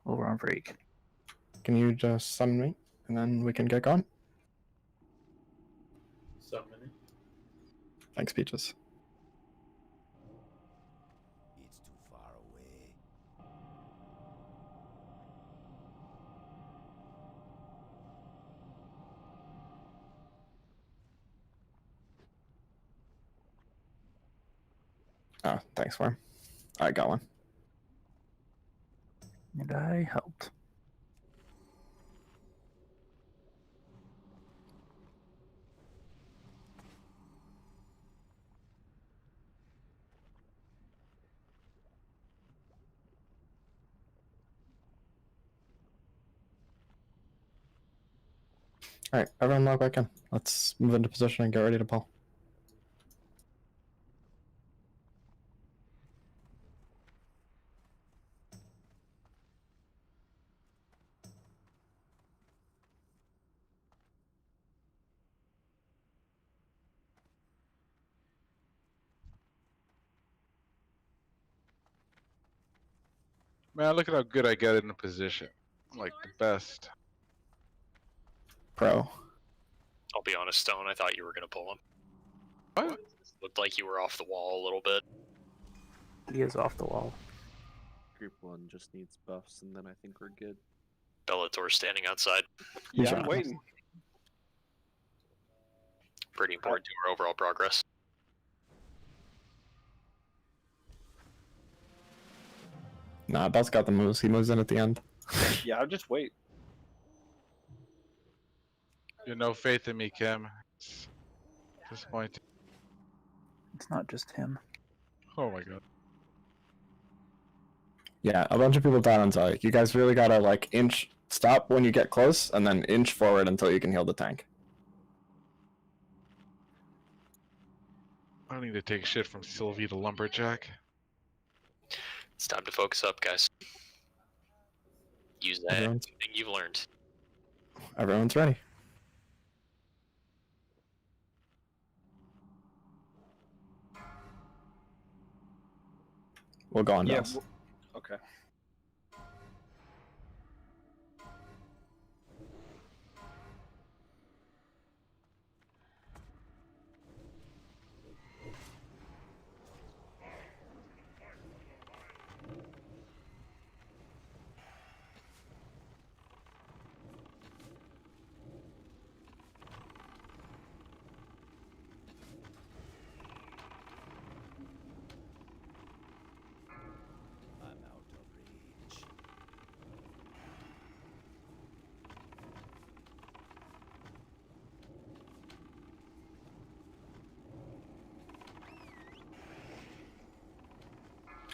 Over on break. Can you just summon me, and then we can get going? Summoning. Thanks, Peaches. It's too far away. Oh, thanks, Worm. I got one. And I helped. Alright, everyone log back in. Let's move into position and get ready to pull. Man, look at how good I get in a position. Like the best. Pro. I'll be honest, Stone. I thought you were gonna pull him. What? Looked like you were off the wall a little bit. He is off the wall. Group 1 just needs buffs, and then I think we're good. Bellator standing outside. Yeah, I'm waiting. Pretty important to our overall progress. Nah, Bell's got the moves. He moves in at the end. Yeah, I'll just wait. You have no faith in me, Kim. It's disappointing. It's not just him. Oh my god. Yeah, a bunch of people died on Zayek. You guys really gotta like inch Stop when you get close, and then inch forward until you can heal the tank. I need to take shit from Sylvie the Lumberjack. It's time to focus up, guys. Use that Everyone's- thing you've learned. Everyone's ready. We'll go on Yeah. Dust. Okay. I'm out of reach.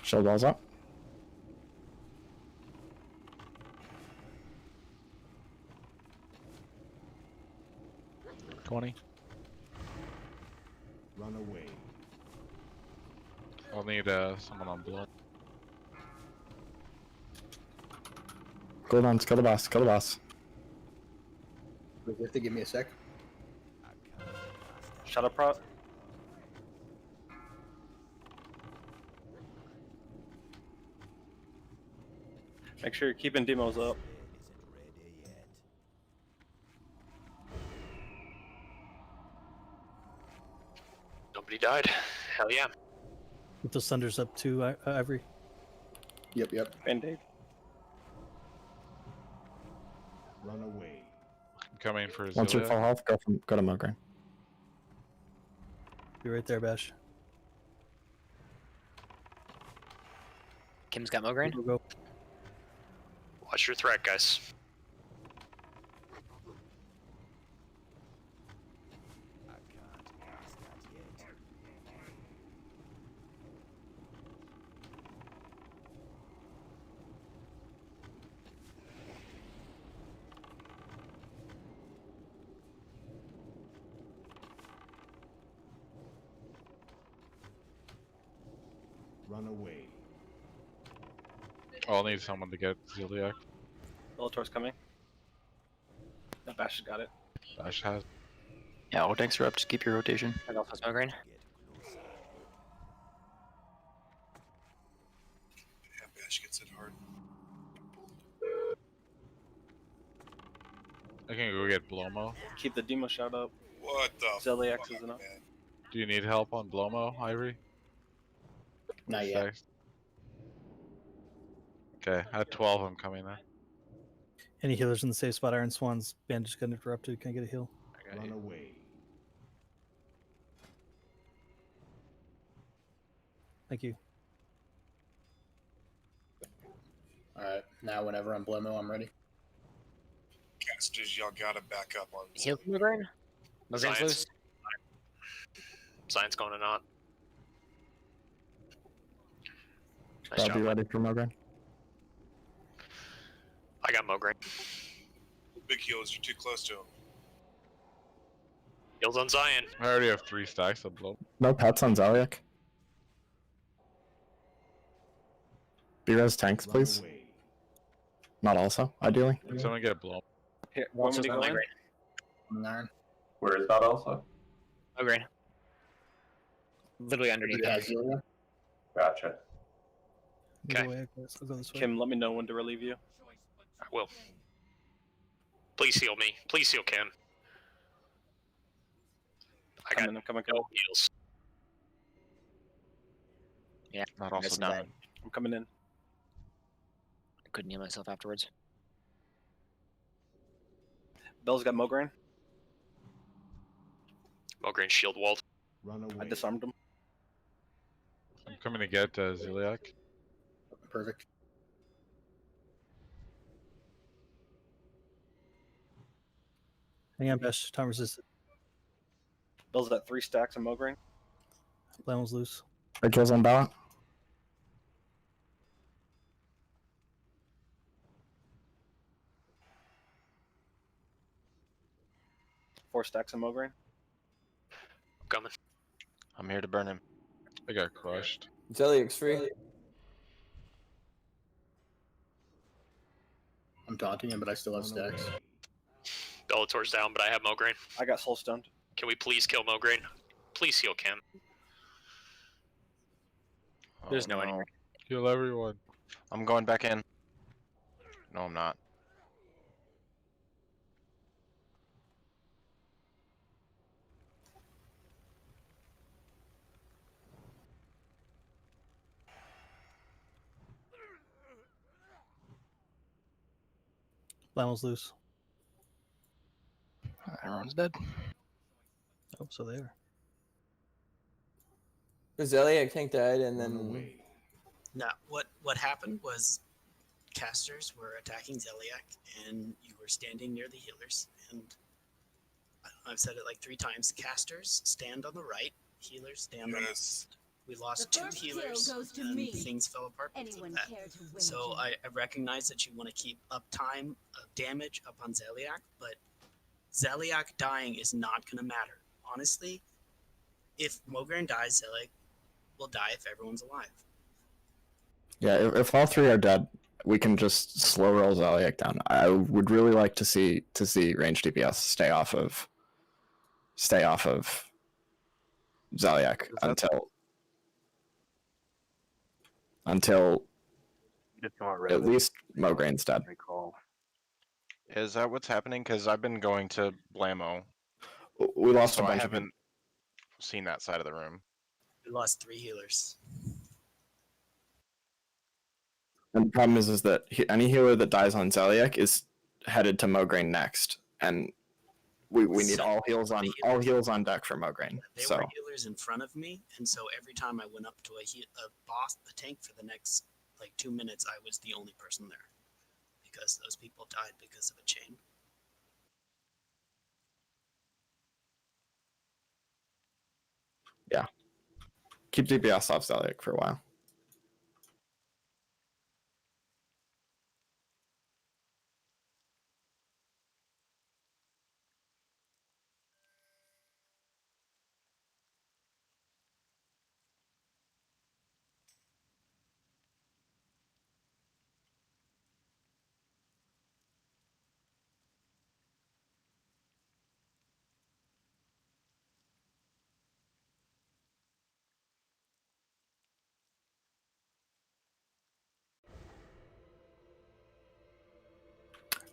Shield walls up. $20. Run away. I'll need someone on blood. Cooldowns, kill the boss, kill the boss. You have to give me a sec. Shadow prot. Make sure you're keeping demos up. Nobody died. Hell yeah. With the Sunders up too, Ivory. Yep, yep. Band-aid. Run away. I'm coming for Once you're Zilliak. full health, go to Mograine. Be right there, Bash. Kim's got Mograine. Go, go. Watch your threat, guys. Run away. I'll need someone to get Zilliak. Bellator's coming. That Bash has got it. Bash has. Yeah, all tanks are up. Just keep your rotation. And also Mograine. Yeah, Bash gets it hard. I can go get Blomo. Keep the demo shout up. What the Zeliax fuck, is enough. man? Do you need help on Blomo, Ivory? Not yet. Okay, at 12 I'm coming then. Any healers in the safe spot? Iron Swan's bandage got interrupted. Can I get a heal? Run away. Thank you. Alright, now whenever I'm Blomo, I'm ready. Casters, y'all gotta back up on Heal Mograine. Mograine's Science. loose. Science going to not. Nice I'll job. be ready for Mograine. I got Mograine. big heals. You're too close to him. Heals on Zion. I already have 3 stacks of blow. No pets on Zeliak. B-res tanks, please. Not also, ideally. Can someone get blow? Here, want me to go in? Nine. Where is that also? Mograine. Literally underneath Yeah, it. Zilliak. Gotcha. Okay. I'll go this way. Kim, let me know when to relieve you. I will. Please heal me. Please heal Kim. I got I'm coming. no heals. Yeah, Not also that's done. I'm coming in. I couldn't heal myself afterwards. Bell's got Mograine. Mograine shield walled. Run away. I disarmed him. I'm coming to get Ziliak. Perfect. Hang on, Bash. Time resisted. Bell's got 3 stacks of Mograine. Lamb was loose. Red kills on Bala. 4 stacks of Mograine. Coming. I'm here to burn him. I got crushed. Zeliak's free. I'm taunting him, but I still have stacks. Bellator's down, but I have Mograine. I got soul stoned. Can we please kill Mograine? Please heal Kim. There's no one. Kill everyone. I'm going back in. No, I'm not. Lamel's loose. Everyone's dead. Oh, so they are. The Zeliak tank died, and then No, what happened was casters were attacking Zeliak, and you were standing near the healers. And I've said it like 3 times: casters stand on the right, healers stand on the left. We lost 2 healers, and things fell apart because of that. So I recognize that you want to keep uptime of damage up on Zeliak, but Zeliak dying is not going to matter. Honestly, if Mograine dies, Zeliak will die if everyone's alive. Yeah, if all 3 are dead, we can just slow roll Zeliak down. I would really like to see range DPS stay off of Zeliak until at least Mograine's dead. Is that what's happening? Because I've been going to Blammo. We lost so a bunch I of haven't seen that side of the room. We lost 3 healers. And the problem is that any healer that dies on Zeliak is headed to Mograine next, and we need all heals on deck for Mograine. They So were healers in front of me, and so every time I went up to a tank for the next like 2 minutes, I was the only person there because those people died because of a chain. yeah, keep DPS off Zeliak for a while.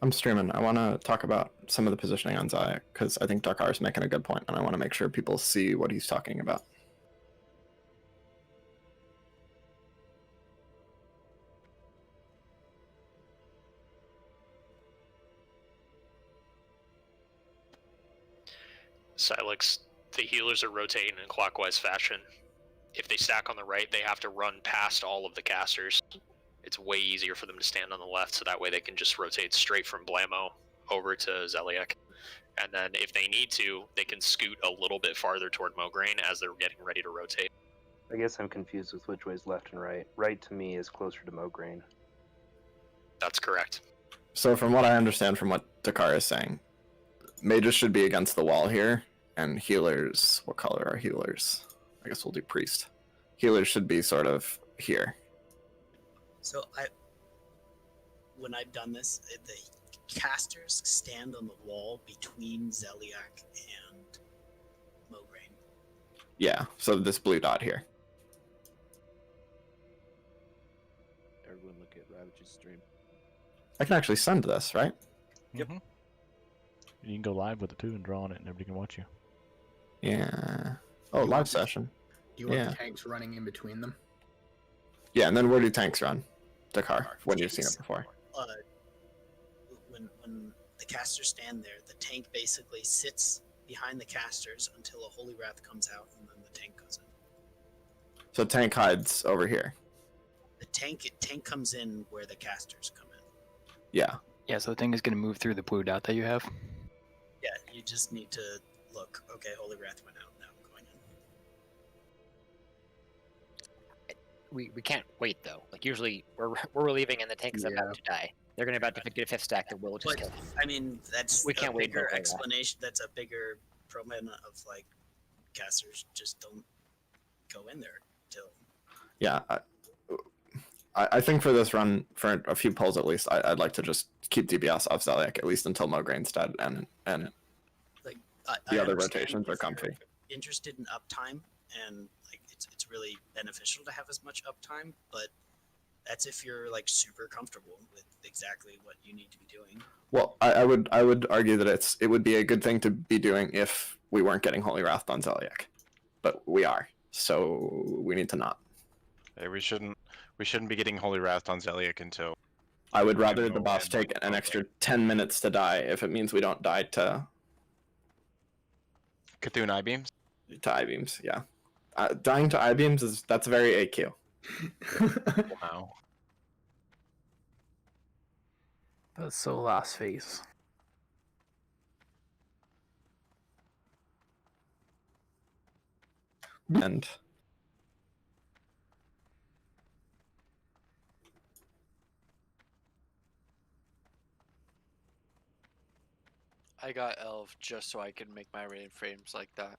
I'm streaming. I want to talk about some of the positioning on Zeliak because I think Dakar is making a good point, and I want to make sure people see what he's talking about. Silex, the healers are rotating in clockwise fashion. If they stack on the right, they have to run past all of the casters. It's way easier for them to stand on the left, so that way they can just rotate straight from Blammo over to Zeliak. And then if they need to, they can scoot a little bit farther toward Mograine as they're getting ready to rotate. I guess I'm confused with which way is left and right. Right to me is closer to Mograine. That's correct. So from what I understand from what Dakar is saying, mages should be against the wall here, and healers, what color are healers? I guess we'll do priest. Healers should be sort of here. So when I've done this, the casters stand on the wall between Zeliak and Mograine. Yeah, so this blue dot here. Everyone look at Ravage's stream. I can actually send this, right? Yep. You can go live with it too and draw on it, and everybody can watch you. Yeah. Oh, live session. Do you want Yeah. the tanks running in between them? Yeah, and then where do tanks run? Dakar, when you've seen it before. When the casters stand there, the tank basically sits behind the casters until a Holy Wrath comes out, and then the tank goes in. So tank hides over here. The tank comes in where the casters come in. Yeah. Yeah, so the thing is going to move through the blue dot that you have. Yeah, you just need to look. Okay, Holy Wrath went out. Now I'm going we can't wait though. Like usually we're relieving and the tank is about to die. They're gonna about to get a fifth stack that will just But kill them. I mean, that's We can't a wait bigger for that. explanation. That's a bigger problem of like casters just don't go in there till. Yeah, I think for this run, for a few pulls at least, I'd like to just keep DPS off Zeliek at least until Mograin's dead, and Like the I other understand rotations are if you're comfy. interested in uptime, and like it's really beneficial to have as much uptime, but that's if you're like super comfortable with exactly what you need to be doing. Well, I would argue that it would be a good thing to be doing if we weren't getting Holy Wrath on Zeliek, but we are, so we need to not. Hey, we shouldn't be getting Holy Wrath on Zeliek until. I would rather the boss take an extra 10 minutes to die if it means we don't die to Cthulhu I-beams? To I-beams, yeah. Dying to I-beams that's very AQ. Wow. That's so last phase. And I got Elf just so I can make my rain frames like that.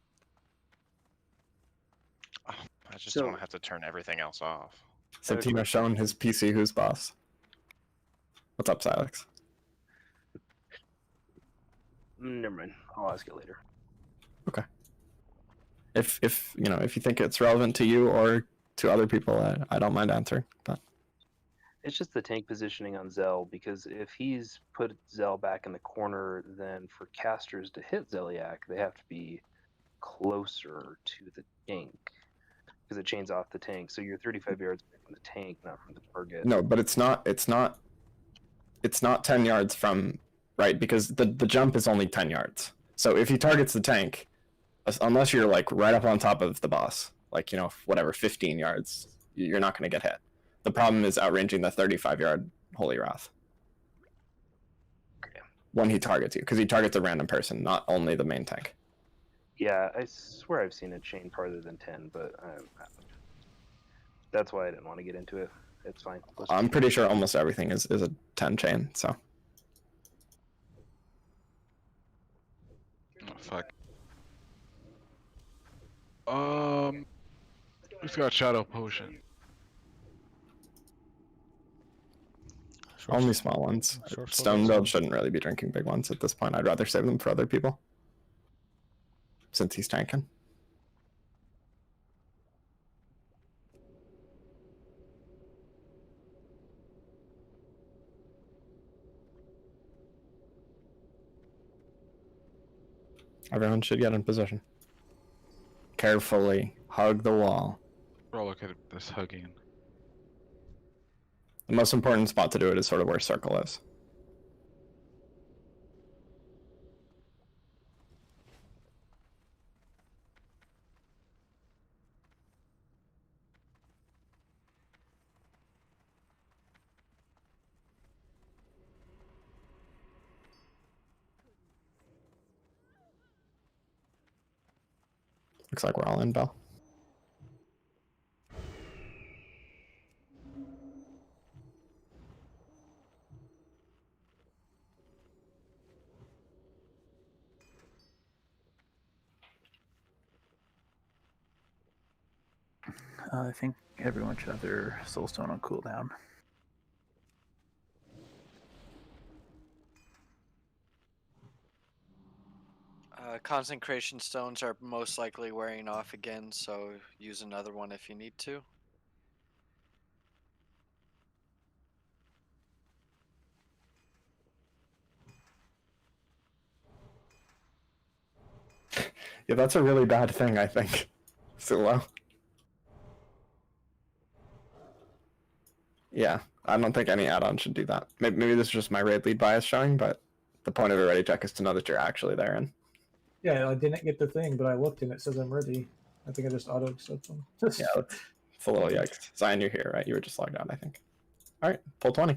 Oh, I just don't want to have to turn everything else off. so Tino's showing his PC who's boss. What's up, Silex? Never mind. I'll ask it later. Okay. If if you think it's relevant to you or to other people, I don't mind answering. But It's just the tank positioning on Zell, because if he's put Zell back in the corner, then for casters to hit Zeliak, they have to be closer to the tank, because it chains off the tank. So you're 35 yards away from the tank, not from the target. no, but it's not 10 yards from right, because the jump is only 10 yards. So if he targets the tank, unless you're like right up on top of the boss, like whatever 15 yards, you're not going to get hit. The problem is outranging the 35-yard Holy Wrath. Okay. When he targets you, because he targets a random person, not only the main tank. Yeah, I swear I've seen it chain farther than 10, but that's why I didn't want to get into it. It's fine. I'm pretty sure almost everything is a 10 chain, so. Oh, fuck. Who's got Shadow Potion? Only small ones. Stone build shouldn't really be drinking big ones at this point. I'd rather save them for other people. Since he's tanking. Everyone should get in position. Carefully hug the wall. Bro, look at this hugging. The most important spot to do it is sort of where circle is. Looks like we're all in, Bell. I think everyone should have their soulstone on cooldown. Consecration stones are most likely wearing off again, so use another one if you need to. Yeah, that's a really bad thing, I think. Sulo. Yeah, I don't think any add-on should do that. Maybe this is just my raid lead bias showing, but the point of a ready check is to know that you're actually there. And yeah, I didn't get the thing, but I looked and it says I'm ready. I think I just auto-accept them. yeah, it's a little yikes. Zion, you're here, right? You were just logged out, I think. All right, pull 20.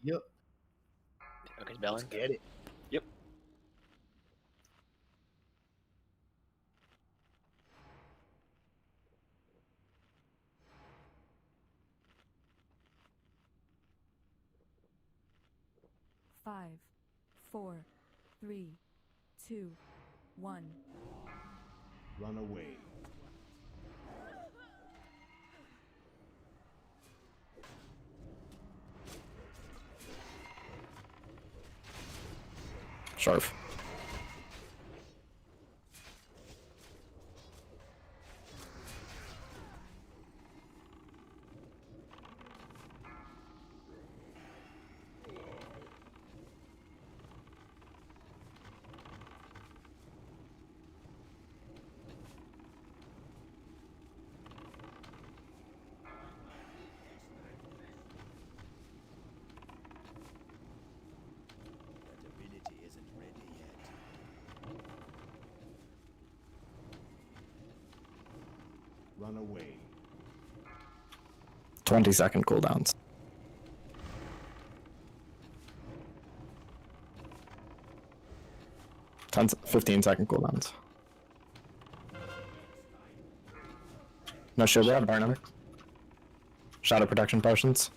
Yep. Okay, Bellin. Let's get it. Yep. 5, 4, 3, 2, 1. Run away. Sharp. That ability isn't ready yet. Run away. 20-second cooldowns. 15-second cooldowns. No shield grab, burn him. Shadow protection potions.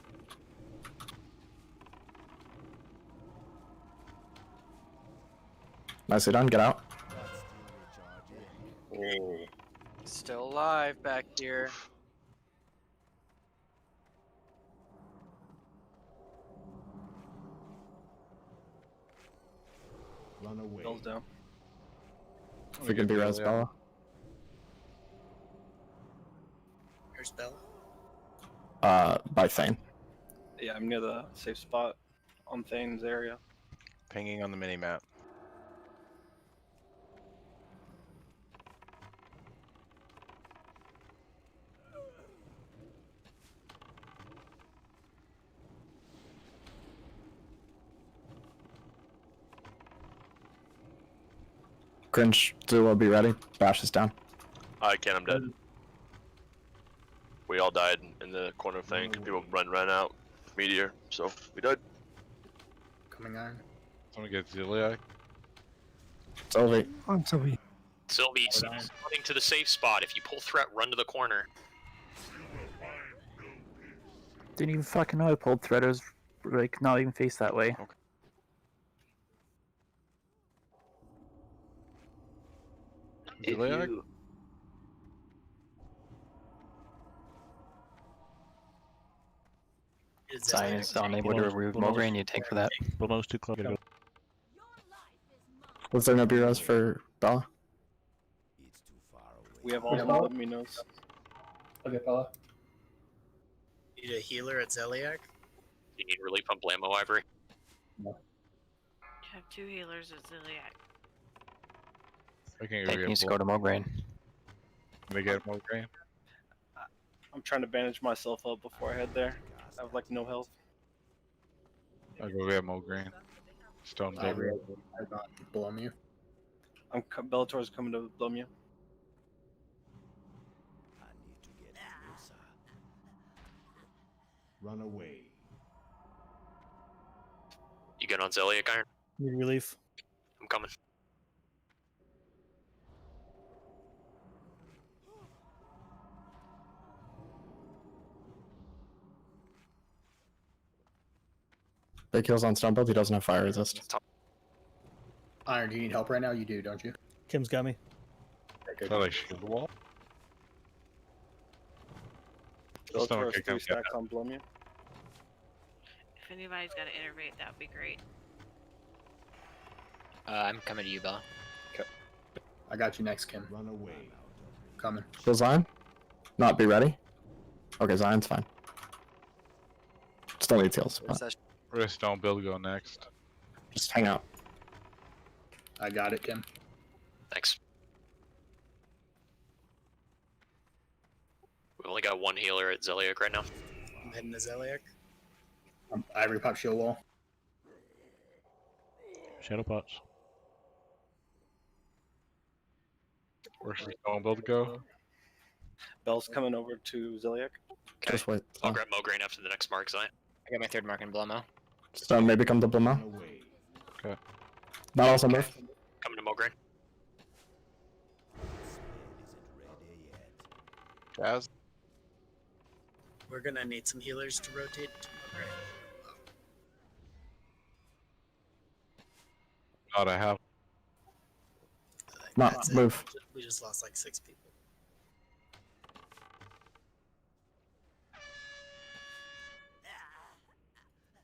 Nicely done, get out. Oh. Still alive back here. Run away. Bell's down. If we could be res Bella. Where's Bell? By Thane. Yeah, I'm near the safe spot on Thane's area. Pinging on the mini map. Cringe, Zula, be ready. Bash is down. I can, I'm dead. We all died in the corner thing. People ran out. Meteor, so we died. Coming on. Someone get Ziliac. Sylvie. I'm Sylvie. Sylvie, running to the safe spot. If you pull threat, run to the corner. Didn't even fucking know I pulled thread. I was like not even face that way. Okay. If Ziliac? you, Zion is unable to remove Mograine, you take for that. Below too close. Was there no B res for Bella? We have all the Luminos. Okay, Bella. Need a healer at Zeliak? You need relief on Blamo Ivory. I have 2 healers at Ziliac. I can't Tank needs to go to Mograine. Can they get Mograine? I'm trying to bandage myself up before I head there. I have like no health. I'll go get Mograine. Stone Dagger. I got Blum you. Bellator's coming to blum you. Run away. You get on Zeliac Iron? Need relief. I'm coming. Big kills on Stonebuild, he doesn't have fire resist. Iron, do you need help right now? You do, don't you? Kim's got me. Okay, Is that like shield wall? Bellator's 3 stacks on blum you. If anybody's got to innervate, that would be great. I'm coming to you, Bella. Okay. I got you next, Kim. Run away. Coming. Kill Zion? Not be ready? Okay, Zion's fine. Still needs heals. but Where's Stone Build go next? Just hang out. I got it, Kim. Thanks. We've only got 1 healer at Zeliac right now. I'm heading to Zeliac. Ivory pop shield wall. Shadow pots. Where's Stone Build go? Bell's coming over to Zeliac. Okay. Just wait. I'll grab Mograine after the next mark, Zion. I got my 3rd mark in Blamo. Stone maybe come to Bluma. Okay. Not also move. Coming to Mograine. Jazz. We're gonna need some healers to rotate to Mograine. thought I have. Not That's it. move. We just lost like 6 people.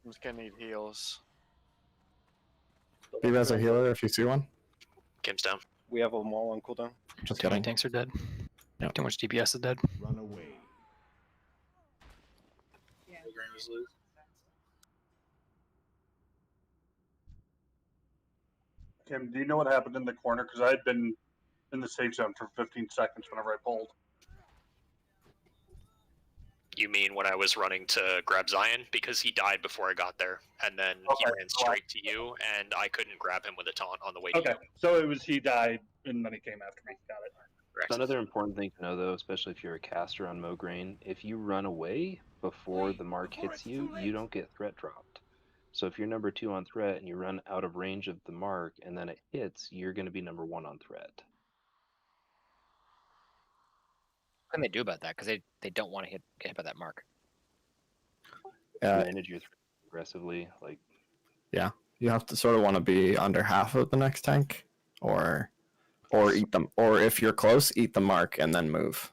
I'm just gonna need heals. Be res a healer if you see one. Game's down. We have them all on cooldown. Just Too many kidding. tanks are dead. Yep. Too much DPS is dead. Run away. Kim, do you know what happened in the corner? Because I had been in the safe zone for 15 seconds whenever I pulled. You mean when I was running to grab Zion? Because he died before I got there, and then he Okay. ran straight to you, and I couldn't grab him with a taunt on the way to Okay, you. so it was he died, and then he came after me. Got it. Correct. Another important thing to know, though, especially if you're a caster on Mograine, if you run away before the mark hits you, you don't get threat dropped. So if you're number 2 on threat and you run out of range of the mark and then it hits, you're going to be number 1 on threat. What can they do about that? Because they don't want to get hit by that mark. Manage your threat aggressively, like. Yeah, you have to sort of want to be under half of the next tank, or eat them, or if you're close, eat the mark and then move.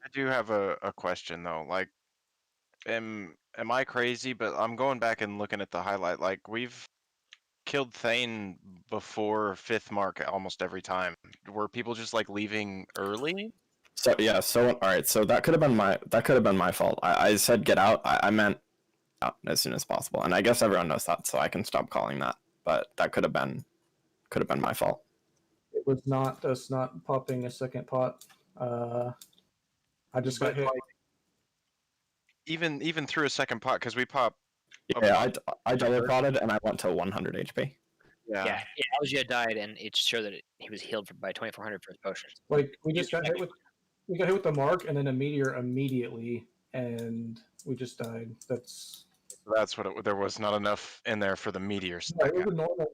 I do have a question though. Like, am I crazy? But I'm going back and looking at the highlight. Like, we've killed Thane before 5th mark almost every time. Were people just like leaving early? So yeah, so all right, so that could have been my fault. I said get out. I meant out as soon as possible, and I guess everyone knows that, so I can stop calling that. But that could have been my fault. It was not us not popping a second pot. I just got hit. Even through a second pot, because we pop. Yeah, I double potted and I went to 100 HP. Yeah, Algia died, and it showed that he was healed by 2400 for his potions. Like we got hit with the mark and then a meteor immediately, and we just died. That's what there was not enough in there for the meteor. Yeah,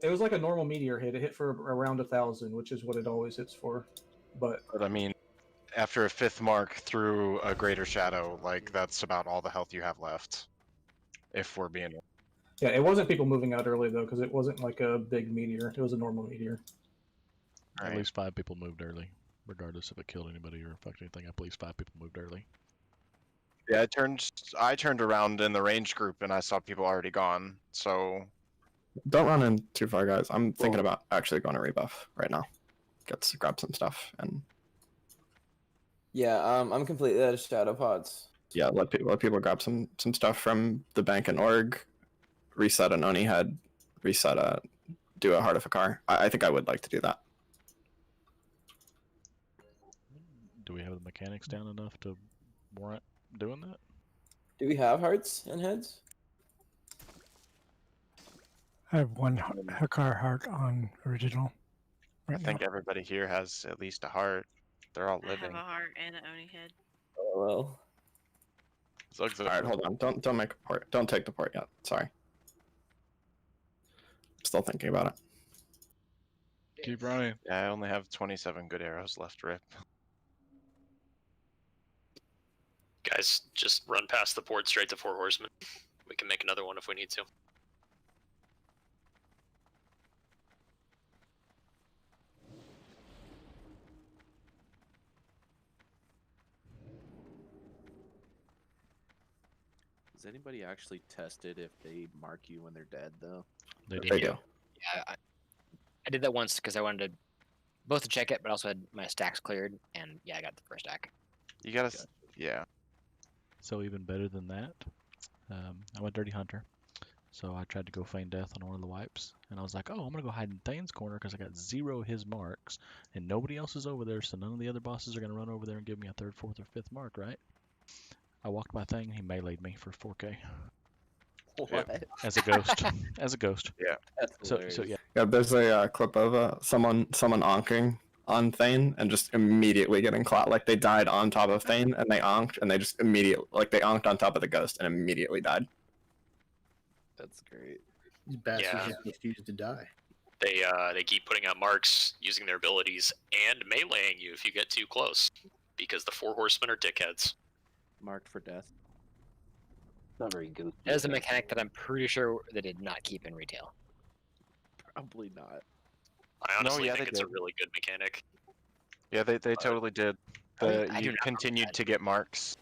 it was like a normal meteor hit. It hit for around 1,000, which is what it always hits for. But I mean, after a 5th mark through a greater shadow, like that's about all the health you have left. If we're being. yeah, it wasn't people moving out early though, because it wasn't like a big meteor. It was a normal meteor. At least 5 people moved early, regardless if it killed anybody or affected anything. At least 5 people moved early. Yeah, I turned around in the range group and I saw people already gone. So Don't run in too far, guys. I'm thinking about actually going to rebuff right now. Grab some stuff and. Yeah, I'm completely out of shadow pods. Yeah, let people grab some stuff from the bank and org. Reset an Oni head. Do a Heart of a Car. I think I would like to do that. Do we have the mechanics down enough to warrant doing that? Do we have hearts and heads? I have one Hakar heart on original. I think everybody here has at least a heart. They're all I living. have a heart and an Oni head. Oh well. All right, hold on. Don't make a port. Don't take the port yet. Sorry. Still thinking about it. Keep running. Yeah, I only have 27 good arrows left, Rip. Guys, just run past the port straight to 4 horsemen. We can make another one if we need to. Has anybody actually tested if they mark you when they're dead, though? They do. Yeah, I did that once because I wanted to both to check it, but also had my stacks cleared, and yeah, I got the first stack. You gotta, yeah. So even better than that, I went Dirty Hunter. So I tried to go feign death on one of the wipes, and I was like, oh, I'm gonna go hide in Thane's corner because I got 0 his marks, and nobody else is over there, so none of the other bosses are gonna run over there and give me a 3rd, 4th, or 5th mark, right? I walked by Thane, he meleeed me for 4K. What? As a ghost. As a ghost. Yeah. That's So hilarious. yeah. Yeah, there's a clip of someone onking on Thane and just immediately getting caught. Like they died on top of Thane and they onked and they just immediately they onked on top of the ghost and immediately died. That's great. These bastards Yeah. just refuse to die. They keep putting out marks using their abilities and meleeing you if you get too close, because the 4 horsemen are dickheads. Marked for death. Not very good. That is a mechanic that I'm pretty sure they did not keep in retail. Probably not. I honestly yeah, think they it's a did. really good mechanic. Yeah, they totally did. I do You not continued to get marks.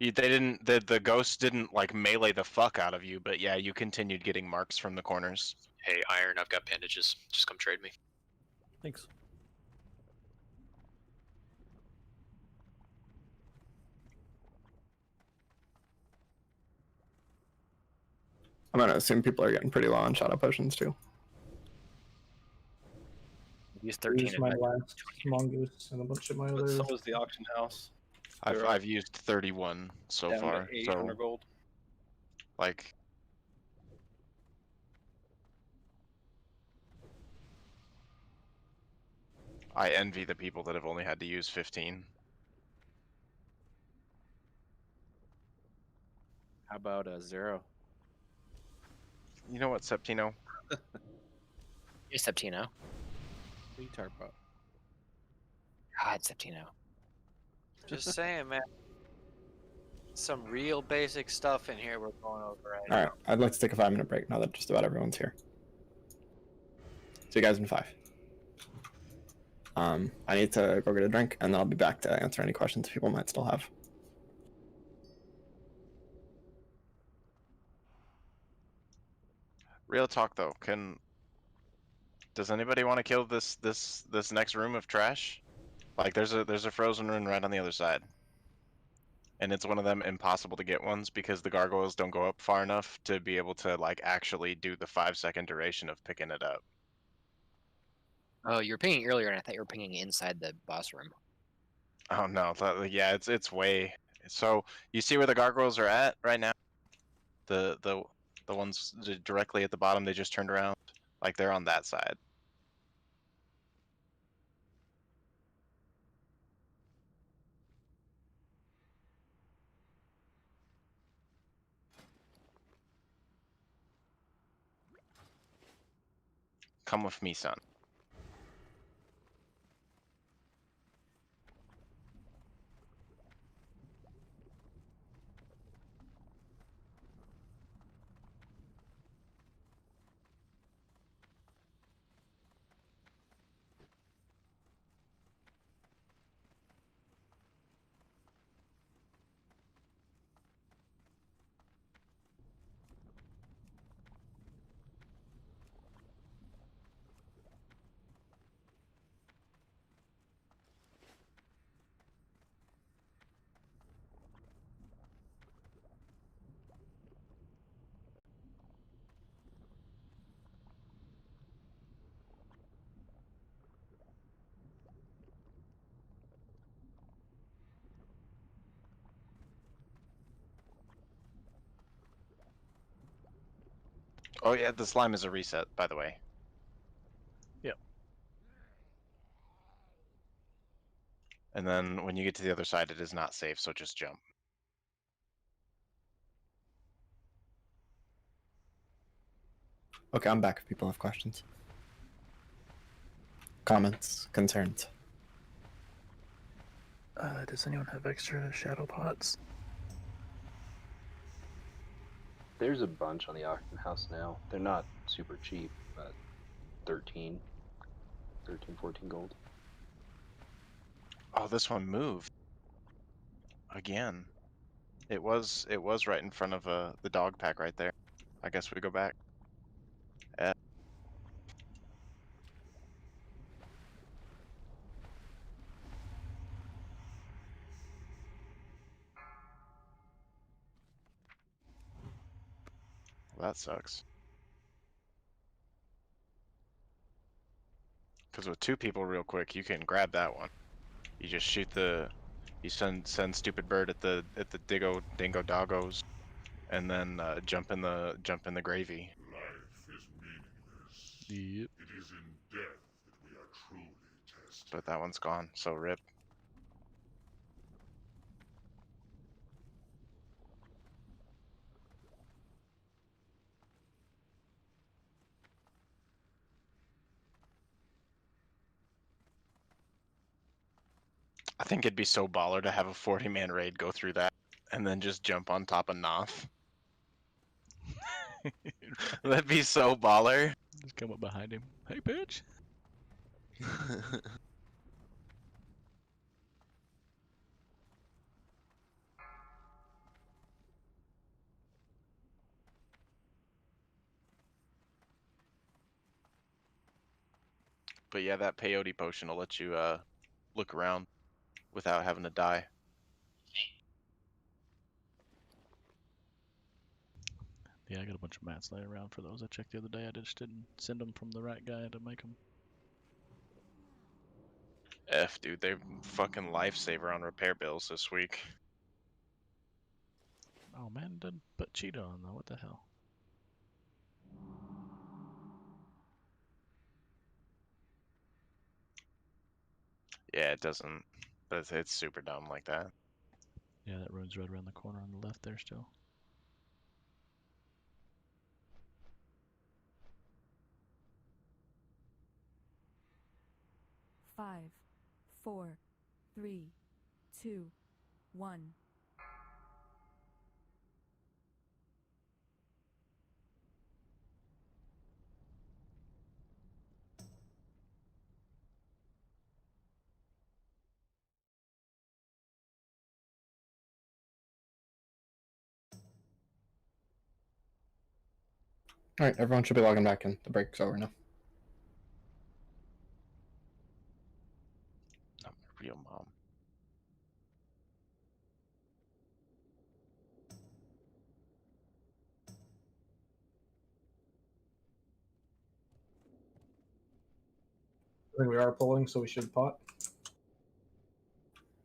They didn't. The ghosts didn't like melee the fuck out of you, but yeah, you continued getting marks from the corners. Hey, Iron, I've got bandages. Just come trade me. Thanks. I'm gonna assume people are getting pretty low on shadow potions too. Use I 13 used of my my last mongoose and a bunch of my But other. so was the auction house. I've used 31 so Down far. to 800 So gold. like. I envy the people that have only had to use 15. How about 0? You know what, Septino? Here's Septino. What are you talking about? God, Septino. Just saying, man. Some real basic stuff in here we're going over right All right, now. I'd like to take a 5-minute break now that just about everyone's here. See you guys in 5. I need to go get a drink, and then I'll be back to answer any questions people might still have. Real talk though, does anybody want to kill this next room of trash? Like there's a frozen rune right on the other side. And it's one of them impossible to get ones because the gargoyles don't go up far enough to be able to like actually do the 5-second duration of picking it up. Oh, you were pinging earlier, and I thought you were pinging inside the boss room. Oh no, yeah, it's way. So you see where the gargoyles are at right now? The ones directly at the bottom, they just turned around. Like they're on that side. Come with me, son. Oh yeah, the slime is a reset, by the way. Yep. And then when you get to the other side, it is not safe, so just jump. Okay, I'm back if people have questions. Comments, concerns. Does anyone have extra shadow pots? There's a bunch on the auction house now. They're not super cheap, but 13, 14 gold. Oh, this one moved. Again. It was right in front of the dog pack right there. I guess we go back. Well, that sucks. Because with 2 people real quick, you can grab that one. You just shoot you send stupid bird at the dingo doggos, and then jump in the gravy. Life is meaningless. Yep. It is in death that we are truly tested. But that one's gone, so rip. I think it'd be so baller to have a 40-man raid go through that, and then just jump on top of Noth. That'd be so baller. Just come up behind him. Hey, bitch. But yeah, that peyote potion will let you look around without having to die. Yeah, I got a bunch of mats laying around for those. I checked the other day. I just didn't send them from the right guy to make them. F, dude, they're fucking lifesaver on repair bills this week. Oh man, it doesn't put cheetah on though. What the hell? Yeah, it doesn't. But it's super dumb like that. Yeah, that rune's right around the corner on the left there still. Five, 4, 3, 2, 1. All right, everyone should be logging back in. The break's over now. Not my real mom. I think we are pulling, so we should pot.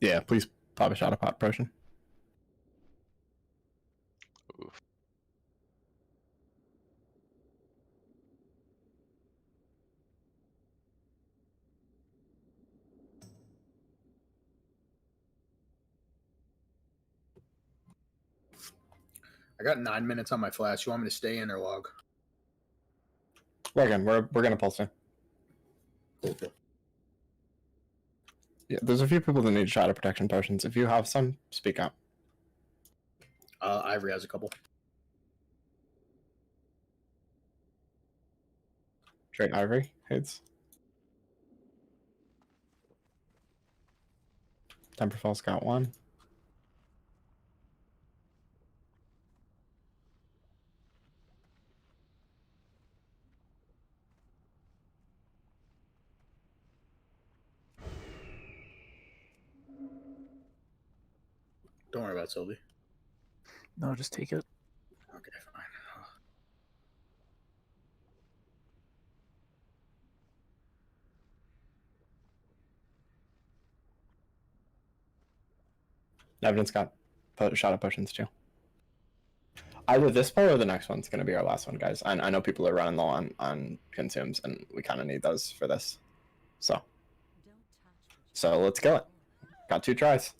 Yeah, please pop a shot of pot potion. Oof. I got 9 minutes on my flash. You want me to stay in or log? Log in. We're gonna pulse in. Cool. Yeah, there's a few people that need shadow protection potions. If you have some, speak up. Ivory has a couple. Trade Ivory, Hades. Temperfall's got one. Don't worry about Sylvie. No, just take it. Okay, fine. Evidence got shadow potions too. Either this pull or the next one's going to be our last one, guys. I know people are running low on consumes, and we kind of need those for this. So let's kill it. Got 2 tries.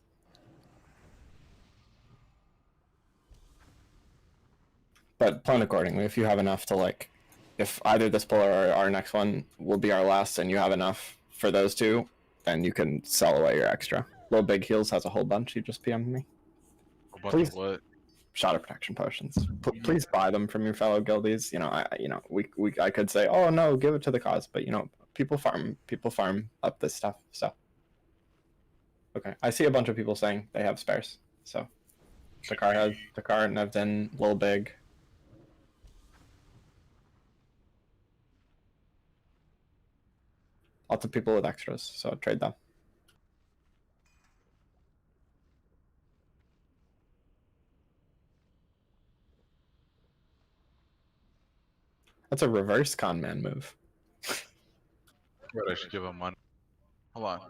But plan accordingly. If you have enough to, like, if either this pull or our next one will be our last, and you have enough for those 2, then you can sell away your extra. Little Big Heals has a whole bunch. You just PM'd me. Please. What? Shadow protection potions. Please buy them from your fellow guildies. You know, I could say, oh no, give it to the cause, but you know, people farm up this stuff. So, okay, I see a bunch of people saying they have spares. So, Dakar, Nevden, Lil Big. Lots of people with extras, so trade them. That's a reverse con man move. I should give him money. Hold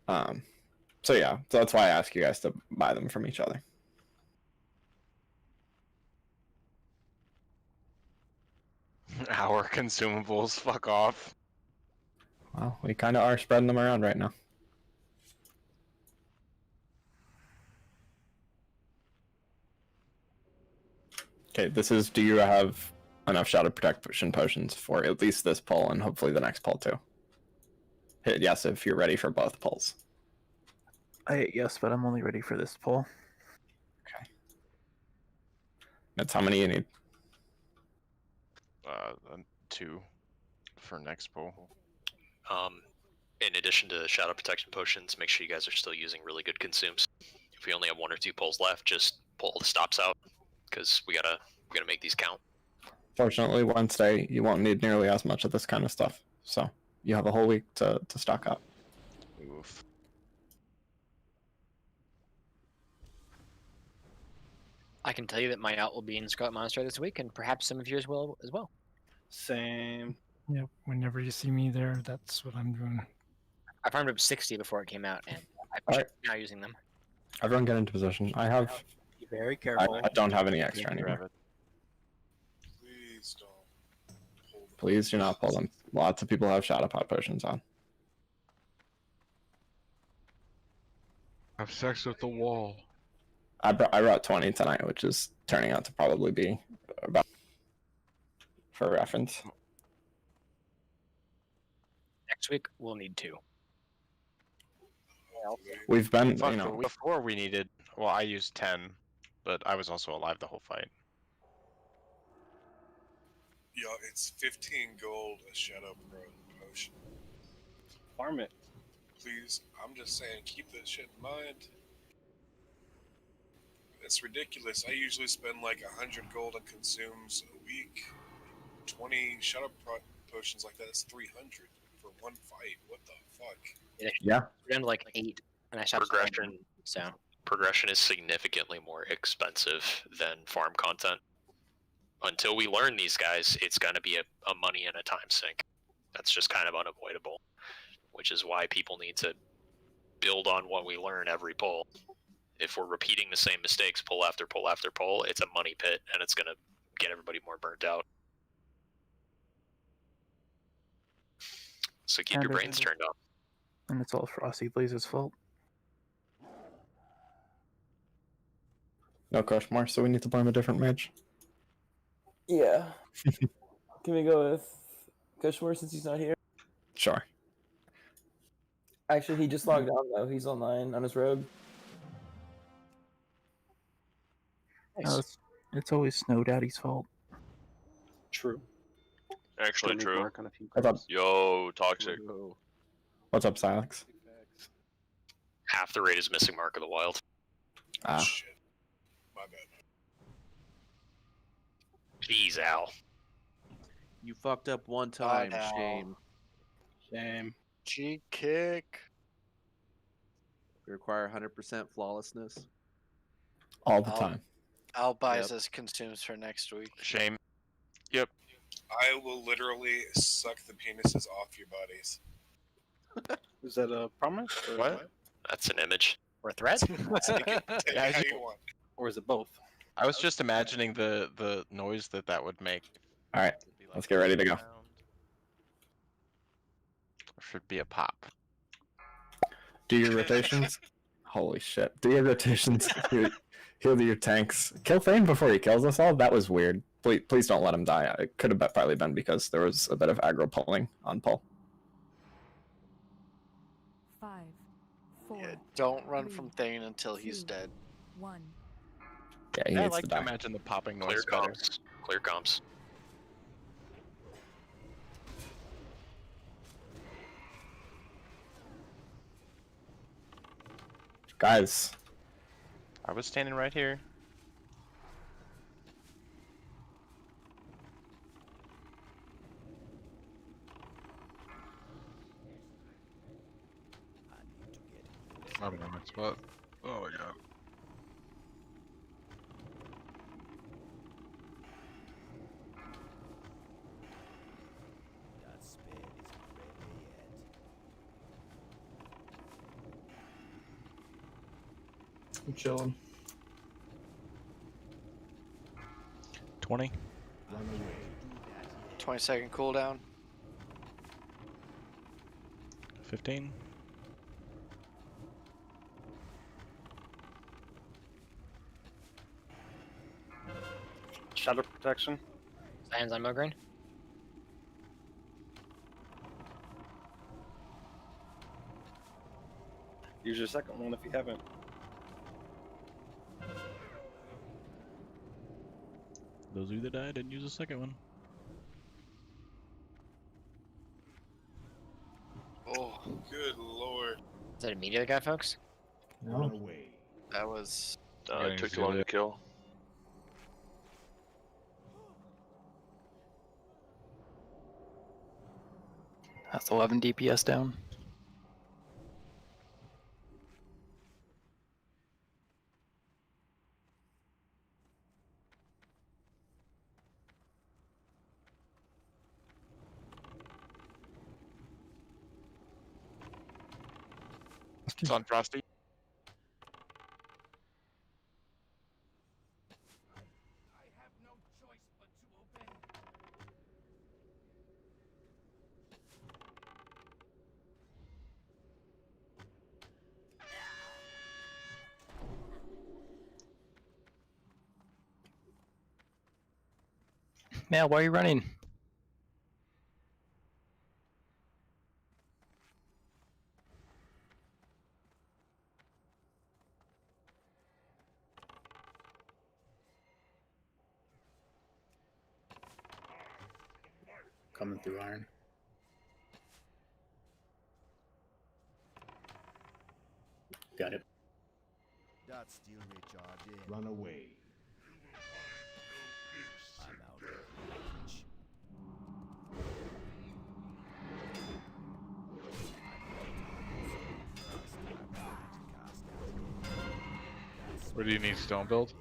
on. So yeah, so that's why I ask you guys to buy them from each other. Our consumables, fuck off. Well, we kind of are spreading them around right now. Okay, this is, do you have enough shadow protection potions for at least this pull and hopefully the next pull too? Hit yes if you're ready for both pulls. Yes, but I'm only ready for this pull. Okay. That's how many you need. 2 for next pull. In addition to shadow protection potions, make sure you guys are still using really good consumes. If we only have 1 or 2 pulls left, just pull the stops out because we gotta make these count. Fortunately, Wednesday you won't need nearly as much of this kind of stuff, so you have a whole week to stock up. Oof. I can tell you that my out will be in Scarlet Monastery this week, and perhaps some of yours will as well. Same. Yep. Whenever you see me there, that's what I'm doing. I farmed up 60 before it came out, and I'm Alright. now using them. Everyone get into position. I have. Be very careful. I don't have any extra anymore. Please don't. Please do not pull them. Lots of people have shadow pot potions on. Have sex with the wall. I brought 20 tonight, which is turning out to probably be about for reference. Next week, we'll need 2. We've been, Fuck, you know, before we needed. Well, I used 10, but I was also alive the whole fight. Yo, it's 15 gold a shadow potion. Farm it. Please, I'm just saying, keep that shit in mind. It's ridiculous. I usually spend like 100 gold on consumes a week. 20 shadow potions like that is 300 for one fight. What the fuck? Yeah. We're down to like 8, and I shot Progression. So Progression is significantly more expensive than farm content. Until we learn these guys, it's going to be a money and a time sink. That's just kind of unavoidable, which is why people need to build on what we learn every pull. If we're repeating the same mistakes pull after pull after pull, it's a money pit, and it's going to get everybody more burnt out. So keep your brains turned on. And it's all Frosty Blaze's fault. no Kushmore, so we need to blame a different mage. Yeah. Can we go with Kushmore since he's not here? Sure. Actually, he just logged on though. He's online on his rogue. No, it's always Snow Daddy's fault. True. Actually true. What's up? Yo, Toxic. What's up, Silex? Half the raid is missing Mark of the Wild. Ah. Shit. My bad. Jeez, Al. You fucked up one time. Al. Shame. Shame. G kick. We require 100% flawlessness. All the time. Al buys us consumes for next week. Shame. Yep. I will literally suck the penises off your bodies. Is that a promise? Or What? That's an image. Or a threat? Take it how you want. Or is it both? I was just imagining the noise that would make. All right, let's get ready to go. Should be a pop. Do your rotations. Holy shit. Do your rotations. Heal your tanks. Kill Thane before he kills us all? That was weird. Please don't let him die. It could have probably been because there was a bit of aggro pulling on pull. 5, 4. Yeah, don't run 3, from Thane until he's 2, dead. 1. Yeah, he I needs like to to die. imagine the popping Clear noise better. comps. Clear comps. Guys, I was standing right here. I'm in my spot. Oh my god. I'm chilling. 20. 20-second cooldown. 15. Shadow protection. Hands on Mograine. Use your second one if you haven't. Those of you that died didn't use the second one. Oh, good lord. Is that a meteor guy, folks? No. That was. It took too long to kill. That's 11 DPS down. It's on Frosty. Yeah, why are you running? Coming through iron. Got it. That's still recharged in. Run away. I'm out of reach. Where do you need stone build?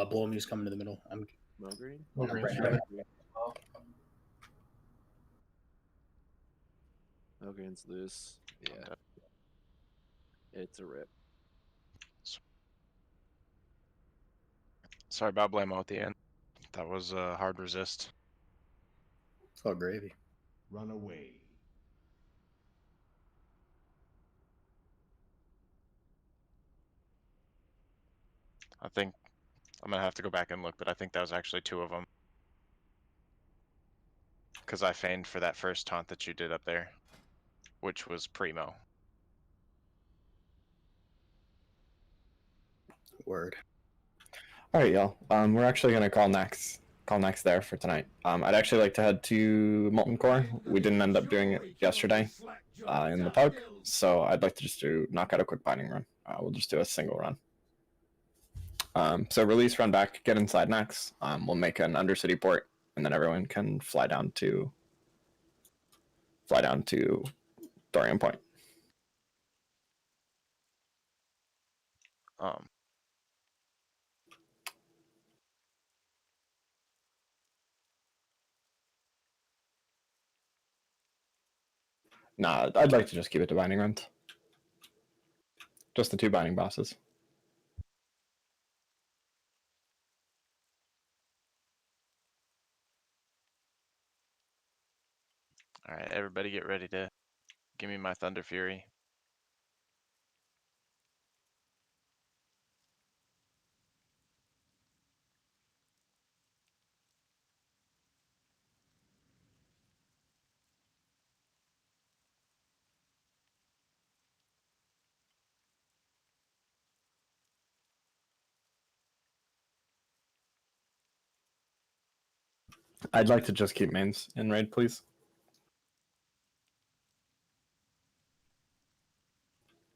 Blow me's coming to the middle. I'm Mankrik? Mankrik loose. Yeah. It's a rip. Sorry about Blamo at the end. That was a hard resist. It's all gravy. Run away. I think I'm gonna have to go back and look, but I think that was actually 2 of them. Because I feigned for that first taunt that you did up there, which was primo. Word. All right, y'all. We're actually gonna call Naxx there for tonight. I'd actually like to head to Molten Core. We didn't end up doing it yesterday in the park, so I'd like to just knock out a quick binding run. We'll just do a single run. So release, run back, get inside Naxx. We'll make an Undercity port, and then everyone can fly down to Thorium Point. Nah, I'd like to just keep it to binding runs. Just the 2 binding bosses. All right, everybody get ready to give me my Thunder Fury. I'd like to just keep mains in raid, please.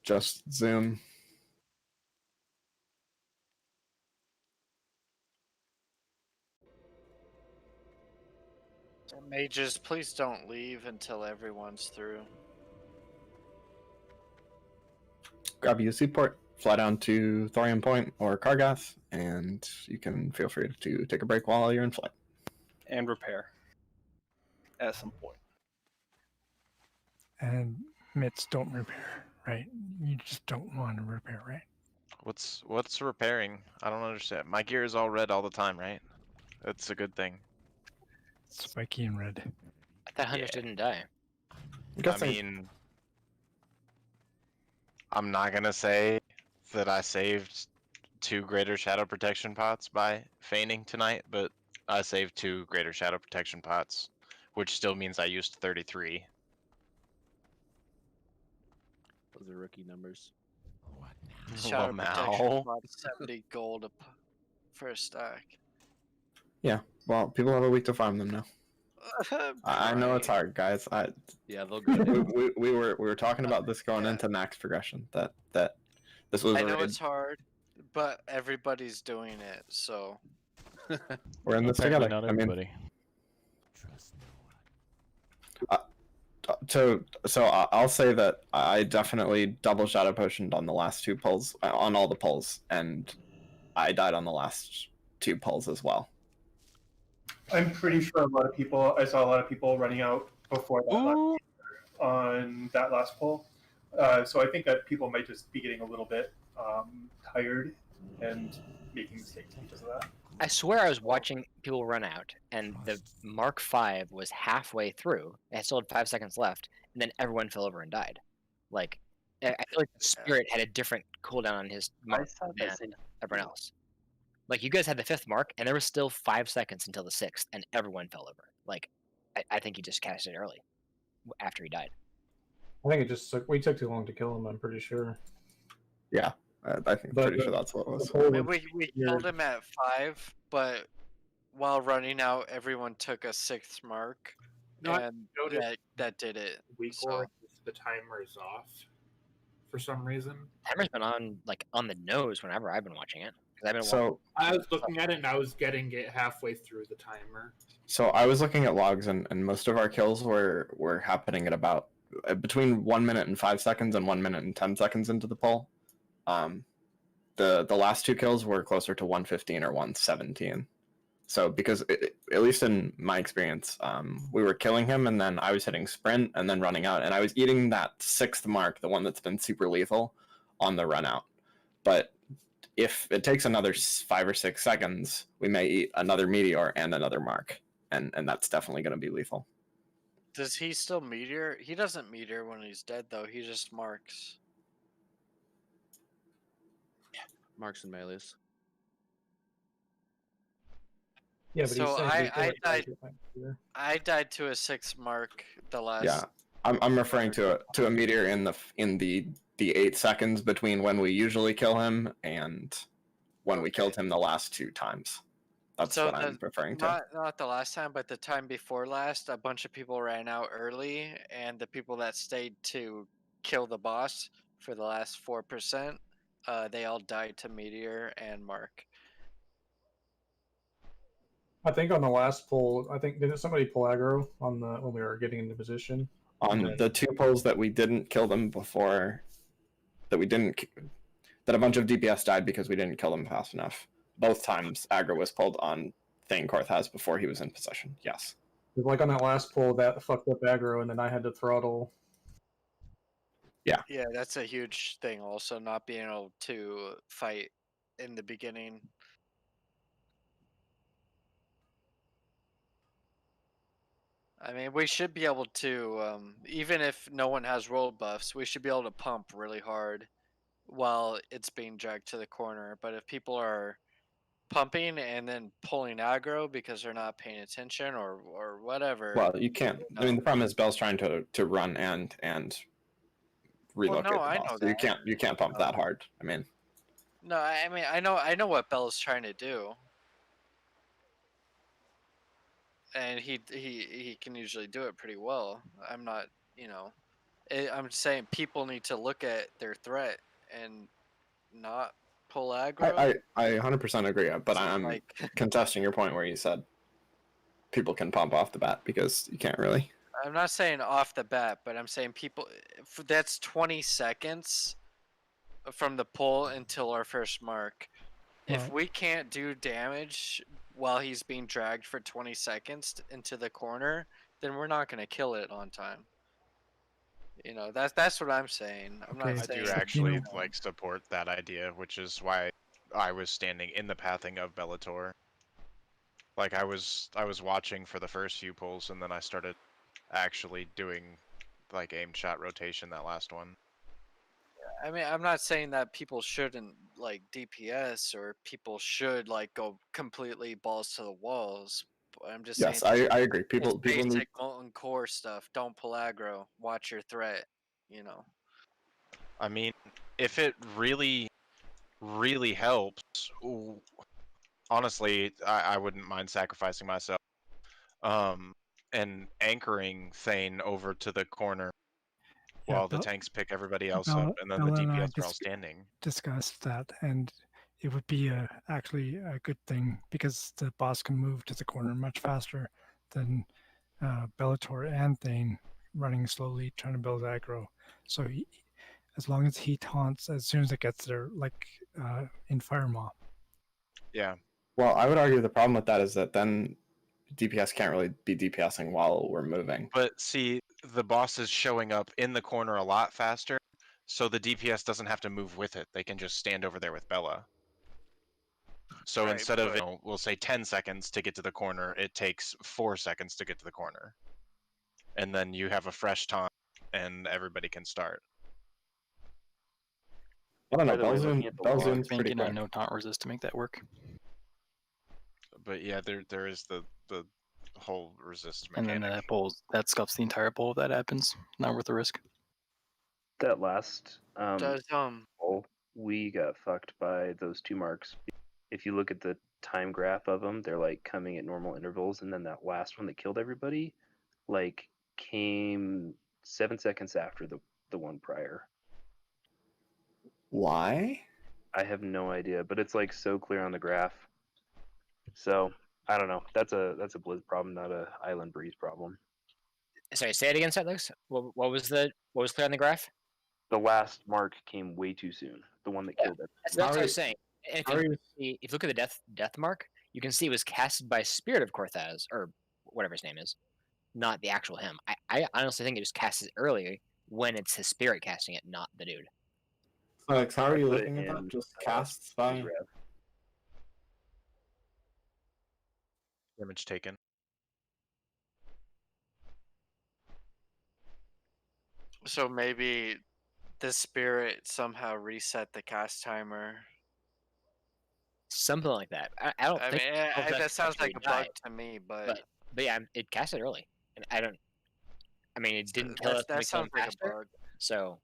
Just zoom. Mages, please don't leave until everyone's through. Grab a UC port, fly down to Thorium Point or Kargath, and you can feel free to take a break while you're in flight. And repair at some point. And mitts don't repair, right? You just don't want to repair, right? What's repairing? I don't understand. My gear is all red all the time, right? That's a good thing. Spiky and red. I thought hunters didn't die. I mean, I'm not gonna say that I saved 2 greater shadow protection pots by feigning tonight, but I saved 2 greater shadow protection pots, which still means I used 33. Those are rookie numbers. Shadow protection Wow. about 70 gold for a stack. Yeah. Well, people have a week to farm them now. I know it's hard, guys. Yeah, they'll get it. we were talking about this going into Naxx progression. That this was. I know it's hard, but everybody's doing it, so. We're in this Apparently together. not I mean, everybody. so I'll say that I definitely double shadow potioned on the last two pulls, on all the pulls, and I died on the last two pulls as well. I'm pretty sure I saw a lot of people running out before that on that last poll. So I think that people might just be getting a little bit tired and making mistakes because of that. I swear I was watching people run out, and the Mark V was halfway through. It still had 5 seconds left, and then everyone fell over and died. Like, I feel like the Spirit had a different cooldown on his mark than everyone else. Like, you guys had the 5th mark, and there was still 5 seconds until the 6th, and everyone fell over. Like, I think he just cast it early, after he died. I think it just took. We took too long to kill him. I'm pretty sure. Yeah, I think pretty sure that's what it was. I mean, we killed him at 5, but while running out, everyone took a 6th mark, and that did it. So. The timer is off for some reason. Timer's been on the nose whenever I've been watching it. I was looking at it and I was getting it halfway through the timer. So I was looking at logs, and most of our kills were happening at about between 1 minute and 5 seconds and 1 minute and 10 seconds into the pull. The last two kills were closer to 115 or 117. So because at least in my experience, we were killing him, and then I was hitting sprint and then running out, and I was eating that 6th mark, the one that's been super lethal, on the run out. But if it takes another 5 or 6 seconds, we may eat another meteor and another mark, and that's definitely going to be lethal. Does he still meteor? He doesn't meteor when he's dead, though. He just marks. Marks and melees. Yeah, but so I died to a 6th mark the last. Yeah, I'm referring to a meteor in the 8 seconds between when we usually kill him and when we killed him the last 2 times. That's what I'm referring to. Not the last time, but the time before last, a bunch of people ran out early, and the people that stayed to kill the boss for the last 4%, they all died to meteor and mark. I think on the last pull, didn't somebody pull aggro on when we were getting into position? On the 2 pulls that we didn't kill them before, that a bunch of DPS died because we didn't kill them fast enough. Both times aggro was pulled on Thane Korthas before he was in possession. Yes. Like on that last pull, that fucked up aggro, and then I had to throttle. Yeah. Yeah, that's a huge thing. Also, not being able to fight in the beginning. I mean, we should be able to, even if no one has roll buffs, we should be able to pump really hard while it's being dragged to the corner. But if people are pumping and then pulling aggro because they're not paying attention or whatever. Well, you can't. I mean, the problem is Bell's trying to run and relocate the boss. So you can't pump that hard. I mean. No, I mean I know what Bell's trying to do. And he can usually do it pretty well. I'm not, I'm saying people need to look at their threat and not pull aggro. I 100% agree, but I'm contesting your point where you said people can pump off the bat because you can't really. I'm not saying off the bat, but I'm saying people. That's 20 seconds from the pull until our first mark. If we can't do damage while he's being dragged for 20 seconds into the corner, then we're not going to kill it on time. That's what I'm saying. I do actually support that idea, which is why I was standing in the pathing of Bellator. Like I was watching for the first few pulls, and then I started actually doing aimed shot rotation that last one. I mean, I'm not saying that people shouldn't DPS or people should go completely balls to the walls. But I'm just saying. Yes, I agree. People basic need molten core stuff. Don't pull aggro. Watch your threat. I mean, if it really, really helps, honestly, I wouldn't mind sacrificing myself. And anchoring Thane over to the corner Yeah, while the Bel- tanks pick everybody else Bella- up, and then Bella the and I DPS are all standing. discussed that, and it would be actually a good thing because the boss can move to the corner much faster than Bellator and Thane running slowly trying to build aggro. So as long as he taunts as soon as it gets there, like in Firemaw. Yeah. Well, I would argue the problem with that is that then DPS can't really be DPSing while we're moving. But see, the boss is showing up in the corner a lot faster, so the DPS doesn't have to move with it. They can just stand over there with Bella. So Right, instead of, but- we'll say 10 seconds to get to the corner, it takes 4 seconds to get to the corner. And then you have a fresh taunt, and everybody can start. I don't know. By the way, looking Belzoom's at the log, pretty banking on quick. no taunt resist to make that work. But yeah, there is the whole resist And mechanic. then that scuffs the entire bowl if that happens. Not worth the risk. That last Does bowl, we got fucked by those 2 marks. If you look at the time graph of them, they're like coming at normal intervals, and then that last one that killed everybody, like came 7 seconds after the one prior. Why? I have no idea, but it's like so clear on the graph. So I don't know. That's a Blizz problem, not a Island Breeze problem. Sorry, say it again, Setlix. What was clear on the graph? The last mark came way too soon. The one that killed it. That's what I was saying. If you look at the death mark, you can see it was casted by Spirit of Korthaz, or whatever his name is, not the actual him. I honestly think it just casts it early when it's his spirit casting it, not the dude. So, like, how are you looking at that? Just casts by. Damage taken. So maybe the spirit somehow reset the cast timer. Something like that. I don't think. mean, that sounds like a bug to me, but yeah, it casted early, and I don't. I mean, it didn't kill us. That sounds like faster, a bug. So,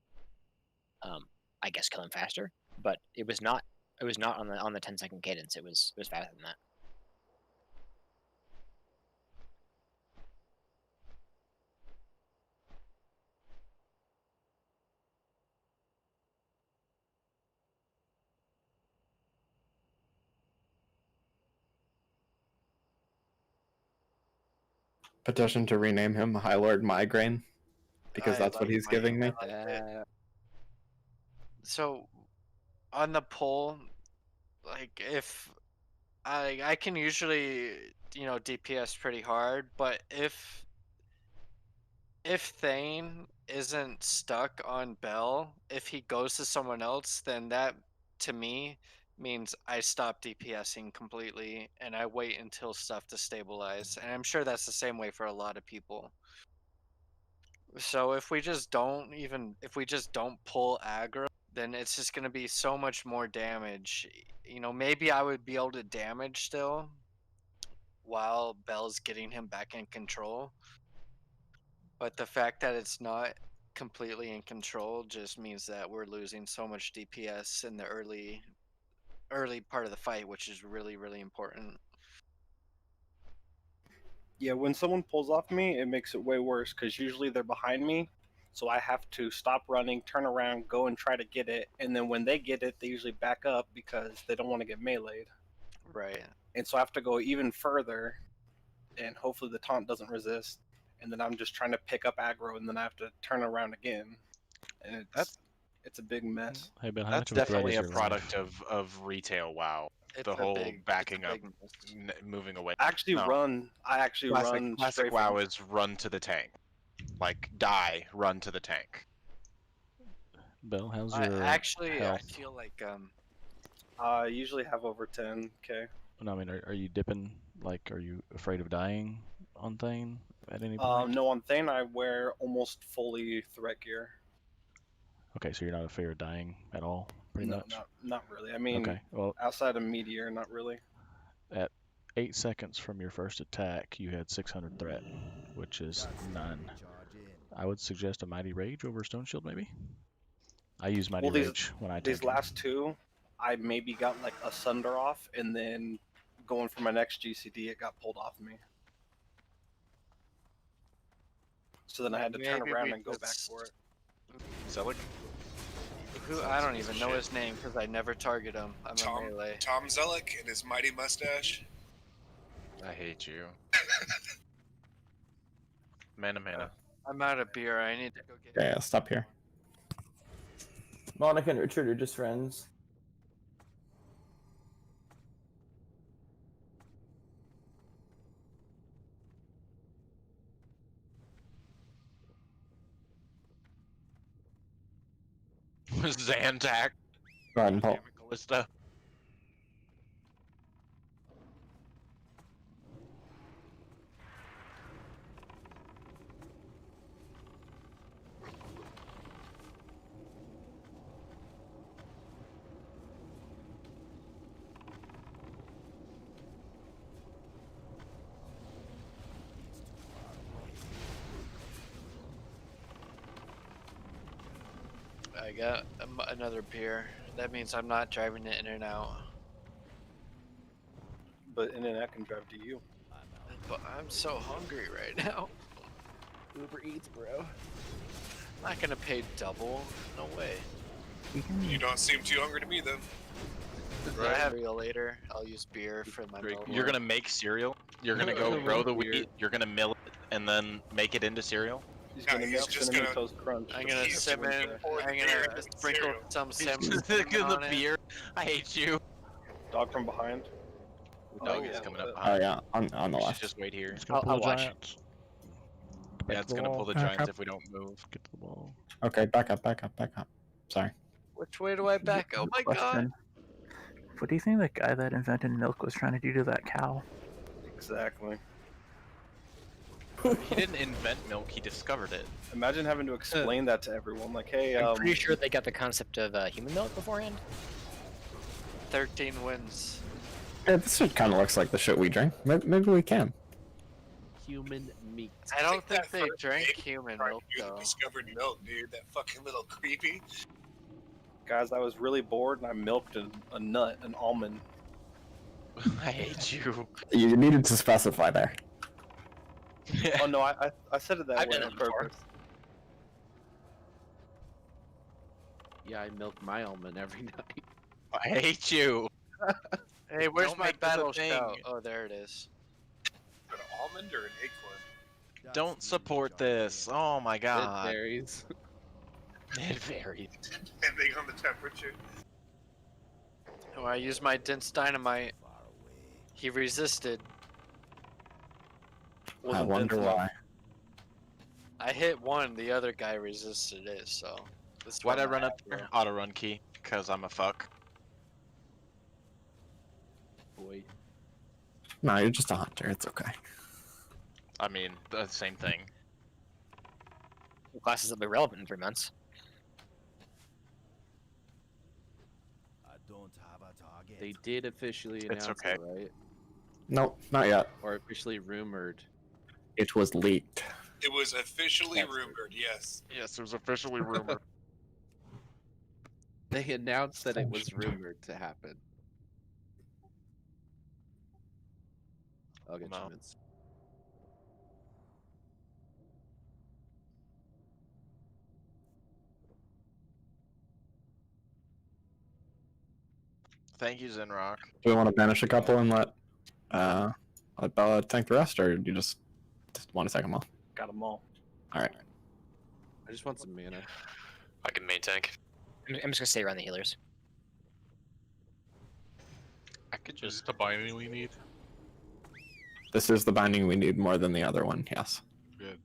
I guess kill him faster, but it was not. It was not on the 10-second cadence. It was faster than that. Petition to rename him High Lord Migraine, because that's what he's giving me. So, on the poll, like if I can usually DPS pretty hard, but if Thane isn't stuck on Bell, if he goes to someone else, then that to me means I stop DPSing completely and I wait until stuff to stabilize. And I'm sure that's the same way for a lot of people. So if we just don't pull aggro, then it's just going to be so much more damage. Maybe I would be able to damage still while Bell's getting him back in control. But the fact that it's not completely in control just means that we're losing so much DPS in the early part of the fight, which is really, really important. Yeah, when someone pulls off me, it makes it way worse because usually they're behind me. So I have to stop running, turn around, go and try to get it. And then when they get it, they usually back up because they don't want to get meleeed. Right. And so I have to go even further, and hopefully the taunt doesn't resist. And then I'm just trying to pick up aggro, and then I have to turn around again. And it's a big mess. Hey, Ben, how That's much of a threat definitely is a your product life? of retail WoW. It's the a whole big- backing it's a up, big moving away. I actually run Classic straight WoW from- is run to the tank. Like, die, run to the tank. Bill, how's I your health? feel like I usually have over 10k. No, I mean, are you dipping? Like, are you afraid of dying on Thane at any point? No, on Thane I wear almost fully threat gear. Okay, so you're not afraid of dying at all, pretty No, much? not really. I mean, Okay, well, outside of Meteor, not really. at 8 seconds from your first attack, you had 600 threat, which is none. I would suggest a Mighty Rage over Stone Shield, maybe? I use Mighty Rage when I These tank. last two, I maybe got like a Sunder off and then going for my next GCD, it got pulled off me. So then I had to turn Maybe around we and go back just- for it. Zellick? Who? I don't even know his name because I never target him. I'm a melee. Tom Zellick and his mighty mustache. I hate you. Mana. I'm out of beer. I need to go get. Yeah, stop here. Monica and Richard are just friends. Zantac. Go ahead and pull. Callista. I got another beer. That means I'm not driving it in and out. But in and out can drive to you. But I'm so hungry right now. Uber Eats, bro. I'm not gonna pay double. No way. You don't seem too hungry to me then. I have cereal later. I'll use beer for my milk. You're gonna make cereal. You're gonna go grow the wheat. You're gonna mill it and then make it into cereal. He's gonna make Cinnamon Toast Crunch. I'm gonna sprinkle some cinnamon In the on it. beer. I hate you. Dog from behind. Dog is coming up Oh behind. yeah, on the We should left. just wait here. I'll watch. Giants. Yeah, it's gonna pull the Back giants up. if we don't move. Get to the ball. Okay, back up. Sorry. Which way do I back? Oh my god! Question. What do you think the guy that invented milk was trying to do to that cow? Exactly. He didn't invent milk. He discovered it. Imagine having to explain that to everyone. Like, hey, I'm pretty sure they got the concept of human milk beforehand. 13 wins. Yeah, this shit kind of looks like the shit we drink. Maybe we can. Human meat. I don't think that they first drank baby human part, milk you though. discovered milk, dude. That fucking little creepy. guys, I was really bored and I milked a nut, an almond. I hate you. You needed to specify there. Oh no, I said it that way on purpose. Yeah, I milk my almond every night. I hate you. Hey, where's Don't my make this a battle thing. shout? Oh, there it is. An almond or an acorn? Don't support this. Oh my god. It varies. It varies. Depending on the temperature. Oh, I used my dense dynamite. He resisted. I wonder why. I hit one, the other guy resisted it, so. That's Why'd why I run have up there? to- Auto run key. Because I'm a fuck. Boy. No, you're just a hunter. It's okay. I mean, the same thing. Classes will be relevant in 3 months. I don't have a target. They did officially It's announce okay. it, right? Nope, not yet. Or officially rumored. It was leaked. It was officially rumored, yes. Yes, it was officially rumored. They announced that it was rumored to happen. I'll get No. you mints. Thank you, Zenrock. Do we want to banish a couple and let Bella tank the rest, or do you just want to take them all? Got them all. All right. I just want some mana. I can main tank. I'm just gonna stay around the healers. I could Is just. the binding we need? This is the binding we need more than the other one. Yes. Good.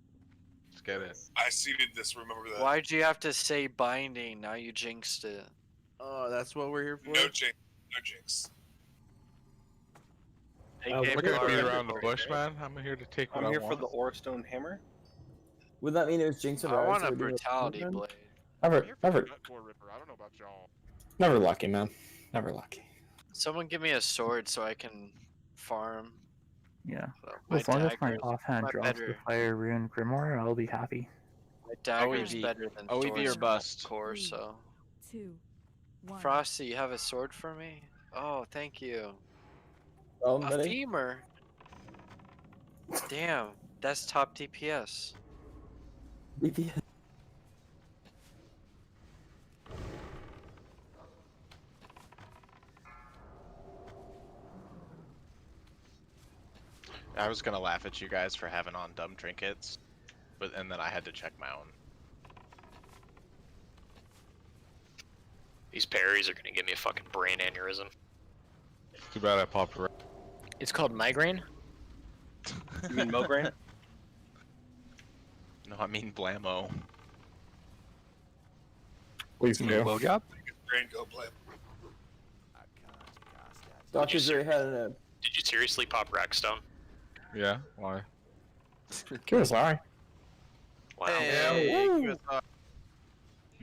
Let's get it. I seeded this, remember that. Why'd you have to say binding? Now you jinxed it. Oh, that's what we're here for? No jinx. No jinx. They I'm gave not gonna you beat our- around the bush, man. I'm here to take what I'm I here want. for the Orestone Hammer. Would that mean it was Jinx or I Rise, want so a we do it brutality then? blade. Never, never, Ripper. I don't know about y'all. never lucky, man. Never lucky. Someone give me a sword so I can farm. Yeah. My As long as my dagger's offhand my drops the better. Fire Rune Grimoire, I'll be happy. My dagger's OEV. better than OEV or Thor's bust. core, so. 2, 1. Frosty, you have a sword for me? Oh, thank you. Oh, A buddy. femur. Damn, that's top DPS. DPS. I was gonna laugh at you guys for having on dumb trinkets, and then I had to check my own. These parries are gonna give me a fucking brain aneurysm. It's too bad I popped right. It's called migraine. You mean migraine? No, I mean blammo. Please do. Well job. Brain go blame. Dr. Dre had a. Did you seriously pop Rackstone? Yeah, why? Curious, Larry. Wow. Hey, You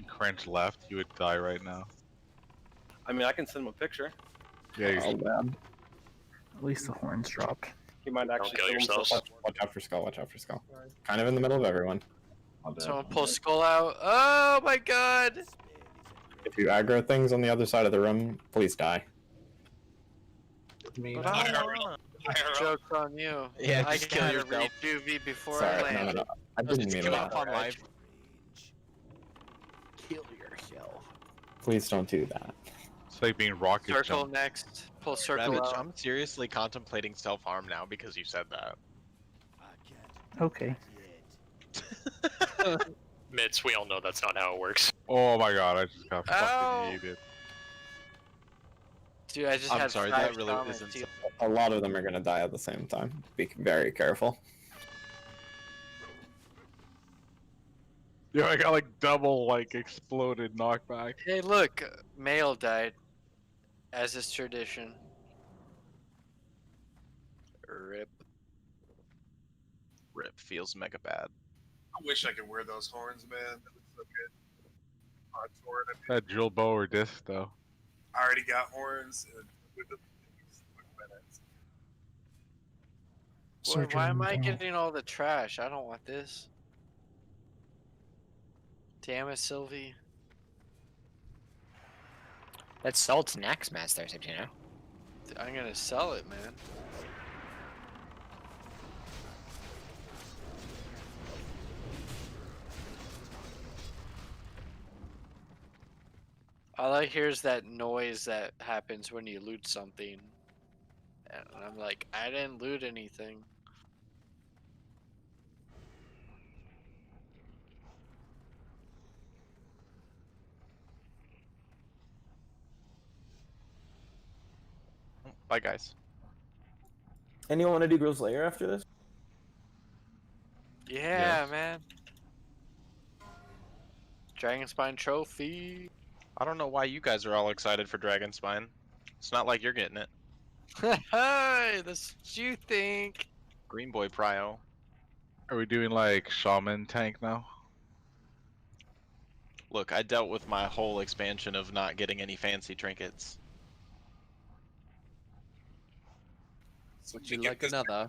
cringe left, you would die right now. I mean, I can send him a picture. Yeah, you Oh, man. At least the horns dropped. He might actually kill kill yourself. himself. Watch out for Skull, watch out for Skull. Kind of in the middle of everyone. Someone pull Skull out. Oh my god! If you aggro things on the other side of the room, please die. But I don't know. Joke's on you. Yeah, I just kill gotta yourself. read Juvie before Sorry, I land. no. I didn't mean Give that. up on life. Kill yourself. Please don't do that. It's like being rocket Circle jump. next. Pull circle Ravage, out. I'm seriously contemplating self-harm now because you said that. Okay. Mitz, we all know that's not how it works. Oh my god, I just got Ow. fucking yeeted. Dude, I just I'm had sorry, 5 that really comments, isn't. dude. A lot of them are gonna die at the same time. Be very careful. Yo, I got like double like exploded knockback. Hey, look, male died, as is tradition. Rip. Rip feels mega bad. I wish I could wear those horns, man. That looks so good. On sword. That drill bow or disc though. I already got horns. And with the Boy, why am I Surgeon, getting all the trash? I don't want this. Damn it, Sylvie. That's Salt's Naxx mask there, you know. I'm gonna sell it, man. All I hear is that noise that happens when you loot something. And I'm like, I didn't loot anything. Bye, guys. Anyone want to do Girls Lair after this? Yeah, man. Dragon Spine trophy. I don't know why you guys are all excited for Dragon Spine. It's not like you're getting it. Hey, that's what you think. Green Boy Prio. Are we doing like shaman tank now? Look, I dealt with my whole expansion of not getting any fancy trinkets. Would you like another?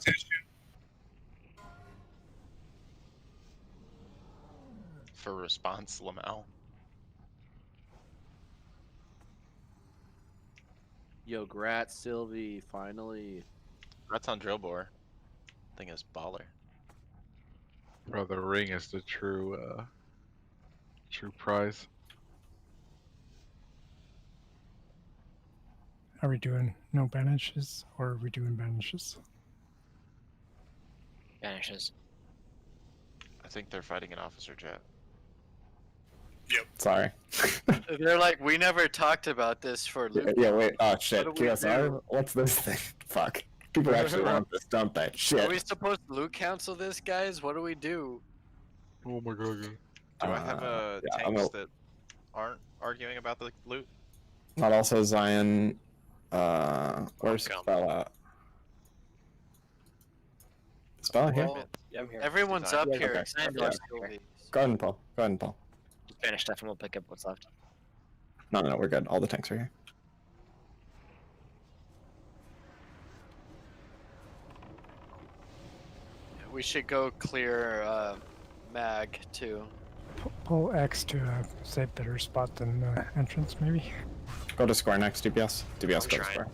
For response, Lamel. Yo, Grat, Sylvie, finally. That's on drill bore. Thing is baller. Bro, the ring is the true prize. Are we doing no banishes or are we doing banishes? Vanishes. I think they're fighting an officer jet. Yep. Sorry. They're like, we never talked about this for loot. Yeah, wait. Oh shit. What do we QSR? do? What's this thing? Fuck. People actually want this, don't they? Are Shit. we supposed to loot council this, guys? What do we do? Oh my god. Do I have yeah, tanks that aren't arguing about the loot? Not also Zion. Where's Come. Spell at? Spell here? Well, Yeah, I'm here. everyone's up here Okay. except Yeah. for Sylvie. Go ahead and pull. Go ahead and pull. Banish stuff and we'll pick up what's left. No, we're good. All the tanks are here. We should go clear mag too. Pull X to say better spot than entrance, maybe. Go to square next, DPS. DPS, I'm go to trying. square.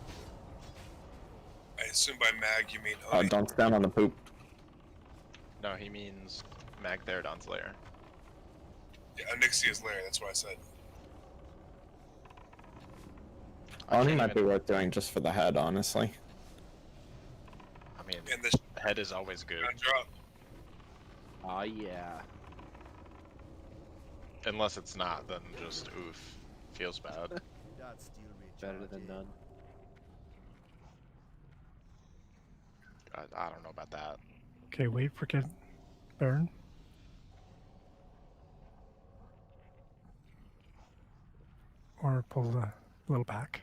I assume by mag you mean Oni. Don't stand on the poop. No, he means Magtheridon's lair. Yeah, Onyxia's lair, that's what I said. Oni might be worth doing just for the head, honestly. I mean, And the head is always good. Drop. Oh yeah. Unless it's not, then just oof. Feels bad. That's still Better than none. I don't know about that. Okay, wait for get Baron. Or pull the little back.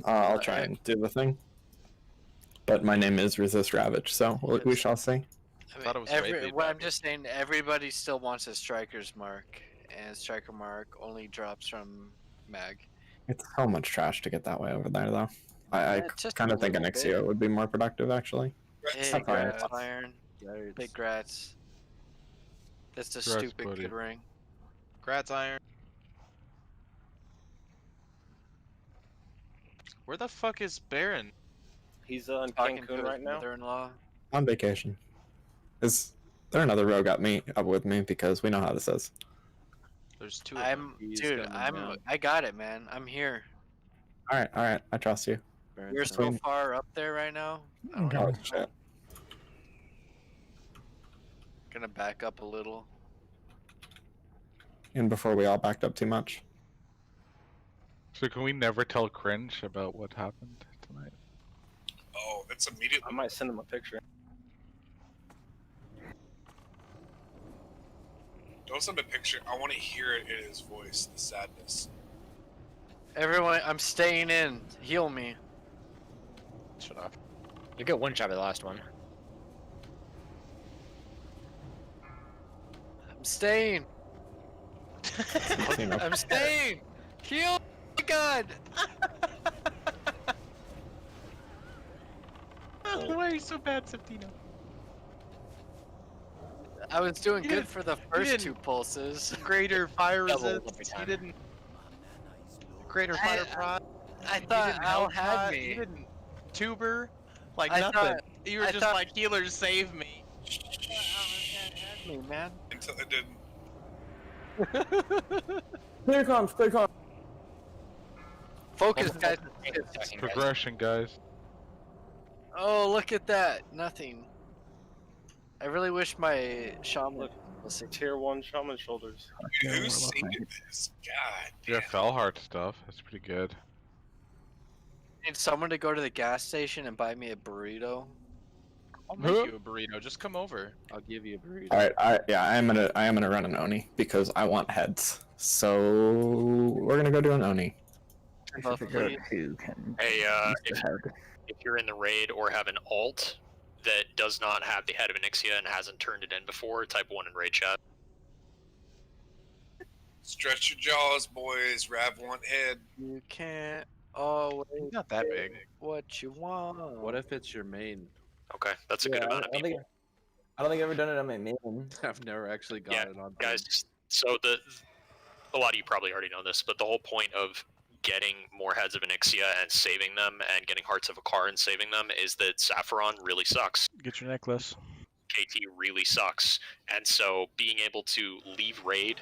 I'll try and do the thing. But my name is Resist Ravage, so we shall see. thought it was Well, I'm just saying, everybody still wants a striker's mark, and striker mark only drops from mag. It's so much trash to get that way over there, though. I just kind a of think an little Ixio bit. would be more productive, actually. Hey, Not fire. Grats, Iron. Big Grats. That's a Grats, stupid buddy. good ring. Grats, Iron. Where the fuck is Baron? He's in Talking to Cancun his right now. mother-in-law. On vacation. Is there another rogue up with me? Because we know how this is. There's two of them. Dude, I got it, man. I'm here. Alright, I trust you. You're so far up there right now. I don't Oh, even shit. know. Gonna back up a little. And before we all backed up too much. So can we never tell Cringe about what happened tonight? Oh, that's immediately. I might send him a picture. Don't send a picture. I want to hear it in his voice, the sadness. Everyone, I'm staying in. Heal me. Shut up. You get one shot at the last one. I'm staying. I'm staying. Heal. Oh my God. Why are you so bad, Septino? I was doing You good didn't- for the you first didn't- two pulses. Greater fire Double resist. every You time. didn't. Greater fire prod. I You thought didn't Al help had pot, me. You didn't tuber. Like I nothing. thought- You were I just thought- like, healers, save me. Me, man. Until it didn't. Clear comms, clear comms. Focus, guys. Progression, guys. Oh, look at that. Nothing. I really wish my shaman was Tier 1 shaman shoulders. Who's seen this? God. Yeah, Felheart stuff. That's pretty good. Need someone to go to the gas station and buy me a burrito. I'll make you a burrito. Just come over. I'll give you a burrito. Alright, I am gonna run an Oni because I want heads. So we're gonna go do an Oni. Well, please. Hey, if you're in the raid or have an alt that does not have the head of Onyxia and hasn't turned it in before, type 1 in raid chat. Stretch your jaws, boys. Rav want head. You can't always not that big. What you want. What if it's your main? Okay, that's a good amount of people. I don't think I've ever done it on my main. I've never actually got Yeah, it on. guys. So a lot of you probably already know this, but the whole point of getting more heads of Onyxia and saving them, and getting hearts of Akar and saving them, is that Saffron really sucks. Get your necklace. KT really sucks, and so being able to leave raid,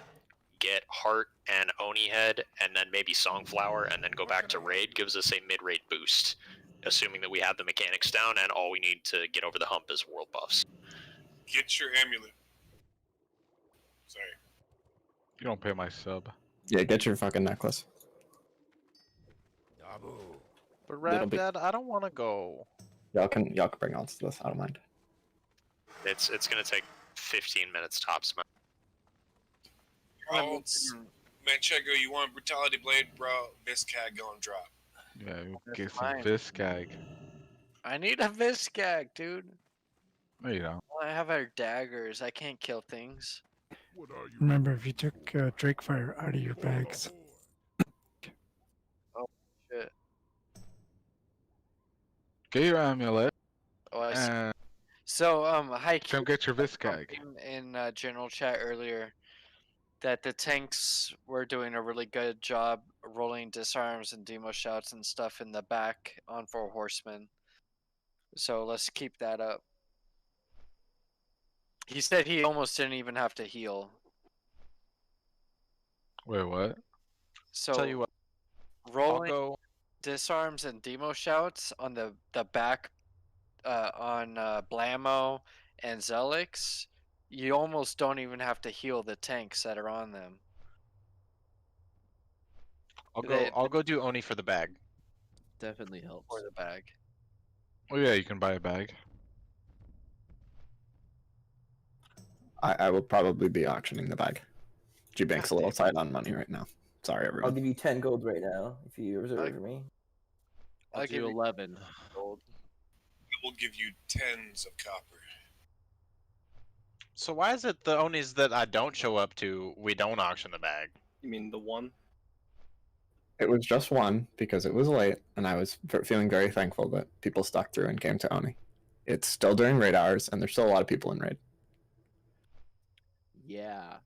get heart and Oni head, and then maybe Songflower, and then go back to raid gives us a mid-raid boost, assuming that we have the mechanics down, and all we need to get over the hump is world buffs. Get your amulet. Sorry. You don't pay my sub. Yeah, get your fucking necklace. But Little Rav bit- Dad, I don't want to go. Y'all can bring on to this. I don't mind. It's gonna take 15 minutes tops. Alts. Manchego, you want Brutality Blade, bro? Viscag going drop. Yeah, you That's get some fine. Viscag. I need a Viscag, dude. No, you don't. I have our daggers. I can't kill things. Remember, if you took Drake Fire out of your bags, Oh, shit. Get your amulet. Oh, I see. And So, hi, come get your Viscag. in general chat earlier that the tanks were doing a really good job rolling disarms and demo shouts and stuff in the back on 4 horsemen. So let's keep that up. He said he almost didn't even have to heal. Wait, what? So Tell you what, rolling go. disarms and demo shouts on the back on Blammo and Zelix, you almost don't even have to heal the tanks that are on them. I'll go do Oni for the bag. Definitely helps. For the bag. Oh yeah, you can buy a bag. I will probably be auctioning the bag. G-Bank's a little tight on money right now. Sorry, I'll everyone. give you 10 gold right now if you reserve for me. I'll do 11 gold. I will give you tens of copper. So why is it the Onis that I don't show up to, we don't auction the bag? You mean the one? It was just one because it was late, and I was feeling very thankful that people stuck through and came to Oni. It's still during raid hours, and there's still a lot of people in raid. Yeah.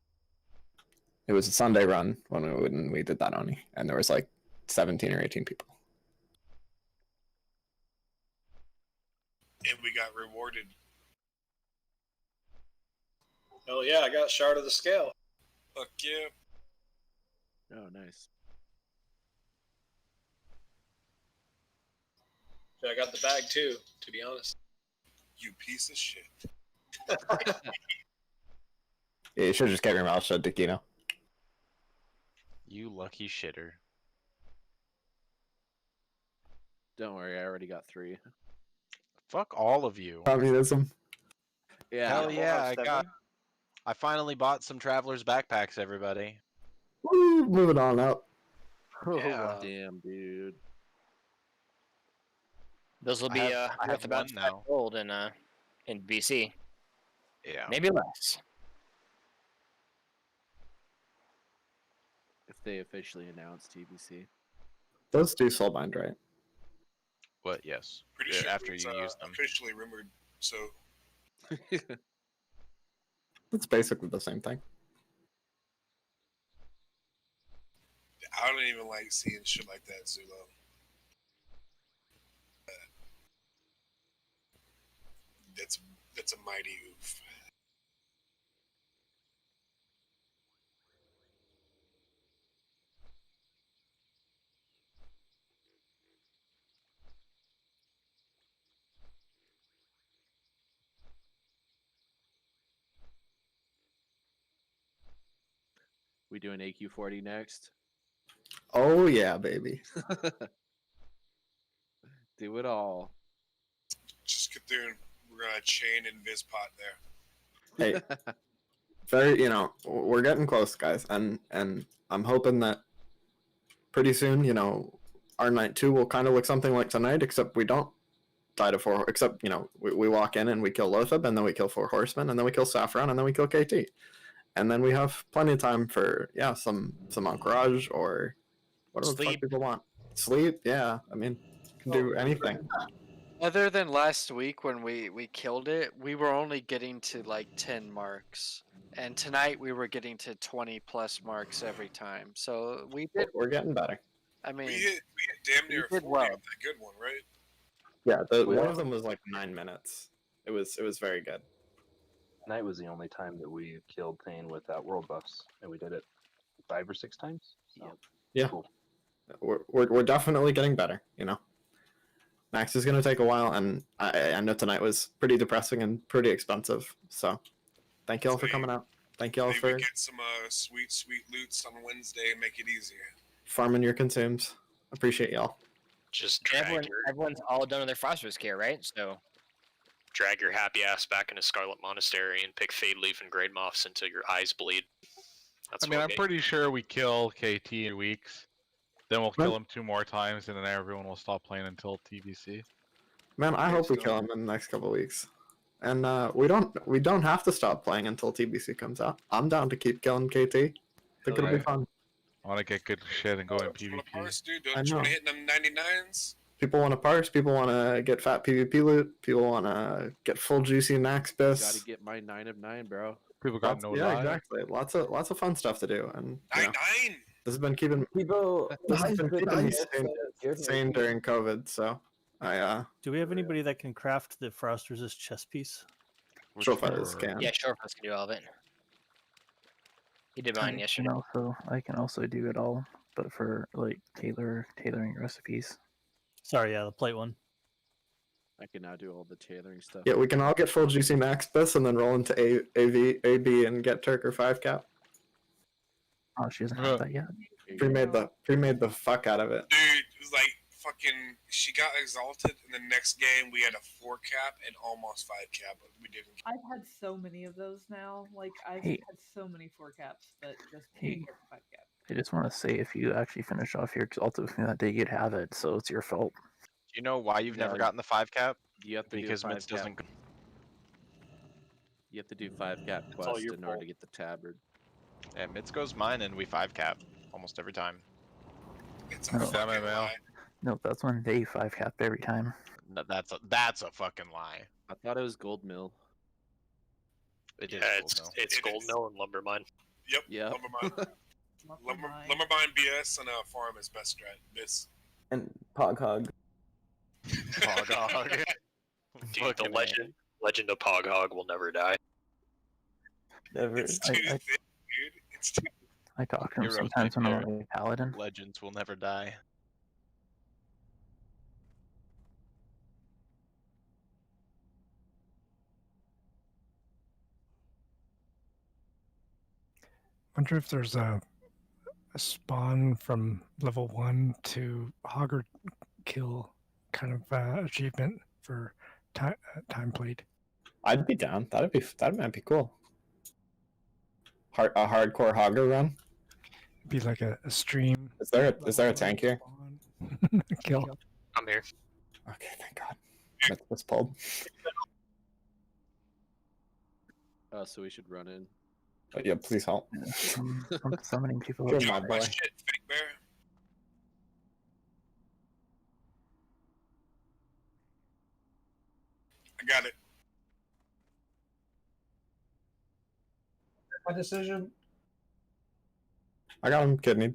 It was a Sunday run when we did that Oni, and there was like 17 or 18 people. And we got rewarded. Oh yeah, I got Shard of the Scale. Fuck yeah. Oh, nice. So I got the bag too, to be honest. You piece of shit. Yeah, you should have just kept your mouth shut, Dikino. You lucky shitter. Don't worry, I already got 3. Fuck all of you. Communism. Yeah. Hell yeah, I finally bought some Traveler's backpacks, everybody. Woo, moving on up. Yeah. Damn, dude. Those will I be have worth about one now. 5 gold in BC. Yeah. Maybe less. If they officially announce TBC. Those do soulbind, right? What? Yes. Pretty Yeah, sure after it's you use them. officially rumored. So It's basically the same thing. I don't even like seeing shit like that, Zulo. That's a mighty oof. We doing AQ40 next? Oh yeah, baby. Do it all. Just get there and we're gonna chain Invis pot there. Hey, very, we're getting close, guys, and I'm hoping that pretty soon, our night 2 will kind of look something like tonight, except we don't die to 4, except, we walk in and we kill Lothab, and then we kill 4 horsemen, and then we kill Saffron, and then we kill KT. And then we have plenty of time for, some Encourage or whatever the fuck people want. Sleep, yeah. I mean, can do anything. Other than last week when we killed it, we were only getting to like 10 marks. And tonight we were getting to 20 plus marks every time. So We're getting better. I mean, We hit damn near 40 well. with that good one, right? Yeah, one of them was like 9 minutes. It was very good. Tonight was the only time that we killed Thane without world buffs, and we did it 5 or 6 times. So, Yeah, cool. we're definitely getting better. Naxx is gonna take a while, and I know tonight was pretty depressing and pretty expensive. So, thank you all for coming out. Thank you all Maybe for we get some sweet loots on Wednesday and make it easier. farming your consumes. Appreciate y'all. Just drag Everyone's all done with their phosphorus care, right? So drag your happy ass back into Scarlet Monastery and pick Fade Leaf and Great Moths until your eyes bleed. That's I mean, what I'm pretty sure we kill KT in weeks. Then we'll kill him 2 more times, and then everyone will stop playing until TBC. Man, I hope we kill him in the next couple of weeks. And we don't have to stop playing until TBC comes out. I'm down to keep killing KT. Think it'll be fun. I want to get good shit and go in PvP. I know. Hitting them 99s. People want to parse. People want to get fat PvP loot. People want to get full juicy Naxx bis. Gotta get my 9 of 9, bro. People got no Yeah, lie. exactly. Lots of fun stuff to do, and 99. This has been keeping people. This has been keeping me Nice. sane during COVID. So Do we have anybody that can craft the frost resist chest piece? Shorfuzz can. Yeah, Shorfuzz can do all of it. He did mine yesterday. I can also do it all, but for like tailoring recipes. Sorry, yeah, the plate one. I can now do all the tailoring stuff. Yeah, we can all get full juicy max this and then roll into AB and get Turk or 5 cap. Oh, she doesn't have that yet. Pre-made the fuck out of it. Dude, it was like fucking. She got exalted, and the next game we had a 4 cap and almost 5 cap, but we didn't. I've had so many of those now. Like I've Hey. had so many 4 caps that just Hey. can't get to 5 cap. I just want to say, if you actually finish off your exalted with me that day, you'd have it. So it's your fault. Do you know why you've never gotten the 5 cap? You have to because do 5 Mitz cap. doesn't. You have to do 5 cap all quest your in order fault. to get the tabard. Yeah, Mitz goes mine and we 5 cap almost every time. It's No. fucking lie. No, that's when they 5 cap every time. That's a fucking lie. I thought it was gold mill. It is Yeah, gold mill. it's Gold Mill and Lumber Mine. Yep. Yeah. Lumbermine BS and farm is best strat. This. And Pog Hog. Pog Hog. Dude, the legend of Pog Hog will never die. Never. It's too thick, dude. It's too. I talk to him Heroes sometimes take when I'm care. a paladin. Legends will never die. Wonder if there's a spawn from level 1 to Hogger kill kind of achievement for time played. I'd be down. That might be cool. A hardcore Hogger run. Be like a stream. Is there a tank here? Kill. I'm here. Okay, thank God. Mitz was pulled. So we should run in. But yeah, please help. I'm summoning people. Good, Drop my my boy. shit, fake bear. I got it. My decision. I got him kidneyed.